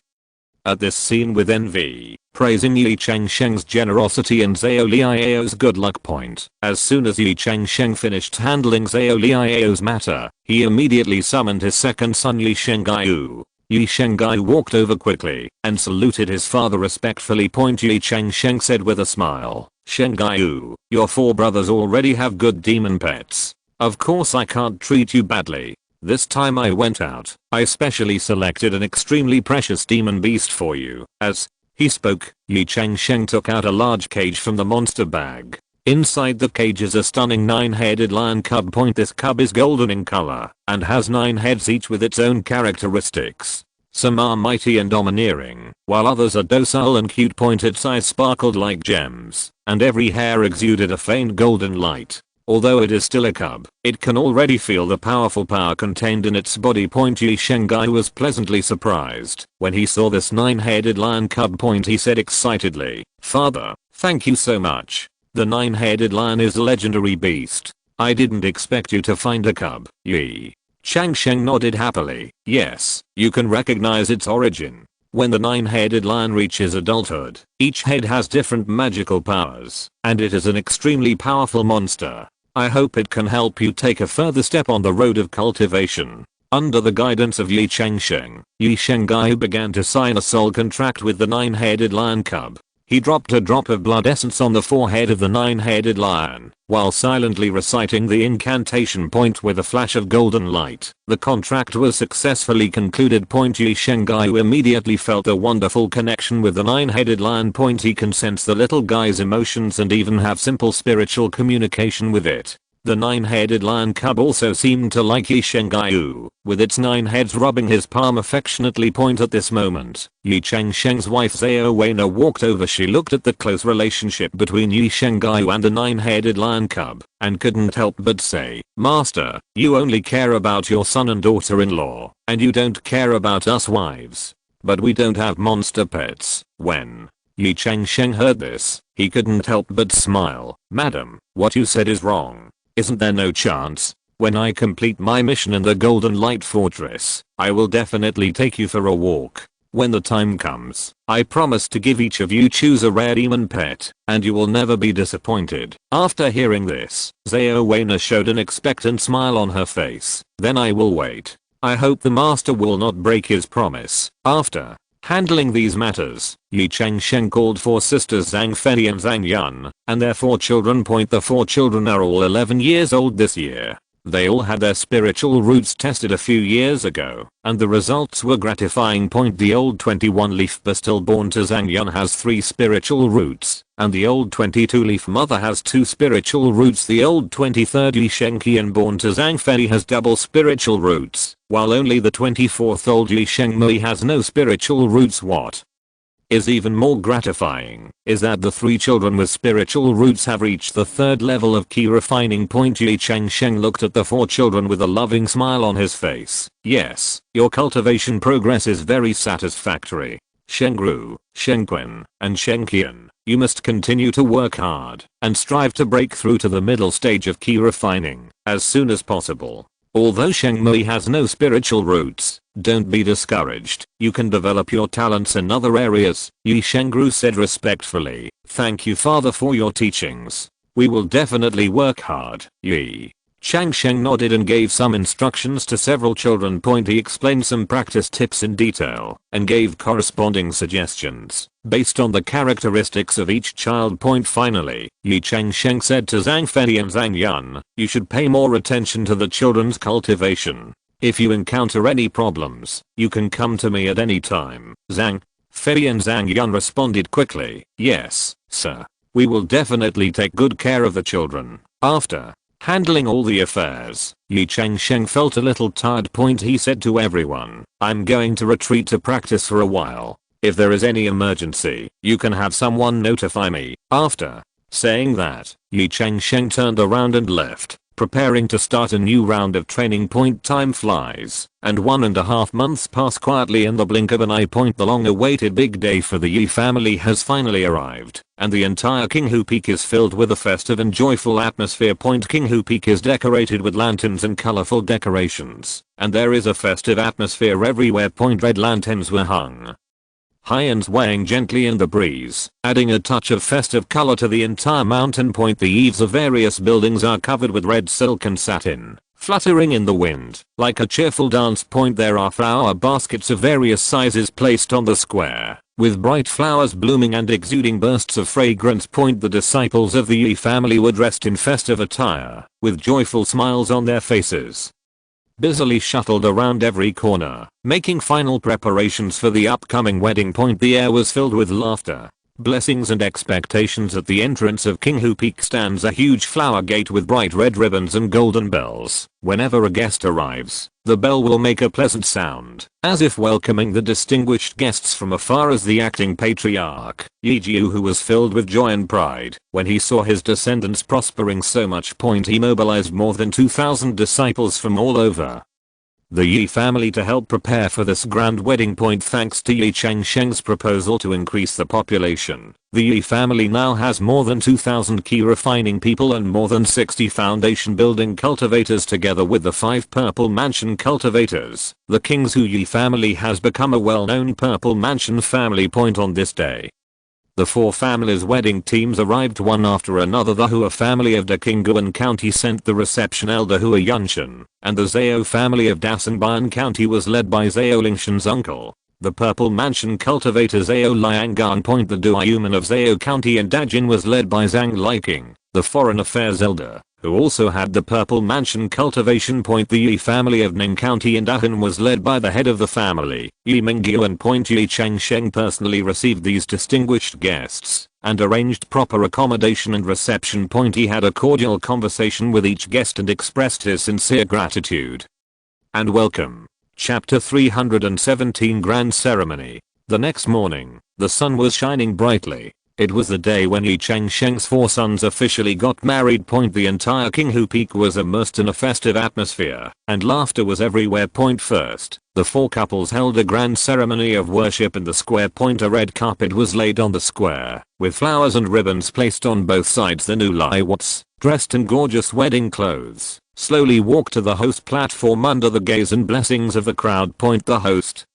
at this scene with envy, praising Ye Changsheng's generosity and Zhao Liao's good luck. As soon as Ye Changsheng finished handling Zhao Liao's matter, he immediately summoned his second son Ye Changsheng. Ye Changsheng walked over quickly and saluted his father respectfully. Ye Changsheng said with a smile, Changsheng, your 4 brothers already have good demon pets. Of course I can't treat you badly. This time I went out, I specially selected an extremely precious demon beast for you. As he spoke, Ye Changsheng took out a large cage from the monster bag. Inside the cage is a stunning 9-headed lion cub. This cub is golden in color and has 9 heads, each with its own characteristics. Some are mighty and domineering, while others are docile and cute. Its eyes sparkled like gems, and every hair exuded a faint golden light. Although it is still a cub, it can already feel the powerful power contained in its body. Ye Changsheng was pleasantly surprised when he saw this 9-headed lion cub. He said excitedly, Father, thank you so much. The 9-headed lion is a legendary beast. I didn't expect you to find a cub. Ye Changsheng nodded happily. Yes, you can recognize its origin. When the 9-headed lion reaches adulthood, each head has different magical powers, and it is an extremely powerful monster. I hope it can help you take a further step on the road of cultivation. Under the guidance of Ye Changsheng, Ye Changsheng began to sign a soul contract with the 9-headed lion cub. He dropped a drop of blood essence on the forehead of the nine-headed lion, while silently reciting the incantation point with a flash of golden light. The contract was successfully concluded. Ye Changsheng immediately felt a wonderful connection with the nine-headed lion. He can sense the little guy's emotions and even have simple spiritual communication with it. The nine-headed lion cub also seemed to like Ye Changsheng, with its 9 heads rubbing his palm affectionately. At this moment, Ye Changsheng's wife Zhao Weina walked over. She looked at the close relationship between Ye Changsheng and the nine-headed lion cub, and couldn't help but say, "Master, you only care about your son and daughter-in-law, and you don't care about us wives. But we don't have monster pets." When Ye Changsheng heard this, he couldn't help but smile. "Madam, what you said is wrong. Isn't there no chance? When I complete my mission in the Golden Light Fortress, I will definitely take you for a walk. When the time comes, I promise to give each of you choose a rare demon pet, and you will never be disappointed." After hearing this, Zhao Weina showed an expectant smile on her face. "Then I will wait. I hope the master will not break his promise." After handling these matters, Ye Changsheng called for sisters Zhang Fei and Zhang Yun, and their 4 children. The 4 children are all 11 years old this year. They all had their spiritual roots tested a few years ago, and the results were gratifying. The old 21-leaf stillborn to Zhang Yun has 3 spiritual roots, and the old 22-leaf mother has 2 spiritual roots. The old 23rd Ye Changqian born to Zhang Fei has double spiritual roots, while only the 24th old Ye Changmei has no spiritual roots. What is even more gratifying is that the 3 children with spiritual roots have reached the 3rd level of key refining. Ye Changsheng looked at the 4 children with a loving smile on his face. "Yes, your cultivation progress is very satisfactory. Shengru, Shengquan, and Shengqian, you must continue to work hard and strive to break through to the middle stage of key refining as soon as possible. Although Shengmei has no spiritual roots, don't be discouraged. You can develop your talents in other areas." Ye Changru said respectfully, "Thank you father for your teachings. We will definitely work hard." Ye Changsheng nodded and gave some instructions to several children. He explained some practice tips in detail and gave corresponding suggestions based on the characteristics of each child. Finally, Ye Changsheng said to Zhang Fei and Zhang Yun, "You should pay more attention to the children's cultivation. If you encounter any problems, you can come to me at any time." Zhang Fei and Zhang Yun responded quickly, "Yes, sir. We will definitely take good care of the children." After handling all the affairs, Ye Changsheng felt a little tired. He said to everyone, "I'm going to retreat to practice for a while. If there is any emergency, you can have someone notify me." After saying that, Ye Changsheng turned around and left, preparing to start a new round of training. Time flies, and 1.5 months pass quietly in the blink of an eye. The long-awaited big day for the Ye family has finally arrived, and the entire Qinghu Peak is filled with a festive and joyful atmosphere. Qinghu Peak is decorated with lanterns and colorful decorations, and there is a festive atmosphere everywhere. Red lanterns were hung high and swaying gently in the breeze, adding a touch of festive color to the entire mountain. The eaves of various buildings are covered with red silk and satin, fluttering in the wind like a cheerful dance. There are flower baskets of various sizes placed on the square, with bright flowers blooming and exuding bursts of fragrance. The disciples of the Ye family were dressed in festive attire, with joyful smiles on their faces, busily shuttled around every corner, making final preparations for the upcoming wedding. The air was filled with laughter, blessings and expectations. At the entrance of Qinghu Peak stands a huge flower gate with bright red ribbons and golden bells. Whenever a guest arrives, the bell will make a pleasant sound, as if welcoming the distinguished guests from afar. As the acting patriarch, Ye Jiu, who was filled with joy and pride when he saw his descendants prospering so much. He mobilized more than 2,000 disciples from all over the Ye family to help prepare for this grand wedding. Thanks to Ye Changsheng's proposal to increase the population, the Ye family now has more than 2,000 key refining people and more than 60 foundation building cultivators. Together with the 5 purple mansion cultivators, the King's Ye family has become a well-known purple mansion family. On this day, the 4 families' wedding teams arrived one after another. The Hua family of Deqingguan County sent the reception elder Hua Yunshan, and the Zhao family of Dasanbayan County was led by Zhao Lingshan's uncle, The purple mansion cultivator Zhao Liangan. The Duayuman of Zhao County in Dajin was led by Zhang Liking, the foreign affairs elder, who also had the purple mansion cultivation. The Ye family of Ning County in Dahan was led by the head of the family, Ye Mingyu, and Ye Changsheng personally received these distinguished guests and arranged proper accommodation and reception. He had a cordial conversation with each guest and expressed his sincere gratitude. And welcome. Chapter 317 Grand Ceremony. The next morning, the sun was shining brightly. It was the day when Ye Changsheng's 4 sons officially got married. The entire Qinghu Peak was immersed in a festive atmosphere, and laughter was everywhere. First, the 4 couples held a grand ceremony of worship in the square. A red carpet was laid on the square, with flowers and ribbons placed on both sides. The new liwats, dressed in gorgeous wedding clothes, slowly walked to the host platform under the gaze and blessings of the crowd. The host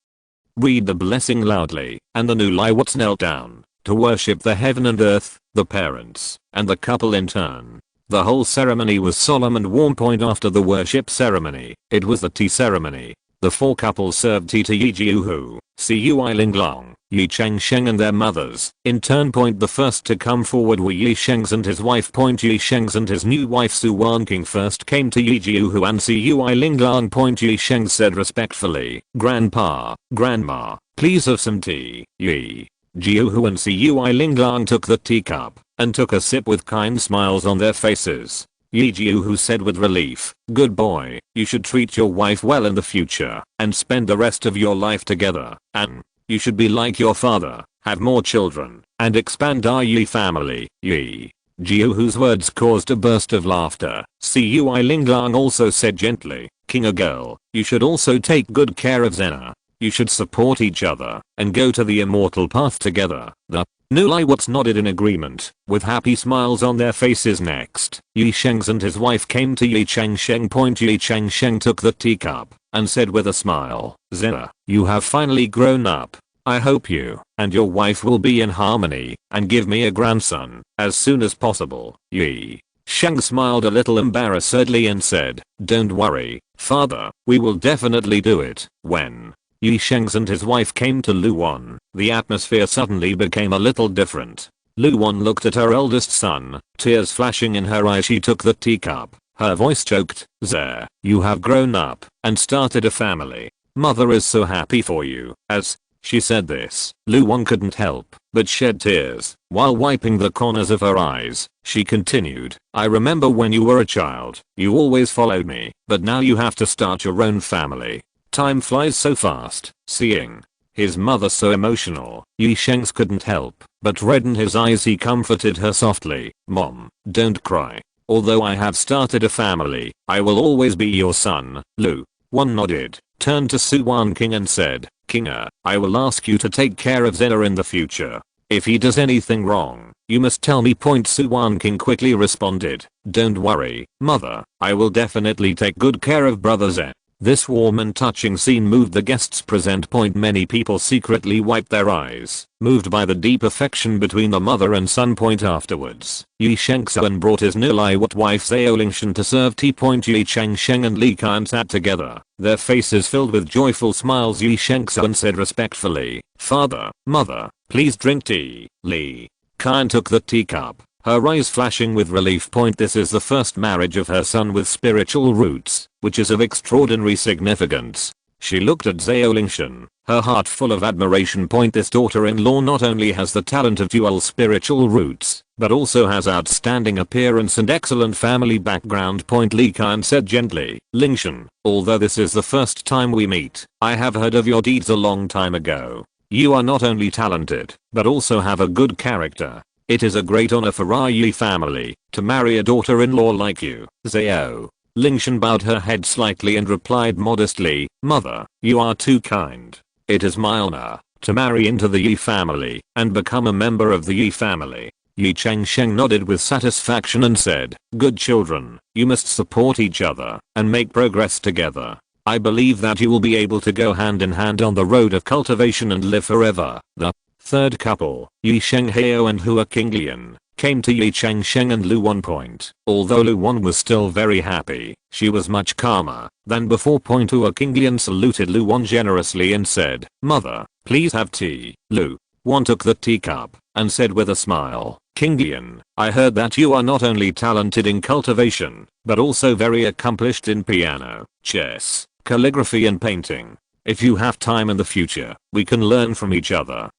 read the blessing loudly, and the new liwats knelt down to worship the heaven and earth, the parents, and the couple in turn. The whole ceremony was solemn and warm. After the worship ceremony, it was the tea ceremony. The 4 couples served tea to Ye Jiuhu, Cui Linglong, Ye Changsheng and their mothers. In turn. The first to come forward were Ye Shengs and his wife. Ye Shengs and his new wife Su Wanking first came to Ye Jiuhu and Cui Linglong. Ye Shengs said respectfully, "Grandpa, Grandma, please have some tea." Ye Jiuhu and Cui Linglong took the teacup and took a sip with kind smiles on their faces. Ye Jiuhu said with relief, "Good boy, you should treat your wife well in the future and spend the rest of your life together, and you should be like your father, have more children, and expand our Ye family." Ye Jiuhu's words caused a burst of laughter. Cui Linglong also said gently, "King, a girl, you should also take good care of Zena. You should support each other and go to the immortal path together." The new liwats nodded in agreement, with happy smiles on their faces. Next, Ye Shengs and his wife came to Ye Changsheng. Ye Changsheng took the teacup and said with a smile, "Zena, you have finally grown up. I hope you and your wife will be in harmony and give me a grandson as soon as possible." Ye Sheng smiled a little embarrassedly and said, "Don't worry, father, we will definitely do it." When Ye Shengs and his wife came to Luan, the atmosphere suddenly became a little different. Luan looked at her eldest son, tears flashing in her eyes. She took the teacup, her voice choked, "Zeh, you have grown up and started a family. Mother is so happy for you." As she said this, Luan couldn't help but shed tears. While wiping the corners of her eyes, she continued, "I remember when you were a child, you always followed me, but now you have to start your own family. Time flies so fast." Seeing his mother so emotional, Ye Shengs couldn't help but redden his eyes. He comforted her softly, "Mom, don't cry. Although I have started a family, I will always be your son." Lu Wan nodded, turned to Su Wan King and said, "Kinga, I will ask you to take care of Zena in the future. If he does anything wrong, you must tell me." Su Wan King quickly responded, "Don't worry, mother, I will definitely take good care of brother Zena." This warm and touching scene moved the guests present. Many people secretly wiped their eyes, moved by the deep affection between the mother and son. Afterwards, Ye Shengxuan brought his new liwat wife Zhao Lingshan to serve tea. Ye Changsheng and Li Kan sat together, their faces filled with joyful smiles. Ye Shengxuan said respectfully, "Father, mother, please drink tea." Li Kan took the teacup, her eyes flashing with relief. This is the first marriage of her son with spiritual roots, which is of extraordinary significance. She looked at Zhao Lingshan, her heart full of admiration. This daughter-in-law not only has the talent of dual spiritual roots, but also has outstanding appearance and excellent family background. Li Kan said gently, "Lingshan, although this is the first time we meet, I have heard of your deeds a long time ago. You are not only talented, but also have a good character. It is a great honor for our Ye family to marry a daughter-in-law like you." Zhao Lingshan bowed her head slightly and replied modestly, "Mother, you are too kind. It is my honor to marry into the Ye family and become a member of the Ye family." Ye Changsheng nodded with satisfaction and said, "Good children, you must support each other and make progress together. I believe that you will be able to go hand in hand on the road of cultivation and live forever." The third couple, Ye Shenghao and Hua Qinglian, came to Ye Changsheng and Luan. Although Luan was still very happy, she was much calmer than before. Ua Kinglian saluted Luan generously and said, "Mother, please have tea." Luan took the teacup and said with a smile, "Kinglian, I heard that you are not only talented in cultivation, but also very accomplished in piano, chess, calligraphy and painting. If you have time in the future, we can learn from each other."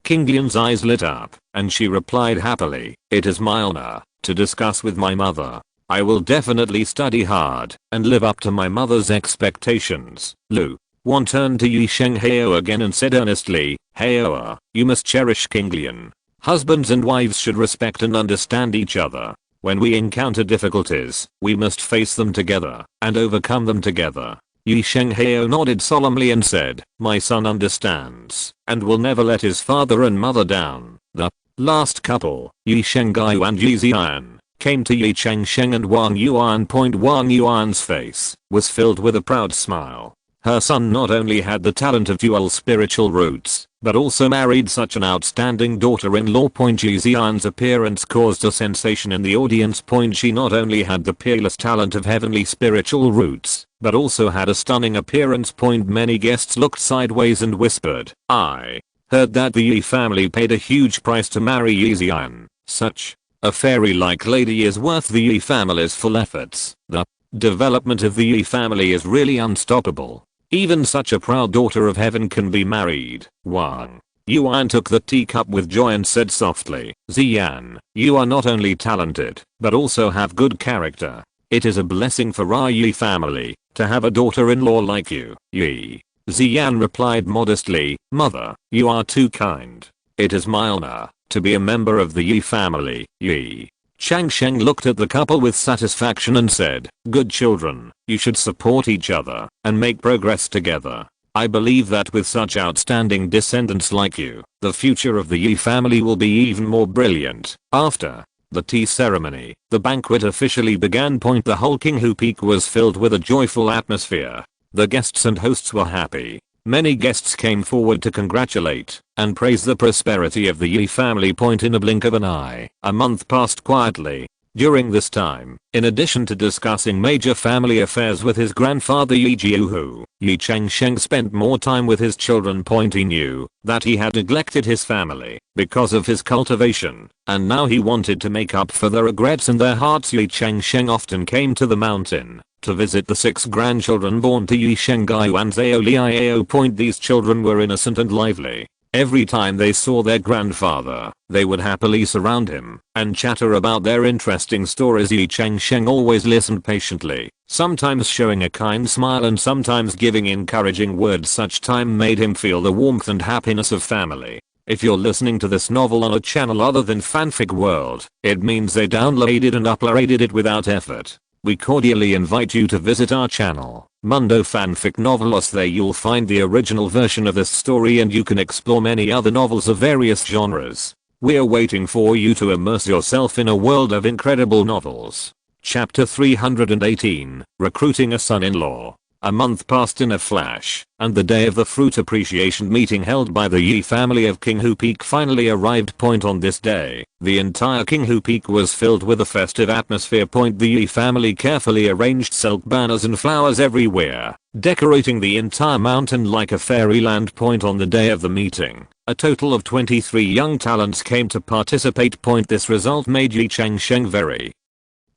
Kinglian's eyes lit up, and she replied happily, "It is my honor to discuss with my mother. I will definitely study hard and live up to my mother's expectations." Luan turned to Ye Changsheng again and said earnestly, "Heoa, you must cherish Kinglian. Husbands and wives should respect and understand each other. When we encounter difficulties, we must face them together and overcome them together." Ye Changsheng nodded solemnly and said, "My son understands and will never let his father and mother down." The last couple, Ye Changsheng and Ye Ziyan, came to Ye Changsheng and Wang Yuan. Wang Yuan's face was filled with a proud smile. Her son not only had the talent of dual spiritual roots, but also married such an outstanding daughter-in-law. Ye Ziyan's appearance caused a sensation in the audience. She not only had the peerless talent of heavenly spiritual roots, but also had a stunning appearance. Many guests looked sideways and whispered, "I heard that the Ye family paid a huge price to marry Ye Ziyan. Such a fairy-like lady is worth the Ye family's full efforts. The development of the Ye family is really unstoppable. Even such a proud daughter of heaven can be married." Wang Yuan took the teacup with joy and said softly, "Ziyan, you are not only talented, but also have good character. It is a blessing for our Ye family to have a daughter-in-law like you." Ye Ziyan replied modestly, "Mother, you are too kind. It is my honor to be a member of the Ye family." Ye Changsheng looked at the couple with satisfaction and said, "Good children, you should support each other and make progress together. I believe that with such outstanding descendants like you, the future of the Ye family will be even more brilliant." After the tea ceremony, the banquet officially began. The whole Qinghu Peak was filled with a joyful atmosphere. The guests and hosts were happy. Many guests came forward to congratulate and praise the prosperity of the Ye family. In a blink of an eye, a month passed quietly. During this time, in addition to discussing major family affairs with his grandfather Ye Jiuhu, Ye Changsheng spent more time with his children. He knew that he had neglected his family because of his cultivation, and now he wanted to make up for the regrets in their hearts. Ye Changsheng often came to the mountain to visit the 6 grandchildren born to Ye Changsheng and Zhao Liao. These children were innocent and lively. Every time they saw their grandfather, they would happily surround him and chatter about their interesting stories. Ye Changsheng always listened patiently, sometimes showing a kind smile and sometimes giving encouraging words. Such time made him feel the warmth and happiness of family. If you're listening to this novel on a channel other than Fanfic World, it means they downloaded and uploaded it without effort. We cordially invite you to visit our channel, Mundo Fanfic Novelos. There you'll find the original version of this story and you can explore many other novels of various genres. We're waiting for you to immerse yourself in a world of incredible novels. Chapter 318, Recruiting a Son-in-Law. A month passed in a flash, and the day of the fruit appreciation meeting held by the Ye family of Qinghu Peak finally arrived. On this day, the entire Qinghu Peak was filled with a festive atmosphere. The Ye family carefully arranged silk banners and flowers everywhere, decorating the entire mountain like a fairyland. On the day of the meeting, a total of 23 young talents came to participate. This result made Ye Changsheng very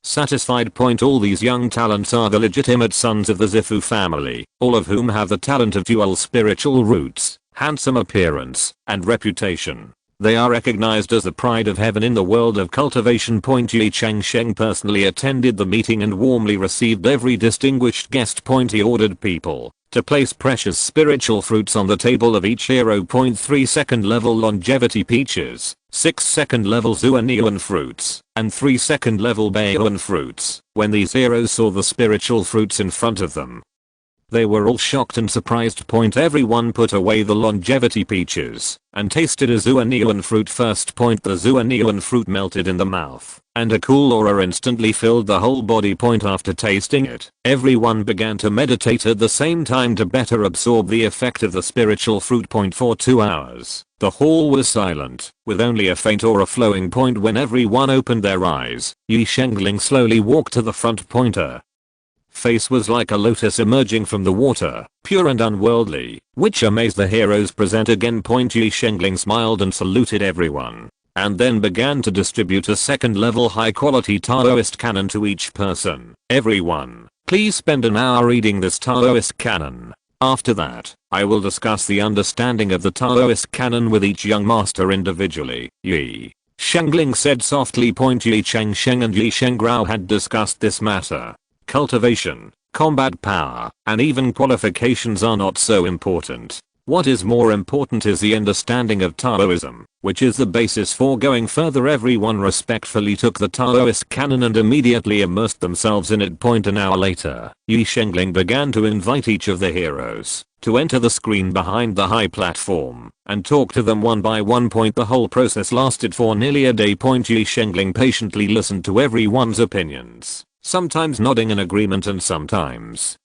satisfied. All these young talents are the legitimate sons of the Zifu family, all of whom have the talent of dual spiritual roots, handsome appearance, and reputation. They are recognized as the pride of heaven in the world of cultivation. Ye Changsheng personally attended the meeting and warmly received every distinguished guest. He ordered people to place precious spiritual fruits on the table of each hero. 3 second level longevity peaches, 6 second level Zuaniuan fruits, and 3 second level Baoan fruits. When these heroes saw the spiritual fruits in front of them, They were all shocked and surprised. Everyone put away the longevity peaches and tasted a zuanian fruit first. The zuanian fruit melted in the mouth and a cool aura instantly filled the whole body. After tasting it, everyone began to meditate at the same time to better absorb the effect of the spiritual fruit. For 2 hours, the hall was silent, with only a faint aura flowing. When everyone opened their eyes, Ye Changsheng slowly walked to the front. Her face was like a lotus emerging from the water, pure and unworldly, which amazed the heroes present. Again, Ye Changsheng smiled and saluted everyone, and then began to distribute a second level high quality Taoist canon to each person. Everyone, please spend an hour reading this Taoist canon. After that, I will discuss the understanding of the Taoist canon with each young master individually. Ye Changsheng said softly. Ye Changsheng and Ye Changgrao had discussed this matter. Cultivation, combat power, and even qualifications are not so important. What is more important is the understanding of Taoism, which is the basis for going further. Everyone respectfully took the Taoist canon and immediately immersed themselves in it. An hour later, Ye Changsheng began to invite each of the heroes to enter the screen behind the high platform and talk to them one by one. The whole process lasted for nearly a day. Ye Changsheng patiently listened to everyone's opinions, sometimes nodding in agreement and sometimes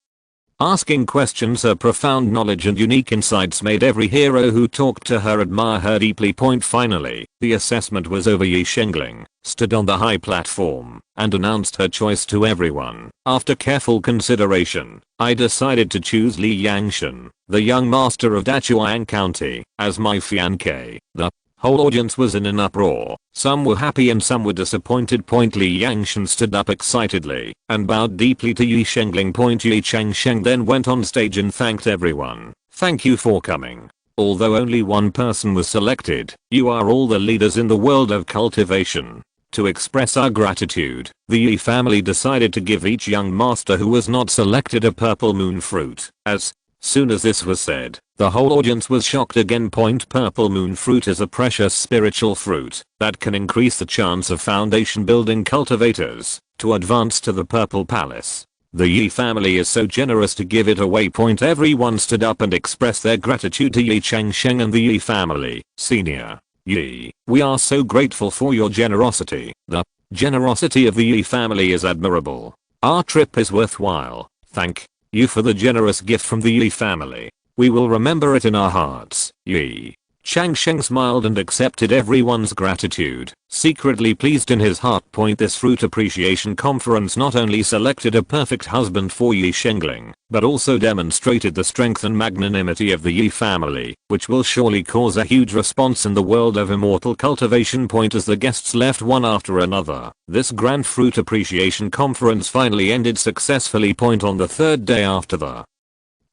asking questions. Her profound knowledge and unique insights made every hero who talked to her admire her deeply. Finally, the assessment was over. Ye Changsheng stood on the high platform and announced her choice to everyone. After careful consideration, I decided to choose Ye Changsheng, the young master of Dachuang County, as my fiancé. The whole audience was in an uproar. Some were happy and some were disappointed. Ye Changsheng stood up excitedly and bowed deeply to Ye Changsheng. Ye Changsheng then went on stage and thanked everyone. Thank you for coming. Although only one person was selected, you are all the leaders in the world of cultivation. To express our gratitude, the Ye family decided to give each young master who was not selected a purple moon fruit. As soon as this was said, the whole audience was shocked. Again, purple moon fruit is a precious spiritual fruit that can increase the chance of foundation building cultivators to advance to the purple palace. The Ye family is so generous to give it away. Everyone stood up and expressed their gratitude to Ye Changsheng and the Ye family. Senior Ye, we are so grateful for your generosity. The generosity of the Ye family is admirable. Our trip is worthwhile. Thank you for the generous gift from the Ye family. We will remember it in our hearts. Ye Changsheng smiled and accepted everyone's gratitude, secretly pleased in his heart. This fruit appreciation conference not only selected a perfect husband for Ye Changsheng, but also demonstrated the strength and magnanimity of the Ye family, which will surely cause a huge response in the world of immortal cultivation. As the guests left one after another, this grand fruit appreciation conference finally ended successfully. On the third day after the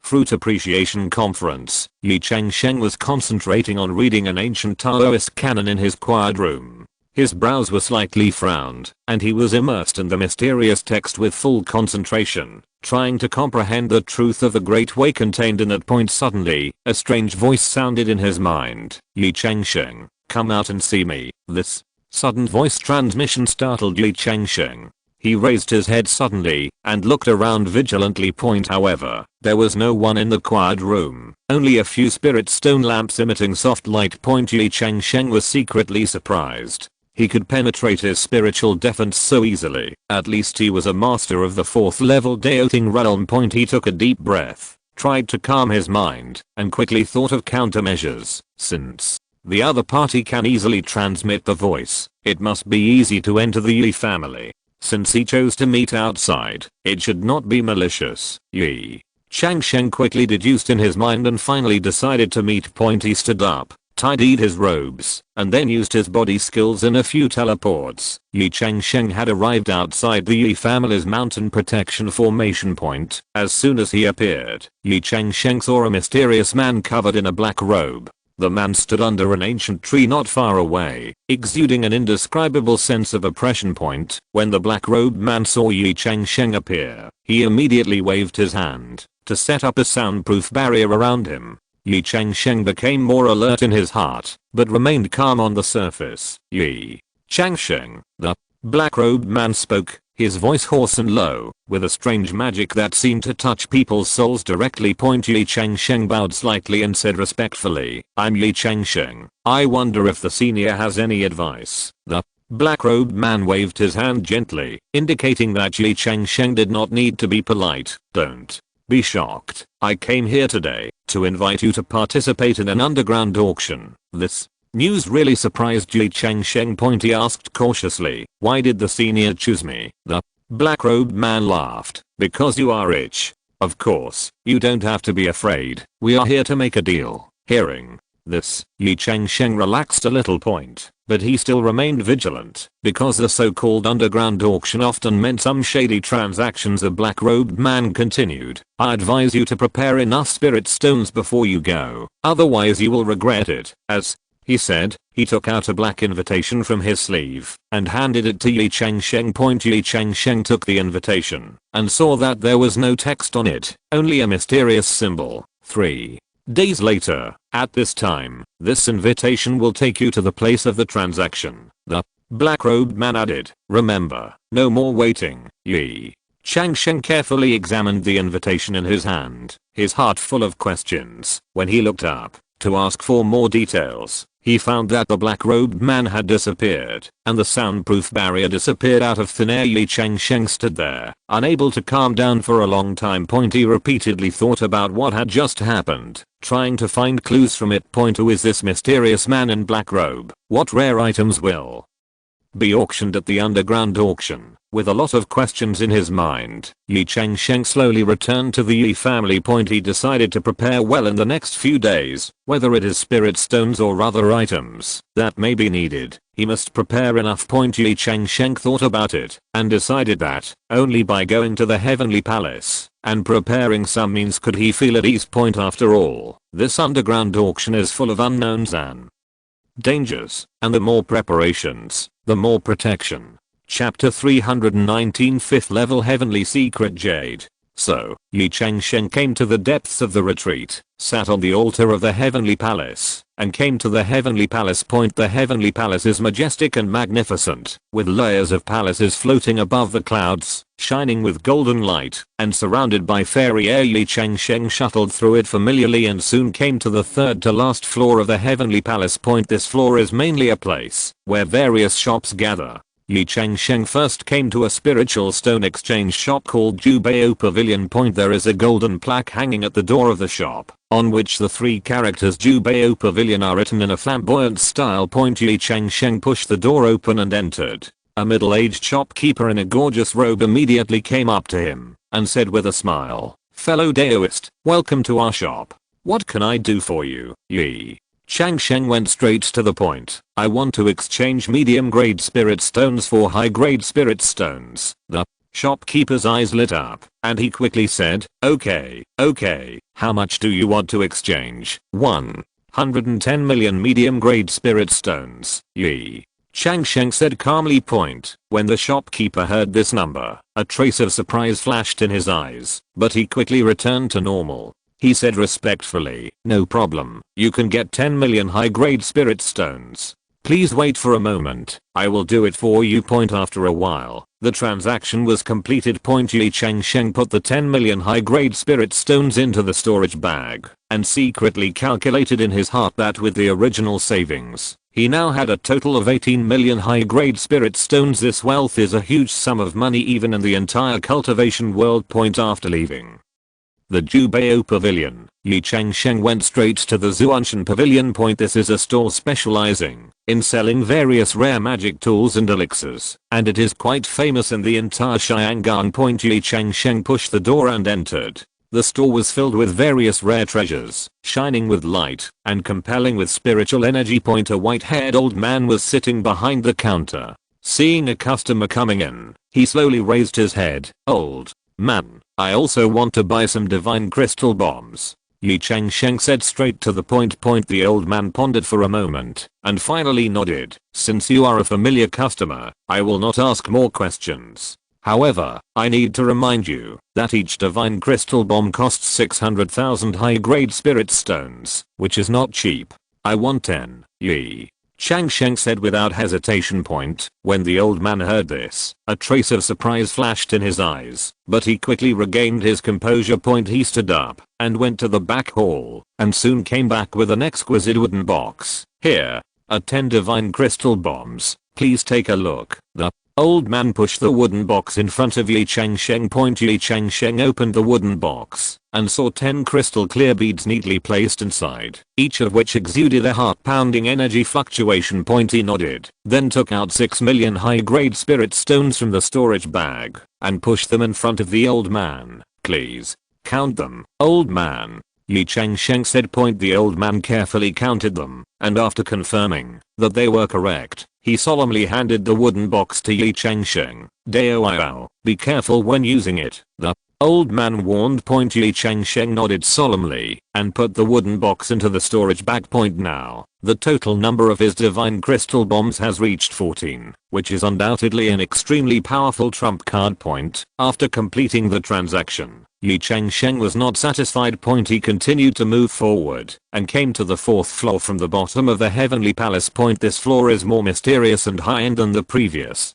Fruit Appreciation Conference, Ye Changsheng was concentrating on reading an ancient Taoist canon in his quiet room. His brows were slightly frowned, and he was immersed in the mysterious text with full concentration, trying to comprehend the truth of the great way contained in it. Suddenly, a strange voice sounded in his mind. Ye Changsheng, come out and see me. This sudden voice transmission startled Ye Changsheng. He raised his head suddenly and looked around vigilantly. However, there was no one in the quiet room, only a few spirit stone lamps emitting soft light. Ye Changsheng was secretly surprised. He could penetrate his spiritual defense so easily. At least he was a master of the 4th level Daoting realm. He took a deep breath, tried to calm his mind, and quickly thought of countermeasures. Since the other party can easily transmit the voice, it must be easy to enter the Ye family. Since he chose to meet outside, it should not be malicious. Ye Changsheng quickly deduced in his mind and finally decided to meet. He stood up, tidied his robes, and then used his body skills in a few teleports. Ye Changsheng had arrived outside the Ye family's mountain protection formation. As soon as he appeared, Ye Changsheng saw a mysterious man covered in a black robe. The man stood under an ancient tree not far away, exuding an indescribable sense of oppression. When the black-robed man saw Ye Changsheng appear, he immediately waved his hand to set up a soundproof barrier around him. Ye Changsheng became more alert in his heart, but remained calm on the surface. Ye Changsheng, the black-robed man spoke, his voice hoarse and low, with a strange magic that seemed to touch people's souls directly. Ye Changsheng bowed slightly and said respectfully, "I'm Ye Changsheng. I wonder if the senior has any advice." The black-robed man waved his hand gently, indicating that Ye Changsheng did not need to be polite. "Don't be shocked. I came here today to invite you to participate in an underground auction." This news really surprised Ye Changsheng. He asked cautiously, "Why did the senior choose me?" The black-robed man laughed, "Because you are rich. Of course, you don't have to be afraid. We are here to make a deal." Hearing this, Ye Changsheng relaxed a little, but he still remained vigilant, because the so-called underground auction often meant some shady transactions. The black-robed man continued, "I advise you to prepare enough spirit stones before you go, otherwise you will regret it." As he said, he took out a black invitation from his sleeve and handed it to Ye Changsheng. Ye Changsheng took the invitation and saw that there was no text on it, only a mysterious symbol. 3 days later, at this time, this invitation will take you to the place of the transaction. The black-robed man added, "Remember, no more waiting." Ye Changsheng carefully examined the invitation in his hand, his heart full of questions. When he looked up to ask for more details, he found that the black-robed man had disappeared, and the soundproof barrier disappeared out of thin air. Ye Changsheng stood there, unable to calm down for a long time. He repeatedly thought about what had just happened, trying to find clues from it. Who is this mysterious man in black robe? What rare items will be auctioned at the underground auction? With a lot of questions in his mind, Ye Changsheng slowly returned to the Ye family. He decided to prepare well in the next few days, whether it is spirit stones or other items that may be needed. He must prepare enough. Ye Changsheng thought about it and decided that only by going to the heavenly palace and preparing some means could he feel at ease. After all, this underground auction is full of unknowns and dangers, and the more preparations, the more protection. Chapter 319, 5th level Heavenly Secret Jade. So, Ye Changsheng came to the depths of the retreat, sat on the altar of the heavenly palace, and came to the heavenly palace. The heavenly palace is majestic and magnificent, with layers of palaces floating above the clouds, shining with golden light, and surrounded by fairy air. Ye Changsheng shuttled through it familiarly and soon came to the third to last floor of the heavenly palace. This floor is mainly a place where various shops gather. Ye Changsheng first came to a spiritual stone exchange shop called Jubeo Pavilion. There is a golden plaque hanging at the door of the shop, on which the 3 characters Jubeo Pavilion are written in a flamboyant style. Ye Changsheng pushed the door open and entered. A middle-aged shopkeeper in a gorgeous robe immediately came up to him and said with a smile, "Fellow Daoist, welcome to our shop. What can I do for you?" Ye Changsheng went straight to the point. "I want to exchange medium-grade spirit stones for high-grade spirit stones." The shopkeeper's eyes lit up, and he quickly said, okay, how much do you want to exchange?" 110 million medium-grade spirit stones, Ye Changsheng said calmly. When the shopkeeper heard this number, a trace of surprise flashed in his eyes, but he quickly returned to normal. He said respectfully, "No problem, you can get 10 million high-grade spirit stones. Please wait for a moment, I will do it for you." After a while, the transaction was completed. Ye Changsheng put the 10 million high-grade spirit stones into the storage bag, and secretly calculated in his heart that with the original savings, he now had a total of 18 million high-grade spirit stones. This wealth is a huge sum of money even in the entire cultivation world. After leaving the Jubeo Pavilion, Ye Changsheng went straight to the Zuanshan Pavilion. This is a store specializing in selling various rare magic tools and elixirs, and it is quite famous in the entire Xiangang. Ye Changsheng pushed the door and entered. The store was filled with various rare treasures, shining with light and compelling with spiritual energy. A white-haired old man was sitting behind the counter. Seeing a customer coming in, he slowly raised his head. "Old man, I also want to buy some divine crystal bombs." Ye Changsheng said straight to the point. The old man pondered for a moment and finally nodded. "Since you are a familiar customer, I will not ask more questions. However, I need to remind you that each divine crystal bomb costs 600,000 high-grade spirit stones, which is not cheap. I want 10. Ye Changsheng said without hesitation. When the old man heard this, a trace of surprise flashed in his eyes, but he quickly regained his composure. He stood up and went to the back hall and soon came back with an exquisite wooden box. Here are 10 divine crystal bombs. Please take a look. The old man pushed the wooden box in front of Ye Changsheng. Ye Changsheng opened the wooden box and saw 10 crystal clear beads neatly placed inside, each of which exuded a heart-pounding energy fluctuation. He nodded, then took out 6 million high-grade spirit stones from the storage bag and pushed them in front of the old man. Please count them, old man, Ye Changsheng said. The old man carefully counted them, and after confirming that they were correct, he solemnly handed the wooden box to Ye Changsheng. Dao, be careful when using it, the old man warned. Ye Changsheng nodded solemnly and put the wooden box into the storage bag. Now, the total number of his divine crystal bombs has reached 14, which is undoubtedly an extremely powerful trump card. After completing the transaction, Ye Changsheng was not satisfied. He continued to move forward and came to the 4th floor from the bottom of the heavenly palace. This floor is more mysterious and high-end than the previous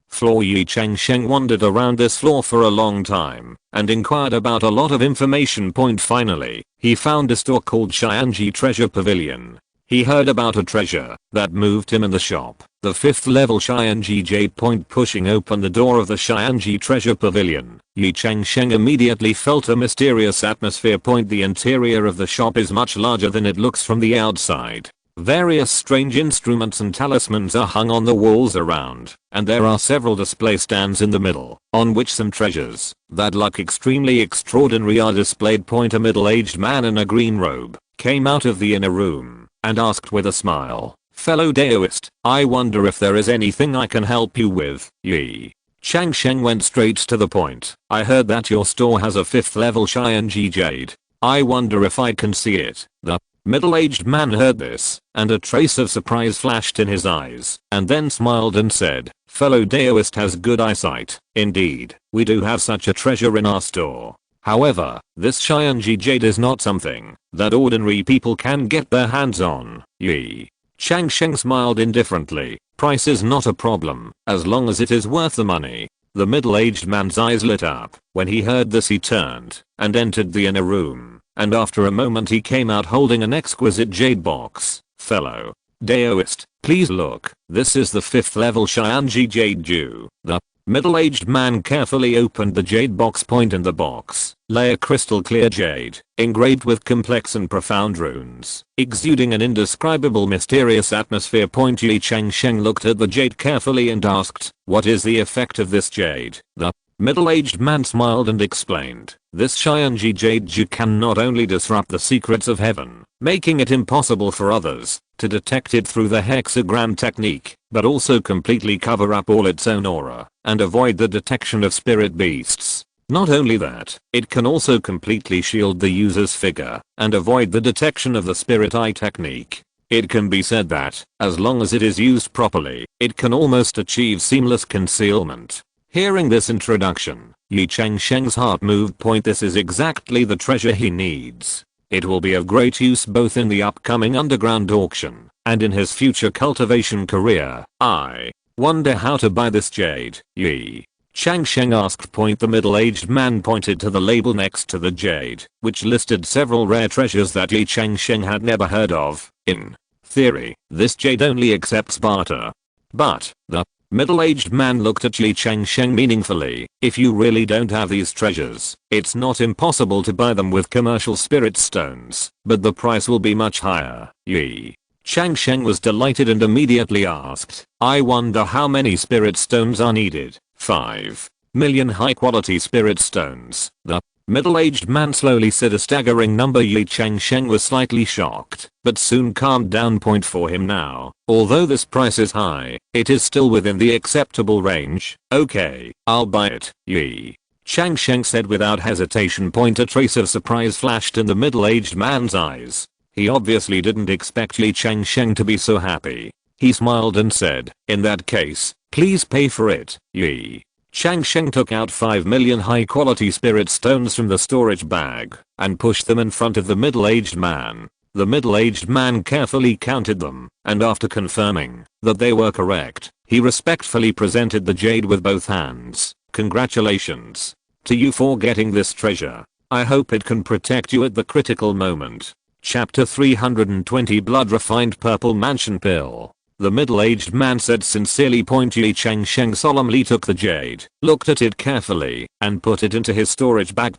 floor. Ye Changsheng wandered around this floor for a long time and inquired about a lot of information. Finally, he found a store called Xianji Treasure Pavilion. He heard about a treasure that moved him in the shop, the 5th level Xianji Jade. Pushing open the door of the Xianji Treasure Pavilion, Ye Changsheng immediately felt a mysterious atmosphere. The interior of the shop is much larger than it looks from the outside. Various strange instruments and talismans are hung on the walls around, and there are several display stands in the middle, on which some treasures that look extremely extraordinary are displayed. A middle-aged man in a green robe came out of the inner room and asked with a smile, fellow Daoist, I wonder if there is anything I can help you with. Ye Changsheng went straight to the point. I heard that your store has a 5th level Xianji Jade. I wonder if I can see it. The middle-aged man heard this, and a trace of surprise flashed in his eyes, and then smiled and said, fellow Daoist has good eyesight. Indeed, we do have such a treasure in our store. However, this Xianji Jade is not something that ordinary people can get their hands on. Ye Changsheng smiled indifferently. Price is not a problem, as long as it is worth the money. The middle-aged man's eyes lit up. When he heard this, he turned and entered the inner room, and after a moment he came out holding an exquisite jade box. Fellow Daoist, please look. This is the 5th level Xianji Jade Dew. The middle-aged man carefully opened the jade box. In the box lay a crystal clear jade, engraved with complex and profound runes, exuding an indescribable mysterious atmosphere. Ye Changsheng looked at the jade carefully and asked, what is the effect of this jade? The middle-aged man smiled and explained, this Xianji Jade Dew can not only disrupt the secrets of heaven, making it impossible for others to detect it through the hexagram technique, but also completely cover up all its own aura and avoid the detection of spirit beasts. Not only that, it can also completely shield the user's figure and avoid the detection of the spirit eye technique. It can be said that, as long as it is used properly, it can almost achieve seamless concealment. Hearing this introduction, Ye Changsheng's heart moved. This is exactly the treasure he needs. It will be of great use both in the upcoming underground auction and in his future cultivation career. I wonder how to buy this jade. Ye Changsheng asked. The middle-aged man pointed to the label next to the jade, which listed several rare treasures that Ye Changsheng had never heard of. In theory, this jade only accepts barter. But the middle-aged man looked at Ye Changsheng meaningfully. If you really don't have these treasures, it's not impossible to buy them with commercial spirit stones, but the price will be much higher. Ye Changsheng was delighted and immediately asked, I wonder how many spirit stones are needed. 5 million high-quality spirit stones. The middle-aged man slowly said a staggering number. Ye Changsheng was slightly shocked, but soon calmed down. For him now, although this price is high, it is still within the acceptable range. Okay, I'll buy it. Ye Changsheng said without hesitation. A trace of surprise flashed in the middle-aged man's eyes. He obviously didn't expect Ye Changsheng to be so happy. He smiled and said, in that case, please pay for it. Ye Changsheng took out 5 million high-quality spirit stones from the storage bag and pushed them in front of the middle-aged man. The middle-aged man carefully counted them, and after confirming that they were correct, he respectfully presented the jade with both hands. Congratulations to you for getting this treasure. I hope it can protect you at the critical moment. Chapter 320 Blood Refined Purple Mansion Pill. The middle-aged man said sincerely. Ye Changsheng solemnly took the jade, looked at it carefully, and put it into his storage bag.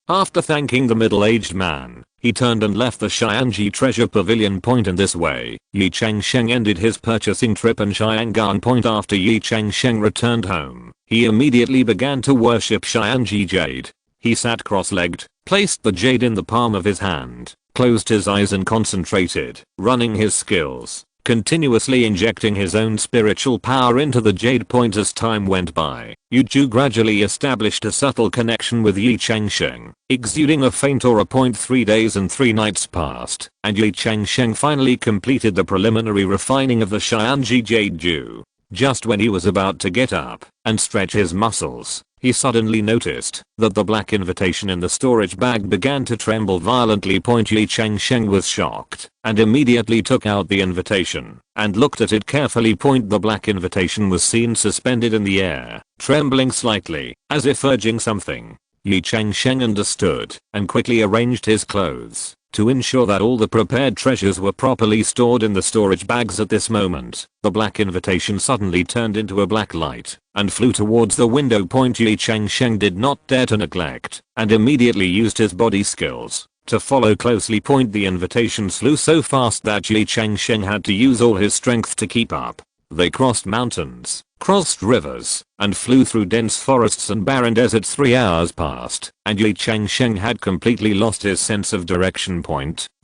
After thanking the middle-aged man, he turned and left the Xiangji treasure pavilion. In this way, Ye Changsheng ended his purchasing trip in Xiangan. After Ye Changsheng returned home, he immediately began to worship Xiangji jade. He sat cross-legged, placed the jade in the palm of his hand, closed his eyes and concentrated, running his skills, continuously injecting his own spiritual power into the jade. As time went by, Yu Ju gradually established a subtle connection with Ye Changsheng, exuding a faint aura. 3 days and 3 nights passed, and Ye Changsheng finally completed the preliminary refining of the Xiangji jade Ju. Just when he was about to get up and stretch his muscles, he suddenly noticed that the black invitation in the storage bag began to tremble violently. Ye Changsheng was shocked and immediately took out the invitation and looked at it carefully. The black invitation was seen suspended in the air, trembling slightly, as if urging something. Ye Changsheng understood and quickly arranged his clothes to ensure that all the prepared treasures were properly stored in the storage bags. At this moment, the black invitation suddenly turned into a black light and flew towards the window. Ye Changsheng did not dare to neglect and immediately used his body skills to follow closely. The invitation flew so fast that Ye Changsheng had to use all his strength to keep up. They crossed mountains, crossed rivers, and flew through dense forests and barren deserts. 3 hours passed, and Ye Changsheng had completely lost his sense of direction.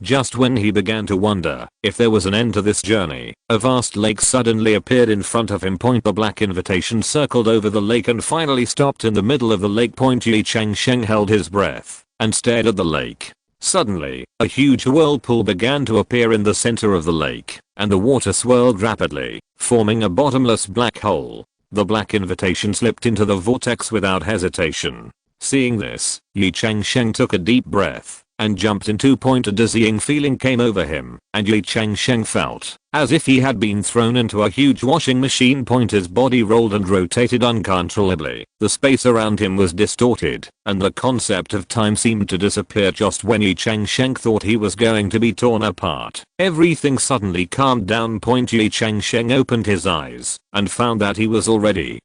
Just when he began to wonder if there was an end to this journey, a vast lake suddenly appeared in front of him. The black invitation circled over the lake and finally stopped in the middle of the lake. Ye Changsheng held his breath and stared at the lake. Suddenly, a huge whirlpool began to appear in the center of the lake, and the water swirled rapidly, forming a bottomless black hole. The black invitation slipped into the vortex without hesitation. Seeing this, Ye Changsheng took a deep breath and jumped into. A dizzying feeling came over him, and Ye Changsheng felt as if he had been thrown into a huge washing machine. His body rolled and rotated uncontrollably. The space around him was distorted, and the concept of time seemed to disappear. Just when Ye Changsheng thought he was going to be torn apart, everything suddenly calmed down. Ye Changsheng opened his eyes and found that he was already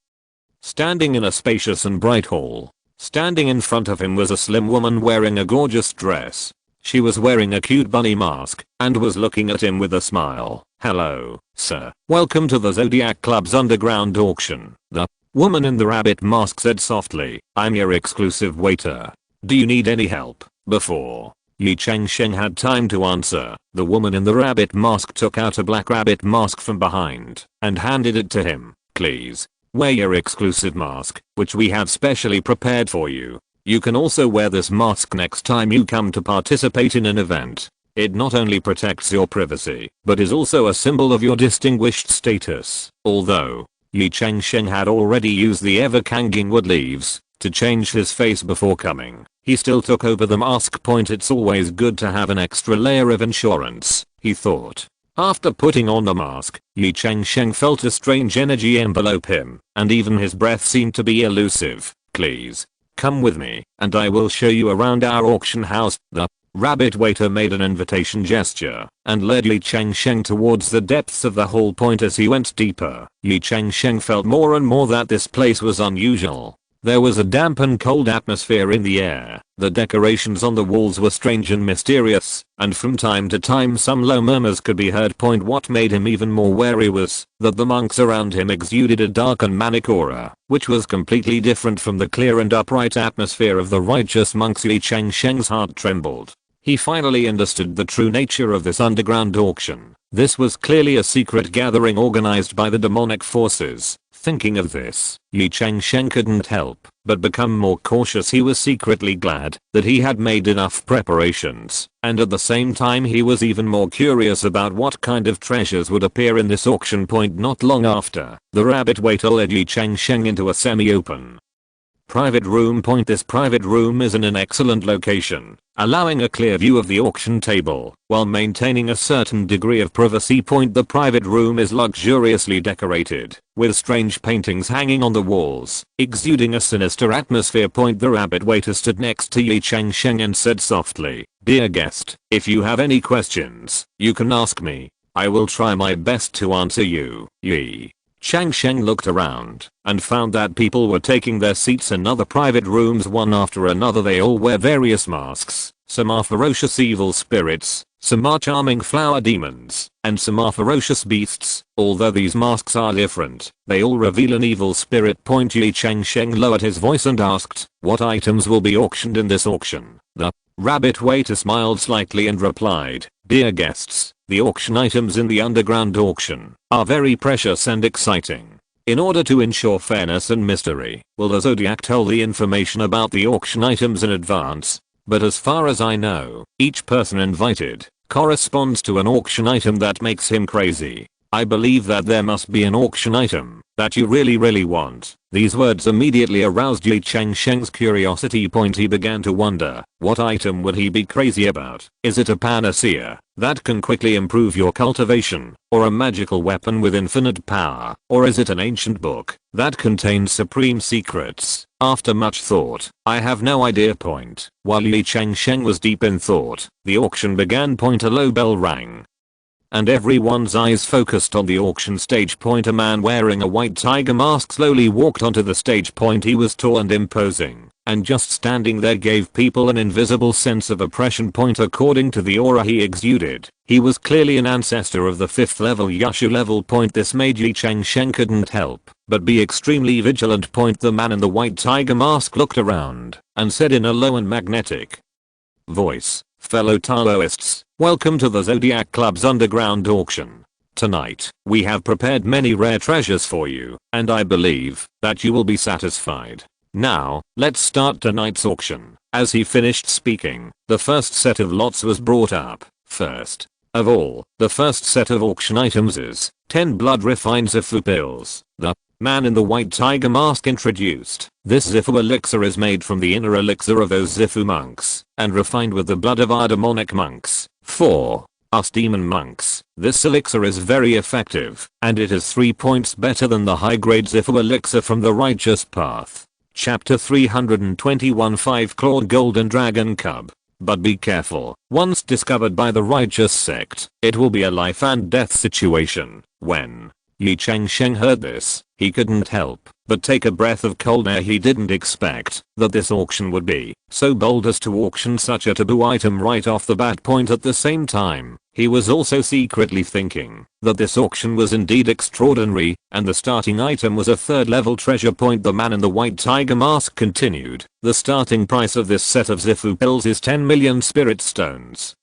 standing in a spacious and bright hall. Standing in front of him was a slim woman wearing a gorgeous dress. She was wearing a cute bunny mask and was looking at him with a smile. "Hello, sir. Welcome to the Zodiac Club's underground auction." The woman in the rabbit mask said softly, "I'm your exclusive waiter. Do you need any help?" Before Ye Changsheng had time to answer, the woman in the rabbit mask took out a black rabbit mask from behind and handed it to him. "Please wear your exclusive mask, which we have specially prepared for you. You can also wear this mask next time you come to participate in an event. It not only protects your privacy, but is also a symbol of your distinguished status." Although Ye Changsheng had already used the ever-kanging wood leaves to change his face before coming, he still took over the mask. "It's always good to have an extra layer of insurance," he thought. After putting on the mask, Ye Changsheng felt a strange energy envelope him, and even his breath seemed to be elusive. "Please, come with me, and I will show you around our auction house." The rabbit waiter made an invitation gesture, and led Ye Changsheng towards the depths of the hall. As he went deeper, Ye Changsheng felt more and more that this place was unusual. There was a damp and cold atmosphere in the air, the decorations on the walls were strange and mysterious, and from time to time some low murmurs could be heard. What made him even more wary was that the monks around him exuded a dark and manic aura, which was completely different from the clear and upright atmosphere of the righteous monks. Ye Changsheng's heart trembled. He finally understood the true nature of this underground auction. This was clearly a secret gathering organized by the demonic forces. Thinking of this, Ye Changsheng couldn't help but become more cautious. He was secretly glad that he had made enough preparations, and at the same time he was even more curious about what kind of treasures would appear in this auction. Not long after, the rabbit waiter led Ye Changsheng into a semi-open Private room. This private room is in an excellent location, allowing a clear view of the auction table, while maintaining a certain degree of privacy. The private room is luxuriously decorated, with strange paintings hanging on the walls, exuding a sinister atmosphere. The rabbit waiter stood next to Ye Changsheng and said softly, "Dear guest, if you have any questions, you can ask me. I will try my best to answer you." Ye Changsheng looked around and found that people were taking their seats in other private rooms one after another. They all wear various masks. Some are ferocious evil spirits, some are charming flower demons, and some are ferocious beasts. Although these masks are different, they all reveal an evil spirit. Ye Changsheng lowered his voice and asked, "What items will be auctioned in this auction?" The rabbit waiter smiled slightly and replied, "Dear guests, the auction items in the underground auction are very precious and exciting. In order to ensure fairness and mystery, will the Zodiac tell the information about the auction items in advance? But as far as I know, each person invited corresponds to an auction item that makes him crazy. I believe that there must be an auction item that you really want." These words immediately aroused Ye Changsheng's curiosity. He began to wonder, what item would he be crazy about? Is it a panacea that can quickly improve your cultivation, or a magical weapon with infinite power, or is it an ancient book that contains supreme secrets? After much thought, "I have no idea." While Ye Changsheng was deep in thought, the auction began. A low bell rang, and everyone's eyes focused on the auction stage. A man wearing a white tiger mask slowly walked onto the stage. He was tall and imposing, and just standing there gave people an invisible sense of oppression. According to the aura he exuded, he was clearly an ancestor of the 5th level Yushu level. This made Ye Changsheng couldn't help but be extremely vigilant. The man in the white tiger mask looked around and said in a low and magnetic voice, "Fellow Taoists, welcome to the Zodiac Club's underground auction. Tonight, we have prepared many rare treasures for you, and I believe that you will be satisfied. Now, let's start tonight's auction." As he finished speaking, the first set of lots was brought up. First of all, the first set of auction items is 10 blood refined Zifu pills. The man in the white tiger mask introduced, "This Zifu elixir is made from the inner elixir of those Zifu monks, and refined with the blood of our demonic monks. For us demon monks, this elixir is very effective, and it is 3 points better than the high-grade Zifu elixir from the righteous path." Chapter 321 5-clawed golden dragon cub. But be careful, once discovered by the righteous sect, it will be a life and death situation. When Ye Changsheng heard this, he couldn't help but take a breath of cold air. He didn't expect that this auction would be so bold as to auction such a taboo item right off the bat. At the same time, he was also secretly thinking that this auction was indeed extraordinary, and the starting item was a 3rd level treasure. The man in the white tiger mask continued, "The starting price of this set of Zifu pills is 10 million spirit stones.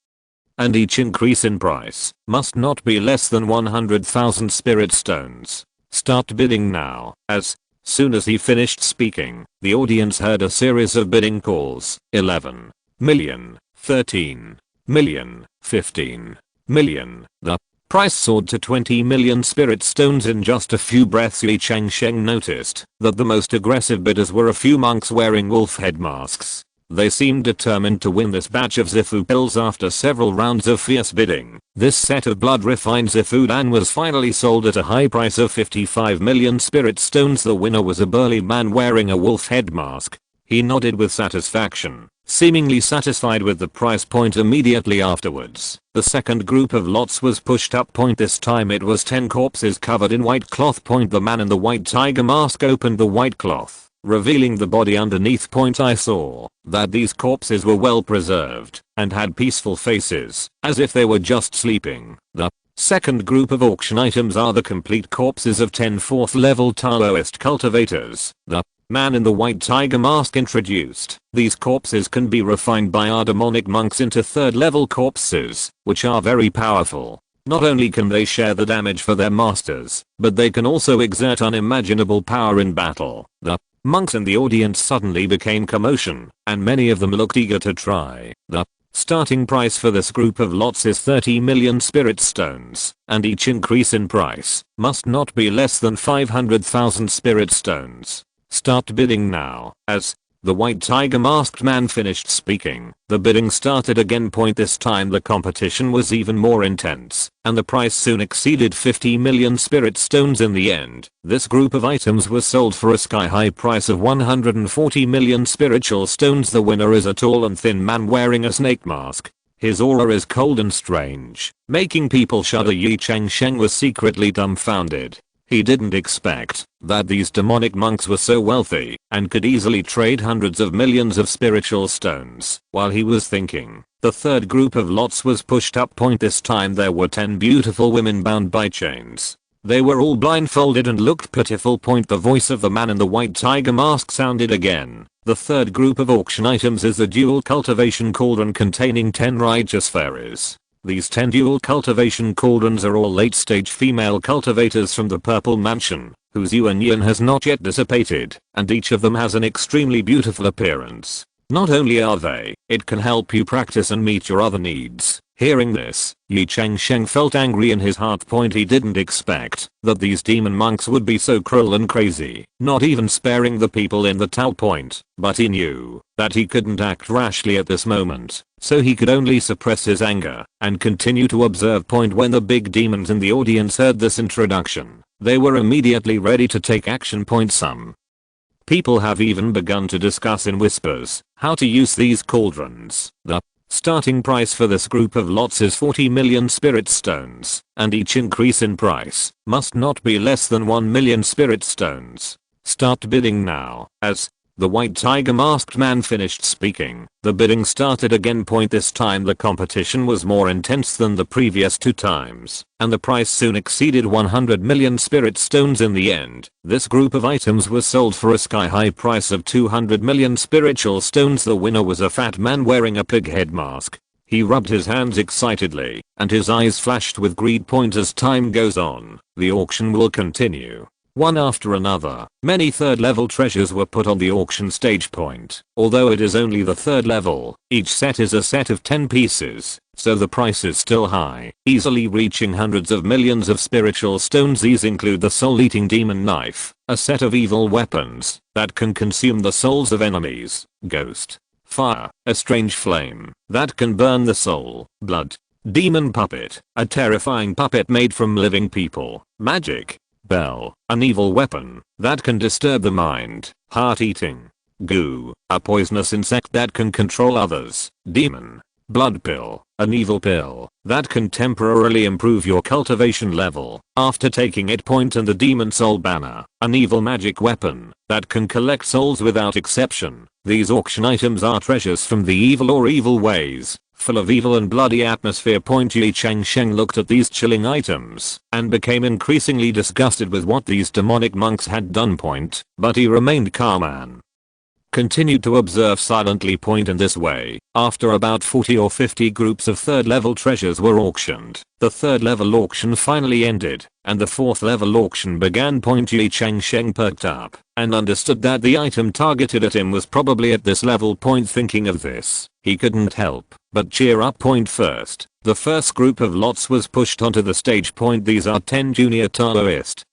And each increase in price must not be less than 100,000 spirit stones. Start bidding now." As soon as he finished speaking, the audience heard a series of bidding calls. 11 million, 13 million, 15 million. The price soared to 20 million spirit stones in just a few breaths. Ye Changsheng noticed that the most aggressive bidders were a few monks wearing wolf head masks. They seemed determined to win this batch of Zifu pills. After several rounds of fierce bidding, this set of blood refined Zifu Dan was finally sold at a high price of 55 million spirit stones. The winner was a burly man wearing a wolf head mask. He nodded with satisfaction, seemingly satisfied with the price. Immediately afterwards, the second group of lots was pushed up. This time it was 10 corpses covered in white cloth. The man in the white tiger mask opened the white cloth, revealing the body underneath. I saw that these corpses were well preserved and had peaceful faces, as if they were just sleeping. The second group of auction items are the complete corpses of 10 4th level Taoist cultivators. The man in the white tiger mask introduced, "These corpses can be refined by our demonic monks into 3rd level corpses, which are very powerful. Not only can they share the damage for their masters, but they can also exert unimaginable power in battle." The monks in the audience suddenly became commotion, and many of them looked eager to try. The starting price for this group of lots is 30 million spirit stones, and each increase in price must not be less than 500,000 spirit stones. Start bidding now. As the white tiger masked man finished speaking, the bidding started again. This time the competition was even more intense, and the price soon exceeded 50 million spirit stones in the end. This group of items was sold for a sky-high price of 140 million spiritual stones. The winner is a tall and thin man wearing a snake mask. His aura is cold and strange, making people shudder. Ye Changsheng was secretly dumbfounded. He didn't expect that these demonic monks were so wealthy and could easily trade hundreds of millions of spiritual stones. While he was thinking, the third group of lots was pushed up. This time there were 10 beautiful women bound by chains. They were all blindfolded and looked pitiful. The voice of the man in the white tiger mask sounded again. The third group of auction items is a dual cultivation cauldron containing 10 righteous fairies. These 10 dual cultivation cauldrons are all late-stage female cultivators from the Purple Mansion, whose yuan has not yet dissipated, and each of them has an extremely beautiful appearance. Not only are they, it can help you practice and meet your other needs. Hearing this, Ye Changsheng felt angry in his heart. He didn't expect that these demon monks would be so cruel and crazy, not even sparing the people in the Tao. But he knew that he couldn't act rashly at this moment, so he could only suppress his anger and continue to observe. When the big demons in the audience heard this introduction, they were immediately ready to take action. Some people have even begun to discuss in whispers how to use these cauldrons. The starting price for this group of lots is 40 million spirit stones, and each increase in price must not be less than 1 million spirit stones. Start bidding now. As the white tiger masked man finished speaking, the bidding started again. This time the competition was more intense than the previous 2 times, and the price soon exceeded 100 million spirit stones in the end. This group of items was sold for a sky-high price of 200 million spiritual stones. The winner was a fat man wearing a pig head mask. He rubbed his hands excitedly, and his eyes flashed with greed. As time goes on, the auction will continue. One after another, many third level treasures were put on the auction stage. Although it is only the third level, each set is a set of 10 pieces, so the price is still high, easily reaching hundreds of millions of spiritual stones. These include the soul-eating demon knife, a set of evil weapons that can consume the souls of enemies, ghost, fire, a strange flame that can burn the soul, blood, demon puppet, a terrifying puppet made from living people, magic, bell, an evil weapon that can disturb the mind, heart-eating, goo, a poisonous insect that can control others, demon, blood pill, an evil pill that can temporarily improve your cultivation level after taking it. And the demon soul banner, an evil magic weapon that can collect souls without exception. These auction items are treasures from the evil or evil ways, full of evil and bloody atmosphere. Ye Changsheng looked at these chilling items and became increasingly disgusted with what these demonic monks had done. But he remained calm and continued to observe silently. In this way, after about 40 or 50 groups of third level treasures were auctioned, the third level auction finally ended, and the fourth level auction began. Ye Changsheng perked up and understood that the item targeted at him was probably at this level. Thinking of this, he couldn't help but cheer up. First, the first group of lots was pushed onto the stage. These are 10 junior Taoist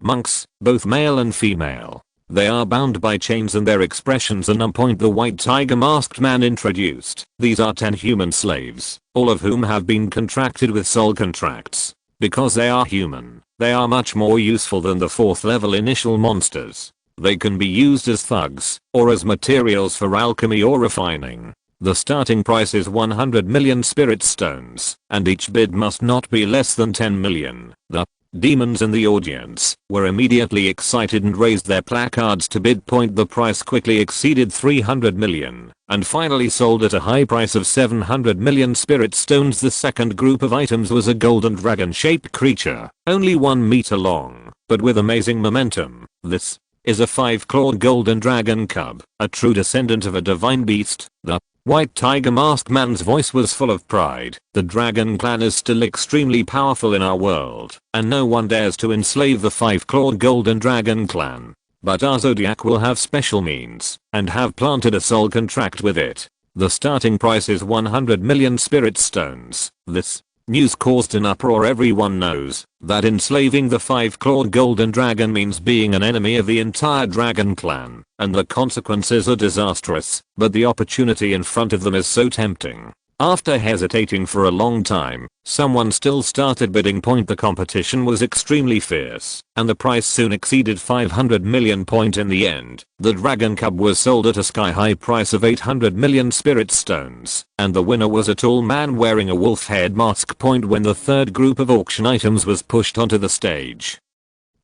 monks, both male and female. They are bound by chains and their expressions are numb. The white tiger masked man introduced. These are 10 human slaves, all of whom have been contracted with soul contracts. Because they are human, they are much more useful than the 4th level initial monsters. They can be used as thugs, or as materials for alchemy or refining. The starting price is 100 million spirit stones, and each bid must not be less than 10 million. The demons in the audience were immediately excited and raised their placards to bid. The price quickly exceeded 300 million, and finally sold at a high price of 700 million spirit stones. The second group of items was a golden dragon-shaped creature, only 1 meter long, but with amazing momentum. This is a 5-clawed golden dragon cub, a true descendant of a divine beast. The white tiger masked man's voice was full of pride. The dragon clan is still extremely powerful in our world, and no one dares to enslave the 5-clawed golden dragon clan. But our zodiac will have special means, and have planted a soul contract with it. The starting price is 100 million spirit stones. This News caused an uproar. Everyone knows that enslaving the 5-clawed golden dragon means being an enemy of the entire dragon clan, and the consequences are disastrous, but the opportunity in front of them is so tempting. After hesitating for a long time, someone still started bidding. The competition was extremely fierce, and the price soon exceeded 500 million. In the end, the dragon cub was sold at a sky-high price of 800 million spirit stones, and the winner was a tall man wearing a wolf head mask. When the third group of auction items was pushed onto the stage,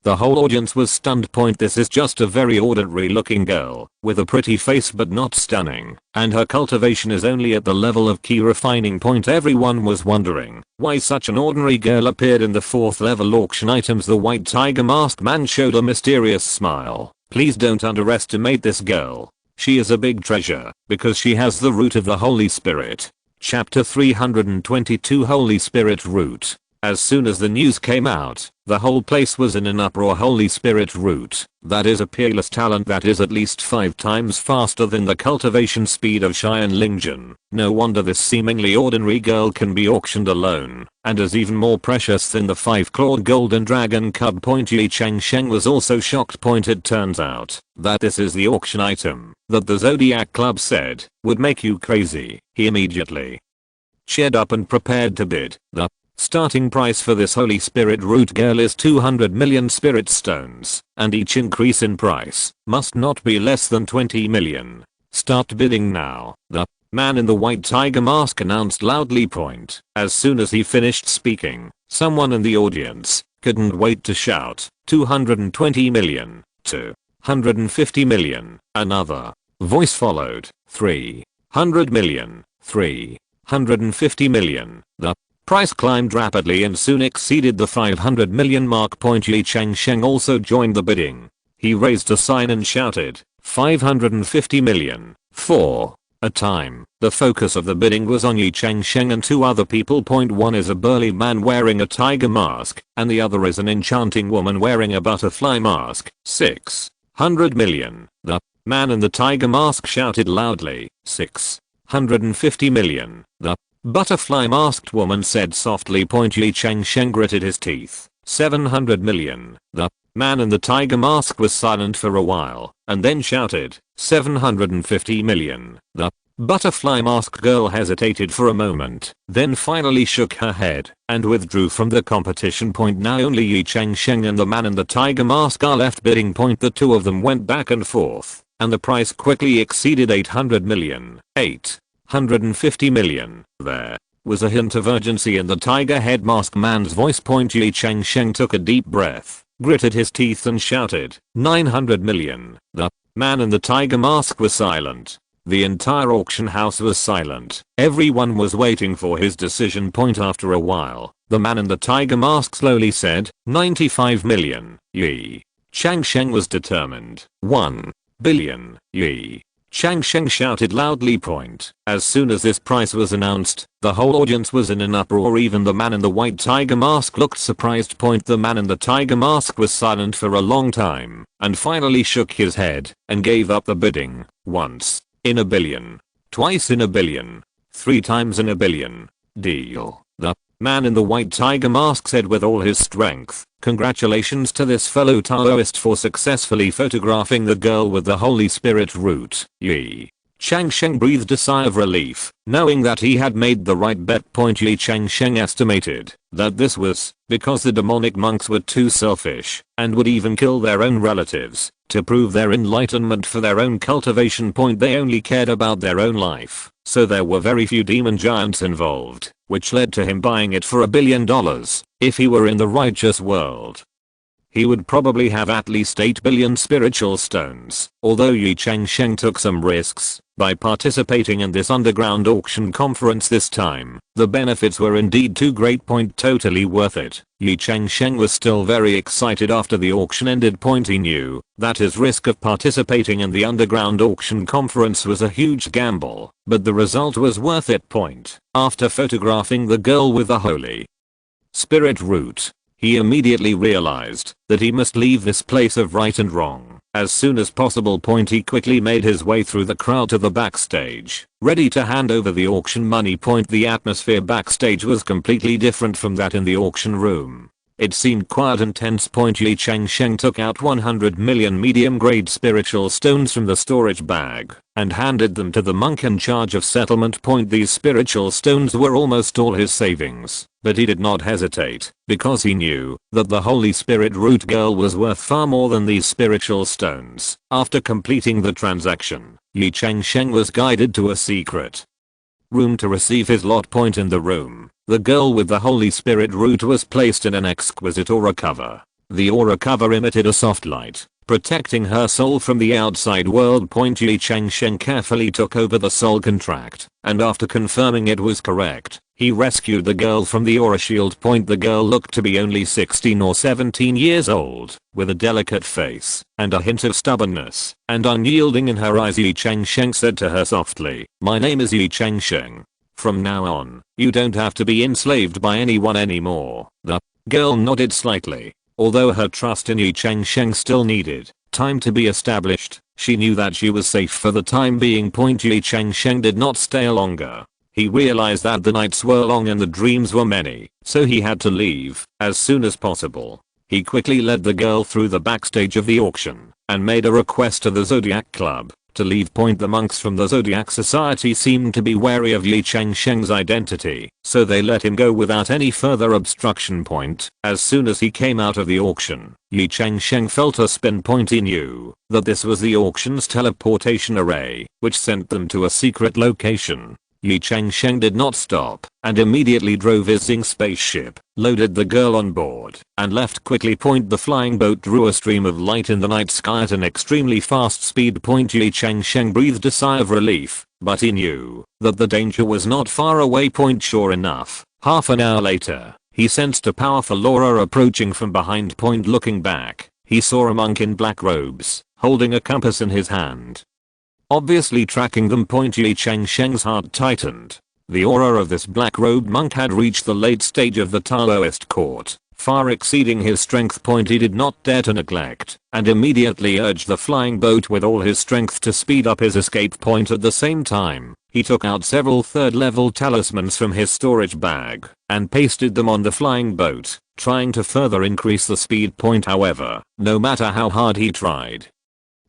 the whole audience was stunned. This is just a very ordinary looking girl, with a pretty face but not stunning, and her cultivation is only at the level of key refining. Everyone was wondering why such an ordinary girl appeared in the 4th level auction items. The white tiger mask man showed a mysterious smile. Please don't underestimate this girl. She is a big treasure, because she has the root of the Holy Spirit. Chapter 322 Holy Spirit Root. As soon as the news came out, the whole place was in an uproar. Holy Spirit root. That is a peerless talent that is at least 5 times faster than the cultivation speed of Xianlingjian. No wonder this seemingly ordinary girl can be auctioned alone, and is even more precious than the 5-clawed golden dragon cub. Ye Changsheng was also shocked. It turns out that this is the auction item that the Zodiac Club said would make you crazy. He immediately cheered up and prepared to bid. The starting price for this Holy Spirit root girl is 200 million spirit stones, and each increase in price must not be less than 20 million. Start bidding now, the man in the white tiger mask announced loudly. As soon as he finished speaking, someone in the audience couldn't wait to shout 220 million, 250 million. Another voice followed, 300 million, 350 million. The price climbed rapidly and soon exceeded the 500 million mark. Ye Changsheng also joined the bidding. He raised a sign and shouted, 550 million, for a time. The focus of the bidding was on Ye Changsheng and 2 other people. One is a burly man wearing a tiger mask, and the other is an enchanting woman wearing a butterfly mask. 600 million. The man in the tiger mask shouted loudly, 650 million. The butterfly masked woman said softly. Ye Changsheng gritted his teeth. 700 million. The man in the tiger mask was silent for a while, and then shouted, 750 million. The butterfly mask girl hesitated for a moment, then finally shook her head, and withdrew from the competition. Now only Ye Changsheng and the man in the tiger mask are left bidding. The 2 of them went back and forth, and the price quickly exceeded 800 million. 850 million. There was a hint of urgency in the tiger head mask man's voice. Ye Changsheng took a deep breath, gritted his teeth and shouted, 900 million. The man in the tiger mask was silent. The entire auction house was silent. Everyone was waiting for his decision. After a while, the man in the tiger mask slowly said, 95 million. Ye Changsheng was determined. 1 billion. Ye Changsheng shouted loudly. As soon as this price was announced, the whole audience was in an uproar. Even the man in the white tiger mask looked surprised. The man in the tiger mask was silent for a long time, and finally shook his head, and gave up the bidding. Once in a billion. Twice in a billion. 3 times in a billion. Deal. The man in the white tiger mask said with all his strength, congratulations to this fellow Taoist for successfully photographing the girl with the Holy Spirit root. Ye Changsheng breathed a sigh of relief, knowing that he had made the right bet. Ye Changsheng estimated that this was because the demonic monks were too selfish, and would even kill their own relatives, to prove their enlightenment for their own cultivation. They only cared about their own life, so there were very few demon giants involved, which led to him buying it for $1 billion. If he were in the righteous world, he would probably have at least 8 billion spiritual stones. Although Ye Changsheng took some risks by participating in this underground auction conference this time, the benefits were indeed too great. Totally worth it. Ye Changsheng was still very excited after the auction ended. He knew that his risk of participating in the underground auction conference was a huge gamble, but the result was worth it. After photographing the girl with the Holy Spirit root, he immediately realized that he must leave this place of right and wrong. As soon as possible, he quickly made his way through the crowd to the backstage, ready to hand over the auction money. The atmosphere backstage was completely different from that in the auction room. It seemed quiet and tense. Ye Changsheng took out 100 million medium grade spiritual stones from the storage bag and handed them to the monk in charge of settlement. These spiritual stones were almost all his savings, but he did not hesitate because he knew that the Holy Spirit root girl was worth far more than these spiritual stones. After completing the transaction, Ye Changsheng was guided to a secret room to receive his lot. In the room, the girl with the Holy Spirit root was placed in an exquisite aura cover. The aura cover emitted a soft light, protecting her soul from the outside world. Ye Changsheng carefully took over the soul contract, and after confirming it was correct, he rescued the girl from the aura shield. The girl looked to be only 16 or 17 years old, with a delicate face and a hint of stubbornness and unyielding in her eyes. Ye Changsheng said to her softly, "My name is Ye Changsheng. From now on, you don't have to be enslaved by anyone anymore." The girl nodded slightly. Although her trust in Ye Changsheng still needed time to be established, she knew that she was safe for the time being. Ye Changsheng did not stay longer. He realized that the nights were long and the dreams were many, so he had to leave as soon as possible. He quickly led the girl through the backstage of the auction and made a request to the Zodiac Club to leave. The monks from the Zodiac Society seemed to be wary of Ye Changsheng's identity, so they let him go without any further obstruction. As soon as he came out of the auction, Ye Changsheng felt a spin. He knew that this was the auction's teleportation array, which sent them to a secret location. Ye Changsheng did not stop and immediately drove his Zing spaceship, loaded the girl on board, and left quickly. The flying boat drew a stream of light in the night sky at an extremely fast speed. Ye Changsheng breathed a sigh of relief, but he knew that the danger was not far away. Sure enough, half an hour later, he sensed a powerful aura approaching from behind. Looking back, he saw a monk in black robes, holding a compass in his hand, obviously tracking them. Ye Changsheng's heart tightened. The aura of this black-robed monk had reached the late stage of the Taoist court, far exceeding his strength. He did not dare to neglect, and immediately urged the flying boat with all his strength to speed up his escape. At the same time, he took out several third-level talismans from his storage bag and pasted them on the flying boat, trying to further increase the speed. However, no matter how hard he tried,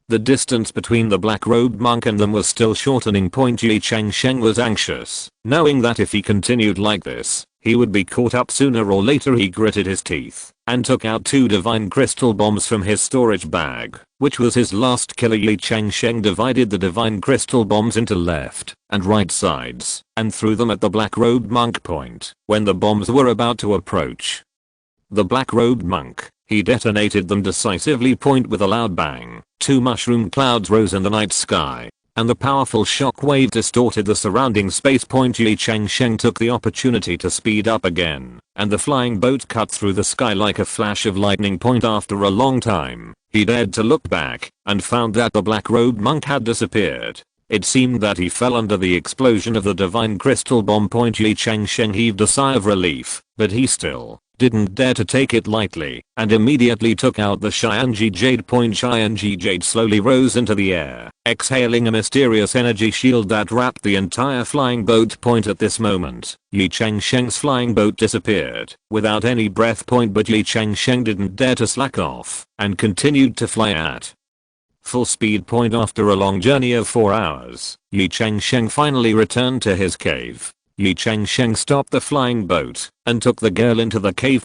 the distance between the black-robed monk and them was still shortening. Ye Changsheng was anxious, knowing that if he continued like this, he would be caught up sooner or later. He gritted his teeth and took out 2 divine crystal bombs from his storage bag, which was his last killer. Ye Changsheng divided the divine crystal bombs into left and right sides and threw them at the black-robed monk. When the bombs were about to approach the black-robed monk, he detonated them decisively. With a loud bang, 2 mushroom clouds rose in the night sky, and the powerful shock wave distorted the surrounding space. Ye Changsheng took the opportunity to speed up again, and the flying boat cut through the sky like a flash of lightning. After a long time, he dared to look back and found that the black-robed monk had disappeared. It seemed that he fell under the explosion of the divine crystal bomb. Ye Changsheng heaved a sigh of relief, but he still didn't dare to take it lightly, and immediately took out the Xianji Jade. Xianji Jade slowly rose into the air, exhaling a mysterious energy shield that wrapped the entire flying boat. At this moment, Ye Changsheng's flying boat disappeared without any breath. But Ye Changsheng didn't dare to slack off and continued to fly at full speed. After a long journey of 4 hours, Ye Changsheng finally returned to his cave. Ye Changsheng stopped the flying boat and took the girl into the cave.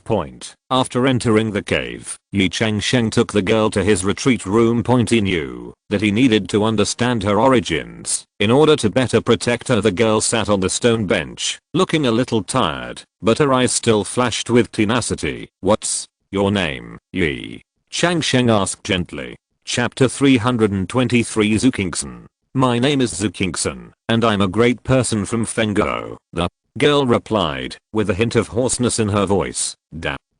After entering the cave, Ye Changsheng took the girl to his retreat room. He knew that he needed to understand her origins in order to better protect her. The girl sat on the stone bench, looking a little tired, but her eyes still flashed with tenacity. "What's your name, Ye?" Changsheng asked gently. Chapter 323 Zukingson. "My name is Zukingson, and I'm a great person from Fenggo," the girl replied, with a hint of hoarseness in her voice.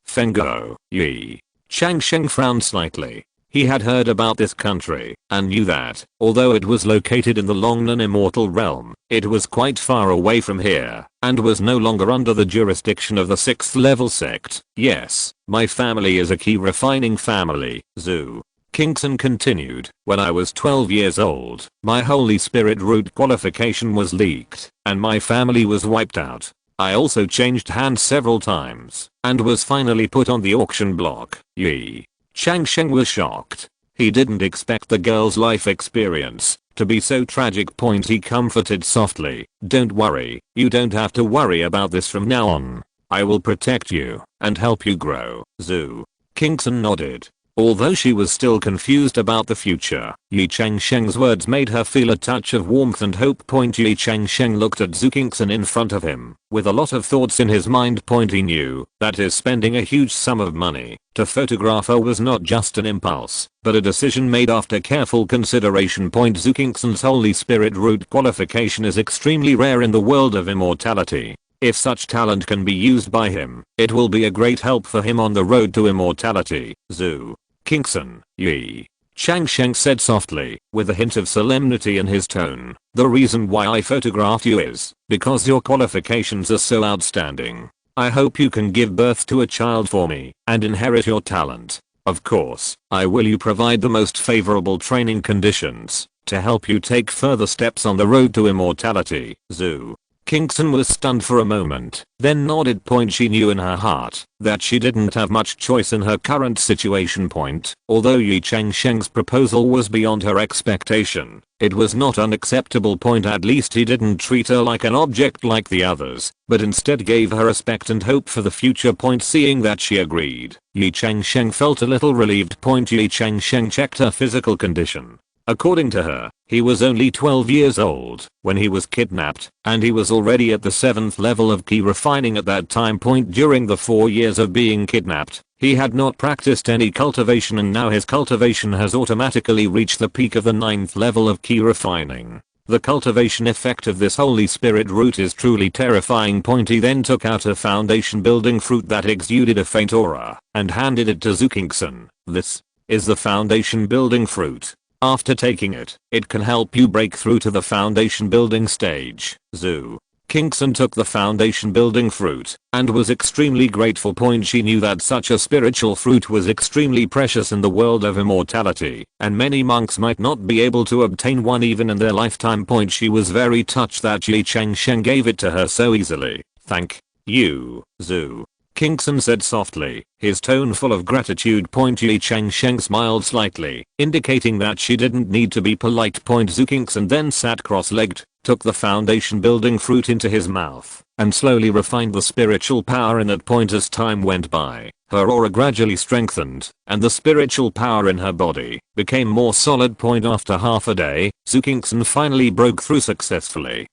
Fenggo, Ye." Changsheng frowned slightly. He had heard about this country and knew that, although it was located in the Longnan Immortal Realm, it was quite far away from here and was no longer under the jurisdiction of the 6th level sect. "Yes, my family is a key refining family, Zu. Kingston continued, when I was 12 years old, my Holy Spirit root qualification was leaked, and my family was wiped out. I also changed hands several times, and was finally put on the auction block. Ye Changsheng was shocked. He didn't expect the girl's life experience to be so tragic. He comforted softly, don't worry, you don't have to worry about this from now on. I will protect you and help you grow. Zhu. Kingston nodded. Although she was still confused about the future, Ye Changsheng's words made her feel a touch of warmth and hope. Ye Changsheng looked at Zhu Kingston in front of him, with a lot of thoughts in his mind. He knew that his spending a huge sum of money to photograph her was not just an impulse, but a decision made after careful consideration. Zhu Kingston's Holy Spirit root qualification is extremely rare in the world of immortality. If such talent can be used by him, it will be a great help for him on the road to immortality. Zhu Kingston, Ye Changsheng said softly, with a hint of solemnity in his tone, the reason why I photographed you is because your qualifications are so outstanding. I hope you can give birth to a child for me and inherit your talent. Of course, I will you provide the most favorable training conditions to help you take further steps on the road to immortality. Zhu Kingston was stunned for a moment, then nodded. She knew in her heart that she didn't have much choice in her current situation. Although Ye Changsheng's proposal was beyond her expectation, it was not unacceptable. At least he didn't treat her like an object like the others, but instead gave her respect and hope for the future. Seeing that she agreed, Ye Changsheng felt a little relieved. Ye Changsheng checked her physical condition. According to her, he was only 12 years old when he was kidnapped, and he was already at the 7th level of key refining at that time. During the 4 years of being kidnapped, he had not practiced any cultivation, and now his cultivation has automatically reached the peak of the 9th level of key refining. The cultivation effect of this Holy Spirit root is truly terrifying. He then took out a foundation building fruit that exuded a faint aura and handed it to Zhu Kingston. This is the foundation building fruit. After taking it, it can help you break through to the foundation building stage. Zhu Kingston took the foundation building fruit and was extremely grateful. She knew that such a spiritual fruit was extremely precious in the world of immortality, and many monks might not be able to obtain one even in their lifetime. She was very touched that Ye Changsheng gave it to her so easily. Thank you, Zhu Kingston said softly, his tone full of gratitude. Ye Changsheng smiled slightly, indicating that she didn't need to be polite. Zhu Kingston then sat cross-legged, took the foundation building fruit into his mouth, and slowly refined the spiritual power in it. As time went by, her aura gradually strengthened, and the spiritual power in her body became more solid. After half a day, Zhu Kingston finally broke through successfully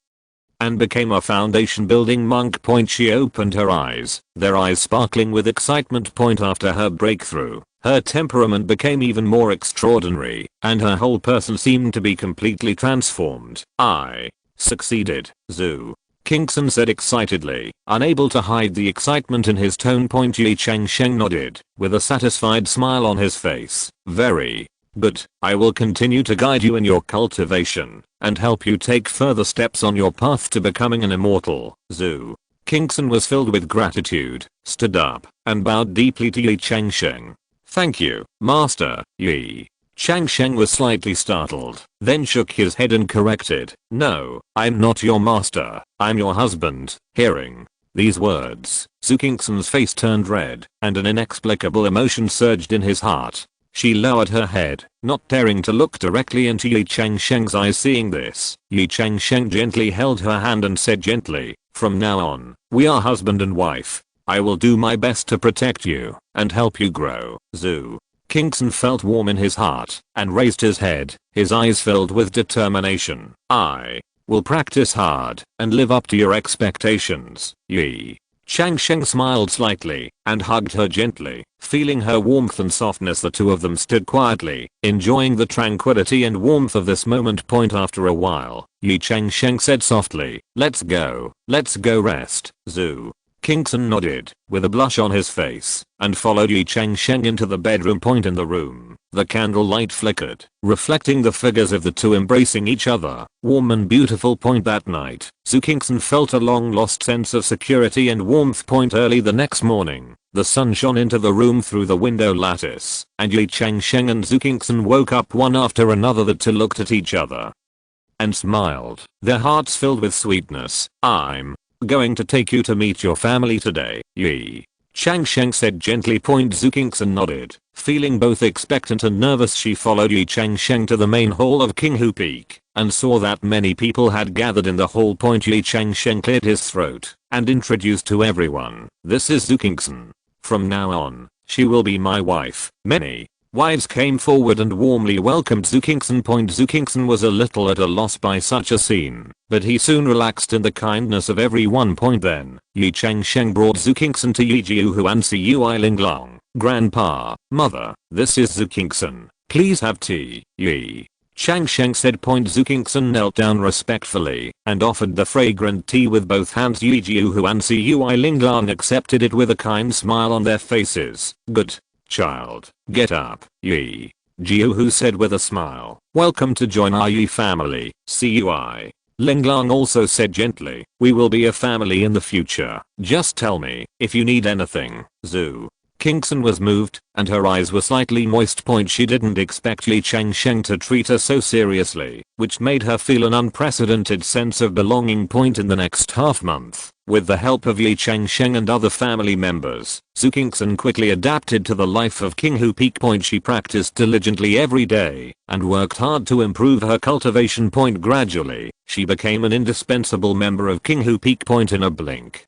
and became a foundation building monk. She opened her eyes, their eyes sparkling with excitement. After her breakthrough, her temperament became even more extraordinary, and her whole person seemed to be completely transformed. I succeeded, Zhu Kingston said excitedly, unable to hide the excitement in his tone. Ye Changsheng nodded, with a satisfied smile on his face. Very good. I will continue to guide you in your cultivation and help you take further steps on your path to becoming an immortal. Zhu Kingston was filled with gratitude, stood up, and bowed deeply to Ye Changsheng. Thank you, Master. Ye Changsheng was slightly startled, then shook his head and corrected, no, I'm not your master, I'm your husband. Hearing these words, Zhu Kingston's face turned red, and an inexplicable emotion surged in his heart. She lowered her head, not daring to look directly into Ye Changsheng's eyes. Seeing this, Ye Changsheng gently held her hand and said gently, from now on, we are husband and wife. I will do my best to protect you and help you grow. Zhu Kingston felt warm in his heart and raised his head, his eyes filled with determination. I will practice hard and live up to your expectations. Ye Changsheng smiled slightly and hugged her gently. Feeling her warmth and softness, the two of them stood quietly, enjoying the tranquility and warmth of this moment. After a while, Ye Changsheng said softly, let's go rest. Zhu Kingston nodded, with a blush on his face, and followed Ye Changsheng into the bedroom. In the room, the candle light flickered, reflecting the figures of the two embracing each other, warm and beautiful. That night, Zhu Kingston felt a long lost sense of security and warmth. Early the next morning, The sun shone into the room through the window lattice, and Ye Changsheng and Zhu Qingxin woke up one after another. The two looked at each other and smiled, their hearts filled with sweetness. "I'm going to take you to meet your family today, Ye Changsheng said gently. Zhu Qingxin nodded. Feeling both expectant and nervous, she followed Ye Changsheng to the main hall of Qinghu Peak and saw that many people had gathered in the hall. Ye Changsheng cleared his throat and introduced to everyone, "This is Zhu Qingxin. From now on, she will be my wife." Many wives came forward and warmly welcomed Zhu Qingxin. Zhu Qingxin was a little at a loss by such a scene, but he soon relaxed in the kindness of everyone. Then, Ye Changsheng brought Zhu Qingxin to Ye Jiuhu and Cui Linglong. "Grandpa, mother, this is Zhu Qingxin. Please have tea." Ye Changsheng said. Zhu Qingxin knelt down respectfully and offered the fragrant tea with both hands. Ye Jiuhu and Cui Linglong accepted it with a kind smile on their faces. "Good child, get up," Ye Jiuhu said with a smile. "Welcome to join our Ye family." Cui Linglong also said gently, "We will be a family in the future. Just tell me if you need anything." Zhu Qingxin was moved, and her eyes were slightly moist. She didn't expect Ye Changsheng to treat her so seriously, which made her feel an unprecedented sense of belonging. In the next half month, with the help of Ye Changsheng and other family members, Zhu Qingxin quickly adapted to the life of Qinghu Peak. She practiced diligently every day and worked hard to improve her cultivation. Gradually, she became an indispensable member of Qinghu Peak. In a blink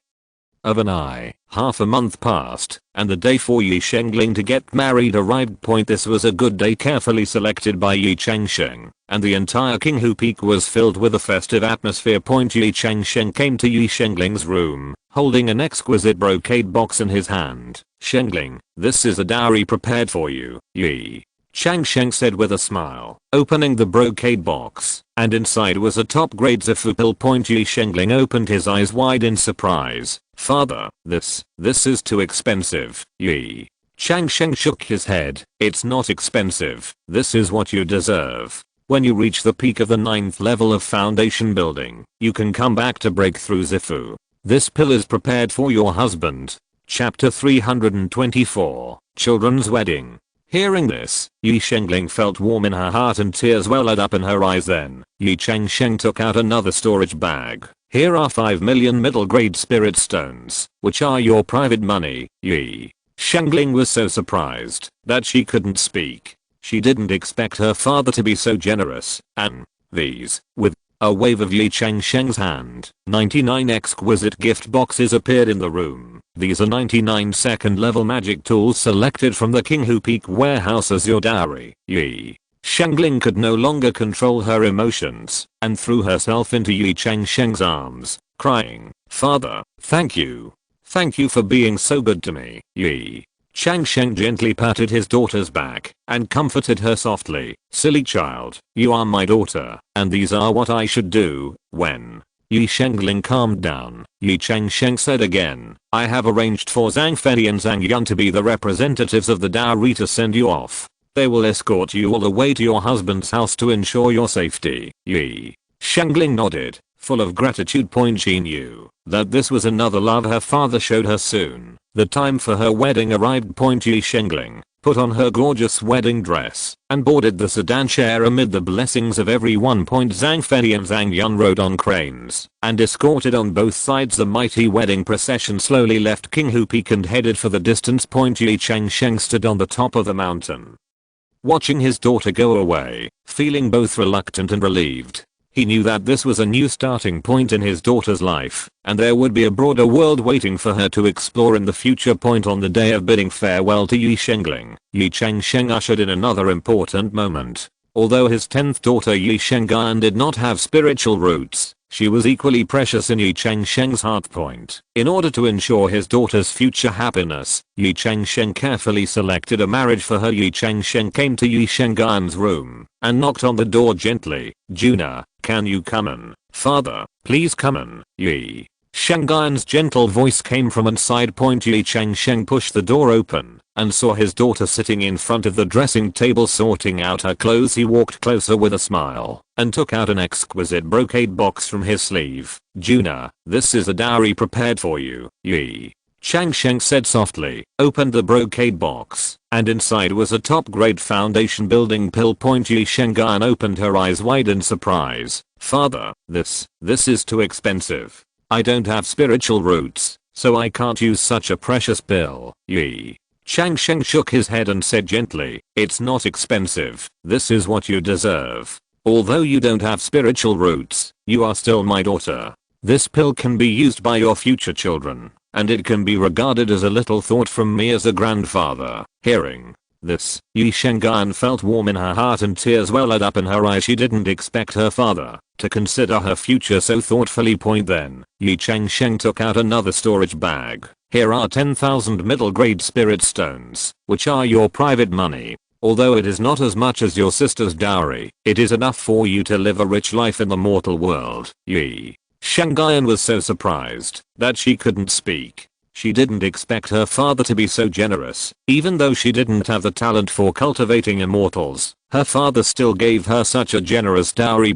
of an eye, half a month passed, and the day for Ye Changling to get married arrived. This was a good day carefully selected by Ye Changsheng, and the entire Qinghu Peak was filled with a festive atmosphere. Ye Changsheng came to Ye Changling's room, holding an exquisite brocade box in his hand. "Changling, this is a dowry prepared for you," Ye Changsheng said with a smile, opening the brocade box, and inside was a top-grade Zifu pill. Ye Changling opened his eyes wide in surprise. "Father, this is too expensive." Ye Changsheng shook his head. "It's not expensive. This is what you deserve. When you reach the peak of the 9th level of foundation building, you can come back to breakthrough Zifu. This pill is prepared for your husband." Chapter 324, Children's Wedding. Hearing this, Ye Changling felt warm in her heart and tears welled up in her eyes. Then, Ye Changsheng took out another storage bag. "Here are 5 million middle grade spirit stones, which are your private money." Ye Changling was so surprised that she couldn't speak. She didn't expect her father to be so generous, and these, with a wave of Ye Changsheng's hand, 99 exquisite gift boxes appeared in the room. These are 99 second level magic tools selected from the Qinghu Peak warehouse as your dowry. Ye Changling could no longer control her emotions and threw herself into Ye Changsheng's arms, crying, "Father, thank you. Thank you for being so good to me." Ye Changsheng gently patted his daughter's back and comforted her softly. "Silly child, you are my daughter, and these are what I should do." When Ye Changling calmed down, Ye Changsheng said again, "I have arranged for Zhang Fei and Zhang Yun to be the representatives of the dowry to send you off. They will escort you all the way to your husband's house to ensure your safety." Ye Changling nodded, full of gratitude. She knew that this was another love her father showed her. Soon, the time for her wedding arrived. Ye Changling put on her gorgeous wedding dress and boarded the sedan chair amid the blessings of everyone. Zhang Fei and Zhang Yun rode on cranes and escorted on both sides. The mighty wedding procession slowly left Qinghu Peak and headed for the distance. Ye Changsheng stood on the top of the mountain, watching his daughter go away, feeling both reluctant and relieved. He knew that this was a new starting point in his daughter's life, and there would be a broader world waiting for her to explore in the future. On the day of bidding farewell to Ye Changling, Ye Changsheng ushered in another important moment. Although his 10th daughter Ye Chang'an did not have spiritual roots, she was equally precious in Ye Changsheng's heart. In order to ensure his daughter's future happiness, Ye Changsheng carefully selected a marriage for her. Ye Changsheng came to Ye Chang'an's room and knocked on the door gently. "Juna, can you come in?" "Father, please come in." Ye Chang'an's gentle voice came from inside. Ye Changsheng pushed the door open and saw his daughter sitting in front of the dressing table sorting out her clothes. He walked closer with a smile and took out an exquisite brocade box from his sleeve. "Juna, this is a dowry prepared for you." Ye Changsheng said softly, opened the brocade box, and inside was a top-grade foundation building pill. Ye Changsheng opened her eyes wide in surprise. Father, this is too expensive. I don't have spiritual roots, so I can't use such a precious pill. Ye Changsheng shook his head and said gently, it's not expensive, this is what you deserve. Although you don't have spiritual roots, you are still my daughter. This pill can be used by your future children, and it can be regarded as a little thought from me as a grandfather. Hearing this, Ye Changsheng felt warm in her heart and tears welled up in her eyes. She didn't expect her father to consider her future so thoughtfully. Then, Ye Changsheng took out another storage bag. Here are 10,000 middle grade spirit stones, which are your private money. Although it is not as much as your sister's dowry, it is enough for you to live a rich life in the mortal world. Ye Changsheng was so surprised that she couldn't speak. She didn't expect her father to be so generous. Even though she didn't have the talent for cultivating immortals, her father still gave her such a generous dowry. Ye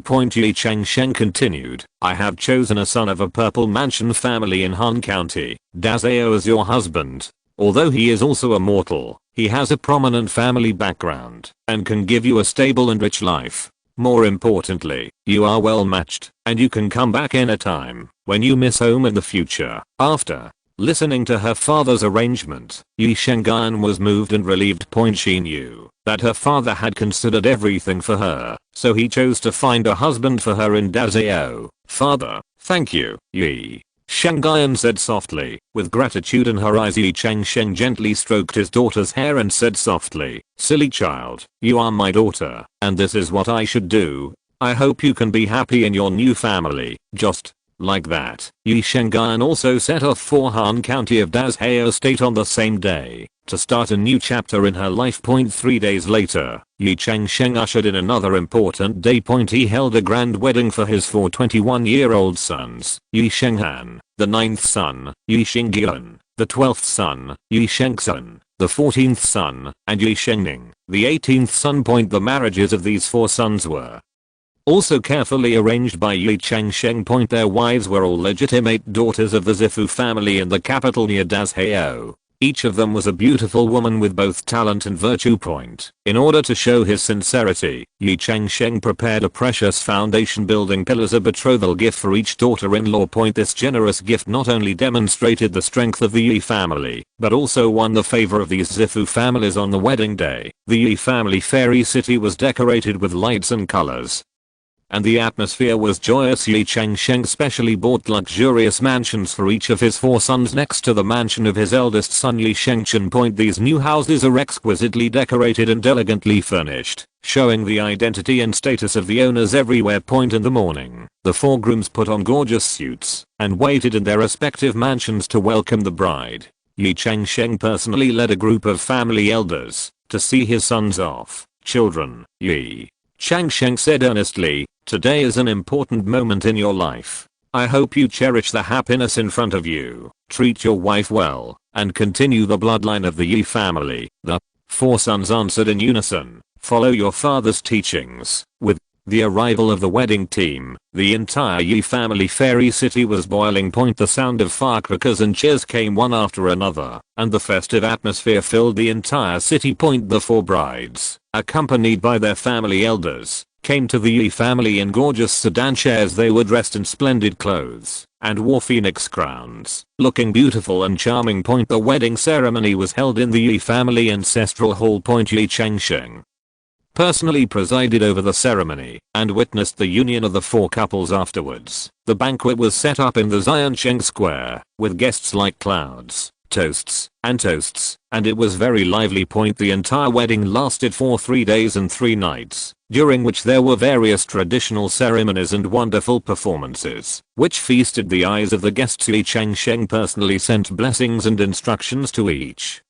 Changsheng continued, I have chosen a son of a purple mansion family in Han County, Dazao, as your husband. Although he is also a mortal, he has a prominent family background and can give you a stable and rich life. More importantly, you are well matched, and you can come back anytime when you miss home in the future. After listening to her father's arrangement, Ye Changsheng was moved and relieved. She knew that her father had considered everything for her, so he chose to find a husband for her in Dazao. Father, thank you, Ye Changsheng said softly. With gratitude in her eyes, Ye Changsheng gently stroked his daughter's hair and said softly, silly child, you are my daughter, and this is what I should do. I hope you can be happy in your new family. Just like that, Ye Changsheng also set off for Han County of Dazao State on the same day to start a new chapter in her life. 3 days later, Ye Changsheng ushered in another important day. He held a grand wedding for his 4 21-year-old sons, Ye Changhan, the 9th son, Ye Changyan, the 12th son, Ye Changsheng, the 14th son, and Ye Changning, the 18th son. The marriages of these 4 sons were also carefully arranged by Ye Changsheng. Their wives were all legitimate daughters of the Zifu family in the capital near Dazao. Each of them was a beautiful woman with both talent and virtue. In order to show his sincerity, Ye Changsheng prepared a precious foundation building pill as a betrothal gift for each daughter-in-law. This generous gift not only demonstrated the strength of the Ye family, but also won the favor of these Zifu families. On the wedding day, the Ye family fairy city was decorated with lights and colors, and the atmosphere was joyous. Ye Changsheng specially bought luxurious mansions for each of his 4 sons next to the mansion of his eldest son Ye Changsheng. These new houses are exquisitely decorated and elegantly furnished, showing the identity and status of the owners everywhere. In the morning, the 4 grooms put on gorgeous suits and waited in their respective mansions to welcome the bride. Ye Changsheng personally led a group of family elders to see his sons off. Children, Ye Changsheng said earnestly, today is an important moment in your life. I hope you cherish the happiness in front of you, treat your wife well, and continue the bloodline of the Ye family. The 4 sons answered in unison, follow your father's teachings. With the arrival of the wedding team, the entire Ye family fairy city was boiling. The sound of firecrackers and cheers came one after another, and the festive atmosphere filled the entire city. The 4 brides, accompanied by their family elders, came to the Ye family in gorgeous sedan chairs. They were dressed in splendid clothes and wore phoenix crowns, looking beautiful and charming. The wedding ceremony was held in the Ye family ancestral hall. Ye Changsheng personally presided over the ceremony and witnessed the union of the 4 couples afterwards. The banquet was set up in the Xiansheng Square, with guests like clouds, toasts, and it was very lively. The entire wedding lasted for 3 days and 3 nights, during which there were various traditional ceremonies and wonderful performances, which feasted the eyes of the guests. Ye Changsheng personally sent blessings and instructions to each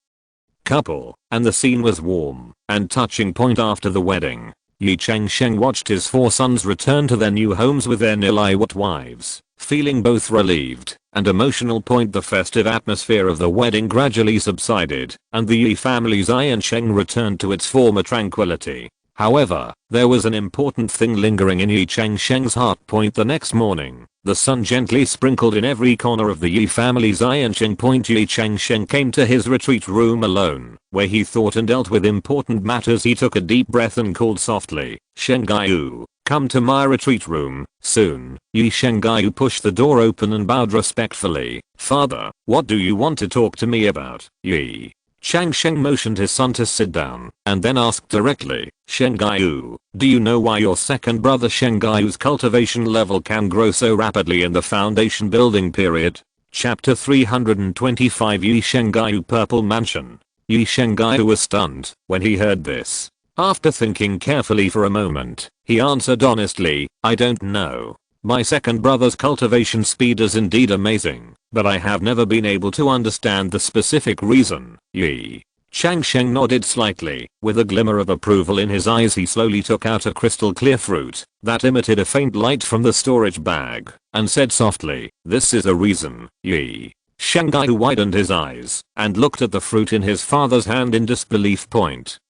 couple, and the scene was warm and touching. After the wedding, Ye Changsheng watched his 4 sons return to their new homes with their newlywed wives, feeling both relieved and emotional. The festive atmosphere of the wedding gradually subsided, and the Ye family's Xiansheng returned to its former tranquility. However, there was an important thing lingering in Ye Changsheng's heart. The next morning, the sun gently sprinkled in every corner of the Ye family's Iansheng. Ye Changsheng came to his retreat room alone, where he thought and dealt with important matters. He took a deep breath and called softly, Shengaiyu, come to my retreat room, soon. Ye Shengaiyu pushed the door open and bowed respectfully. Father, what do you want to talk to me about? Ye Changsheng motioned his son to sit down, and then asked directly, Shengaiyu, do you know why your second brother Shengaiu's cultivation level can grow so rapidly in the foundation building period? Chapter 325 Ye Changsheng Purple Mansion. Ye Changsheng was stunned when he heard this. After thinking carefully for a moment, he answered honestly, I don't know. My second brother's cultivation speed is indeed amazing, but I have never been able to understand the specific reason. Ye Changsheng nodded slightly. With a glimmer of approval in his eyes, he slowly took out a crystal clear fruit that emitted a faint light from the storage bag and said softly, this is a reason. Ye Changsheng widened his eyes and looked at the fruit in his father's hand in disbelief.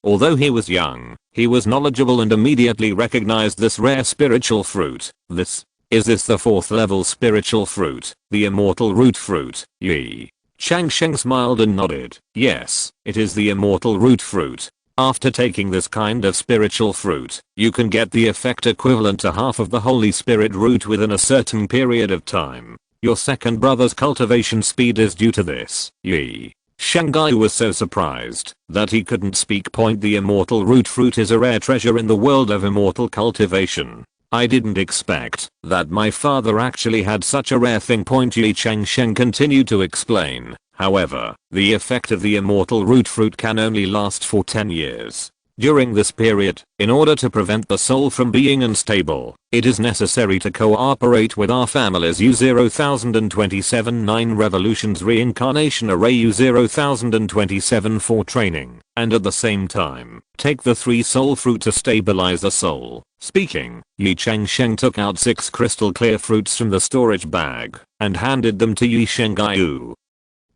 Although he was young, he was knowledgeable and immediately recognized this rare spiritual fruit. Is this the 4th level spiritual fruit, the immortal root fruit? Ye Changsheng smiled and nodded. Yes, it is the immortal root fruit. After taking this kind of spiritual fruit, you can get the effect equivalent to half of the Holy Spirit root within a certain period of time. Your second brother's cultivation speed is due to this. Ye Changsheng was so surprised that he couldn't speak. The immortal root fruit is a rare treasure in the world of immortal cultivation. I didn't expect that my father actually had such a rare thing. Ye Changsheng continued to explain. However, the effect of the immortal root fruit can only last for 10 years. During this period, in order to prevent the soul from being unstable, it is necessary to cooperate with our family's U-0027 9 Revolutions Reincarnation Array U-0027 for training, and at the same time, take the 3 soul fruit to stabilize the soul. Speaking, Ye Changsheng took out 6 crystal clear fruits from the storage bag and handed them to Ye Changsheng.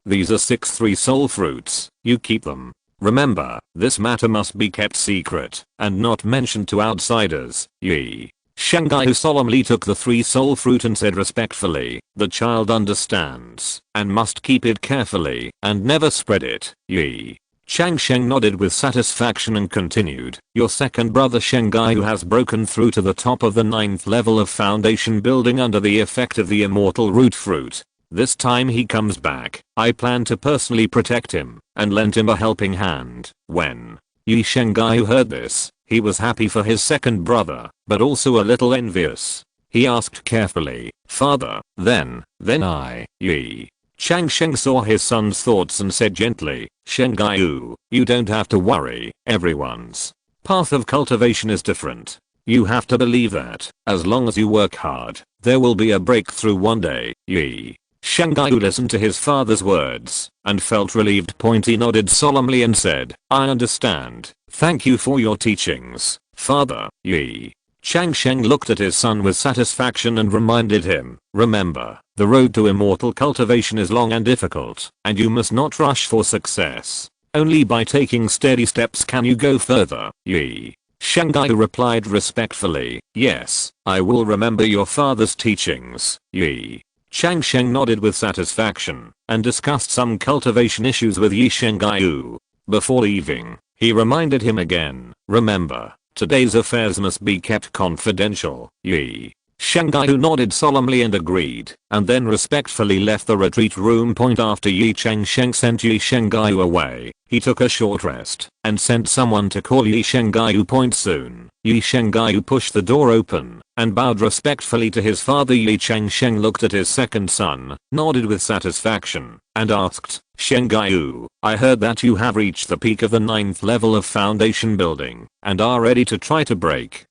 These are 6 3 soul fruits, you keep them. Remember, this matter must be kept secret and not mentioned to outsiders. Ye Changsheng solemnly took the 3 soul fruit and said respectfully, the child understands and must keep it carefully and never spread it. Ye Changsheng nodded with satisfaction and continued, your second brother Shengaiyu has broken through to the top of the 9th level of foundation building under the effect of the immortal root fruit. This time he comes back, I plan to personally protect him and lend him a helping hand. When Ye Changsheng heard this, he was happy for his second brother, but also a little envious. He asked carefully, Father, then I. Ye Changsheng saw his son's thoughts and said gently, Shengaiyu, you don't have to worry, everyone's path of cultivation is different. You have to believe that, as long as you work hard, there will be a breakthrough one day. Ye Changsheng listened to his father's words and felt relieved. He nodded solemnly and said, I understand. Thank you for your teachings, Father. Ye Changsheng looked at his son with satisfaction and reminded him, remember, the road to immortal cultivation is long and difficult, and you must not rush for success. Only by taking steady steps can you go further. Ye Changsheng replied respectfully, yes, I will remember your father's teachings. Ye Changsheng nodded with satisfaction and discussed some cultivation issues with Ye Changsheng. Before leaving, he reminded him again, remember, today's affairs must be kept confidential. Ye Changsheng nodded solemnly and agreed, and then respectfully left the retreat room. After Ye Changsheng sent Ye Changsheng away, he took a short rest and sent someone to call Ye Changsheng. Soon, Ye Changsheng pushed the door open and bowed respectfully to his father. Ye Changsheng looked at his second son, nodded with satisfaction, and asked, Changsheng, I heard that you have reached the peak of the 9th level of foundation building and are ready to try to break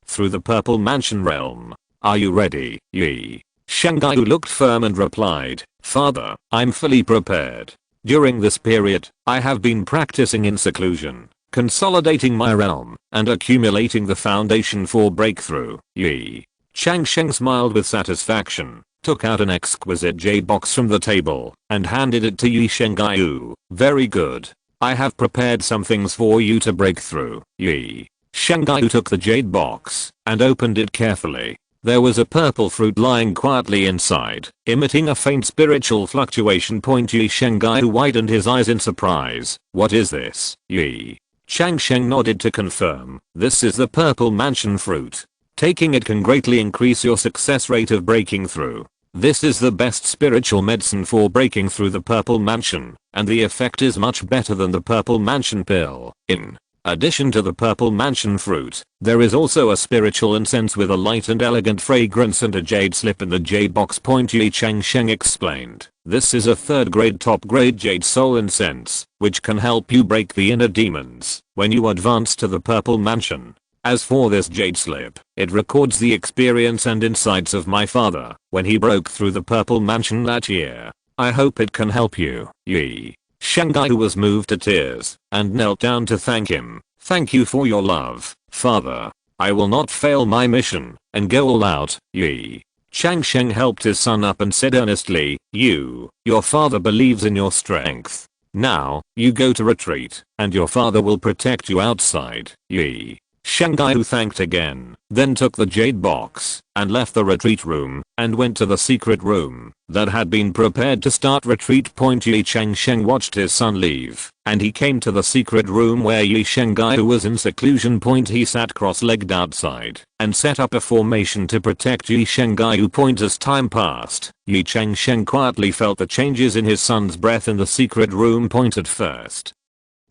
through the purple mansion realm. Are you ready? Ye Changsheng looked firm and replied, Father, I'm fully prepared. During this period, I have been practicing in seclusion, consolidating my realm, and accumulating the foundation for breakthrough. Ye Changsheng smiled with satisfaction, took out an exquisite jade box from the table, and handed it to Ye Changsheng. Very good. I have prepared some things for you to break through. Ye Shanghai took the jade box and opened it carefully. There was a purple fruit lying quietly inside, emitting a faint spiritual fluctuation. Ye Shanghai widened his eyes in surprise. What is this? Ye Changsheng nodded to confirm. This is the purple mansion fruit. Taking it can greatly increase your success rate of breaking through. This is the best spiritual medicine for breaking through the purple mansion, and the effect is much better than the purple mansion pill. In addition to the purple mansion fruit, there is also a spiritual incense with a light and elegant fragrance and a jade slip in the jade box. Ye Changsheng explained. This is a third grade top grade jade soul incense, which can help you break the inner demons when you advance to the purple mansion. As for this jade slip, it records the experience and insights of my father when he broke through the purple mansion that year. I hope it can help you. Ye Shanghai was moved to tears and knelt down to thank him. Thank you for your love, father. I will not fail my mission and go all out. Ye Changsheng helped his son up and said earnestly, your father believes in your strength. Now, you go to retreat, and your father will protect you outside. Ye Shanghai thanked again, then took the jade box and left the retreat room and went to the secret room that had been prepared to start retreat. Ye Changsheng watched his son leave, and he came to the secret room where Ye Shanghai was in seclusion. He sat cross-legged outside and set up a formation to protect Ye Shanghai. As time passed, Ye Changsheng quietly felt the changes in his son's breath in the secret room. At first,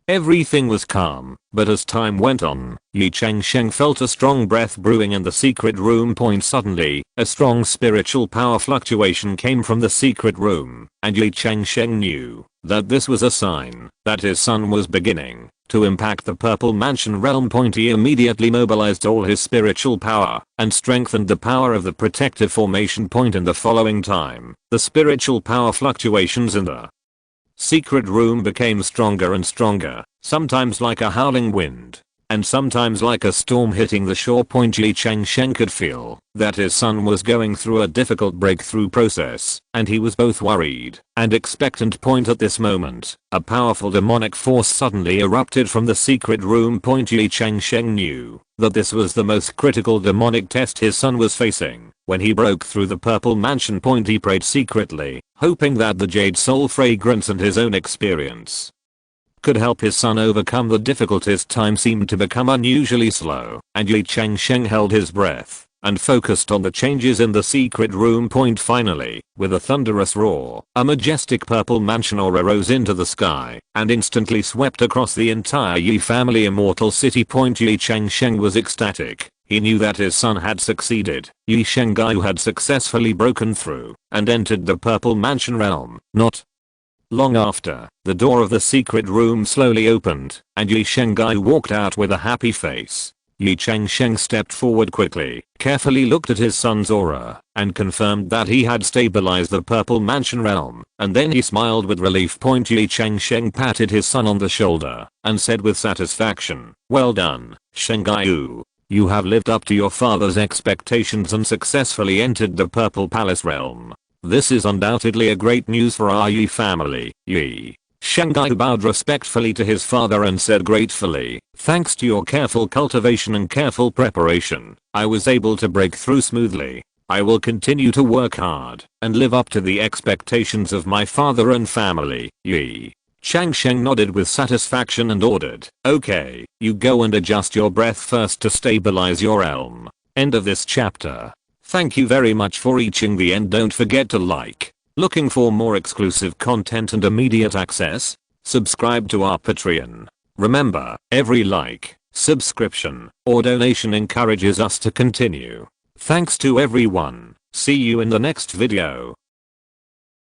everything was calm, but as time went on, Ye Changsheng felt a strong breath brewing in the secret room. Suddenly, a strong spiritual power fluctuation came from the secret room, and Ye Changsheng knew that this was a sign that his son was beginning to impact the purple mansion realm. He immediately mobilized all his spiritual power and strengthened the power of the protective formation. In the following time, the spiritual power fluctuations in the secret room became stronger and stronger, sometimes like a howling wind, and sometimes like a storm hitting the shore. Ye Changsheng could feel that his son was going through a difficult breakthrough process, and he was both worried and expectant. At this moment, a powerful demonic force suddenly erupted from the secret room. Ye Changsheng knew that this was the most critical demonic test his son was facing when he broke through the purple mansion. He prayed secretly, hoping that the jade soul fragrance and his own experience could help his son overcome the difficulties. Time seemed to become unusually slow, and Ye Changsheng held his breath and focused on the changes in the secret room. Finally, with a thunderous roar, a majestic purple mansion aura rose into the sky and instantly swept across the entire Ye family immortal city. Ye Changsheng was ecstatic. He knew that his son had succeeded. Ye Shanghai had successfully broken through and entered the purple mansion realm. Not long after, the door of the secret room slowly opened, and Ye Shanghai walked out with a happy face. Ye Changsheng stepped forward quickly, carefully looked at his son's aura, and confirmed that he had stabilized the purple mansion realm, and then he smiled with relief. Ye Changsheng patted his son on the shoulder and said with satisfaction, "Well done, Shanghai. You have lived up to your father's expectations and successfully entered the purple palace realm. This is undoubtedly a great news for our Ye family." Ye Shanghai bowed respectfully to his father and said gratefully, "Thanks to your careful cultivation and careful preparation, I was able to break through smoothly. I will continue to work hard and live up to the expectations of my father and family." Ye Changsheng nodded with satisfaction and ordered, "Okay, you go and adjust your breath first to stabilize your realm." End of this chapter. Thank you very much for reaching the end. Don't forget to like. Looking for more exclusive content and immediate access? Subscribe to our Patreon. Remember, every like, subscription, or donation encourages us to continue. Thanks to everyone. See you in the next video.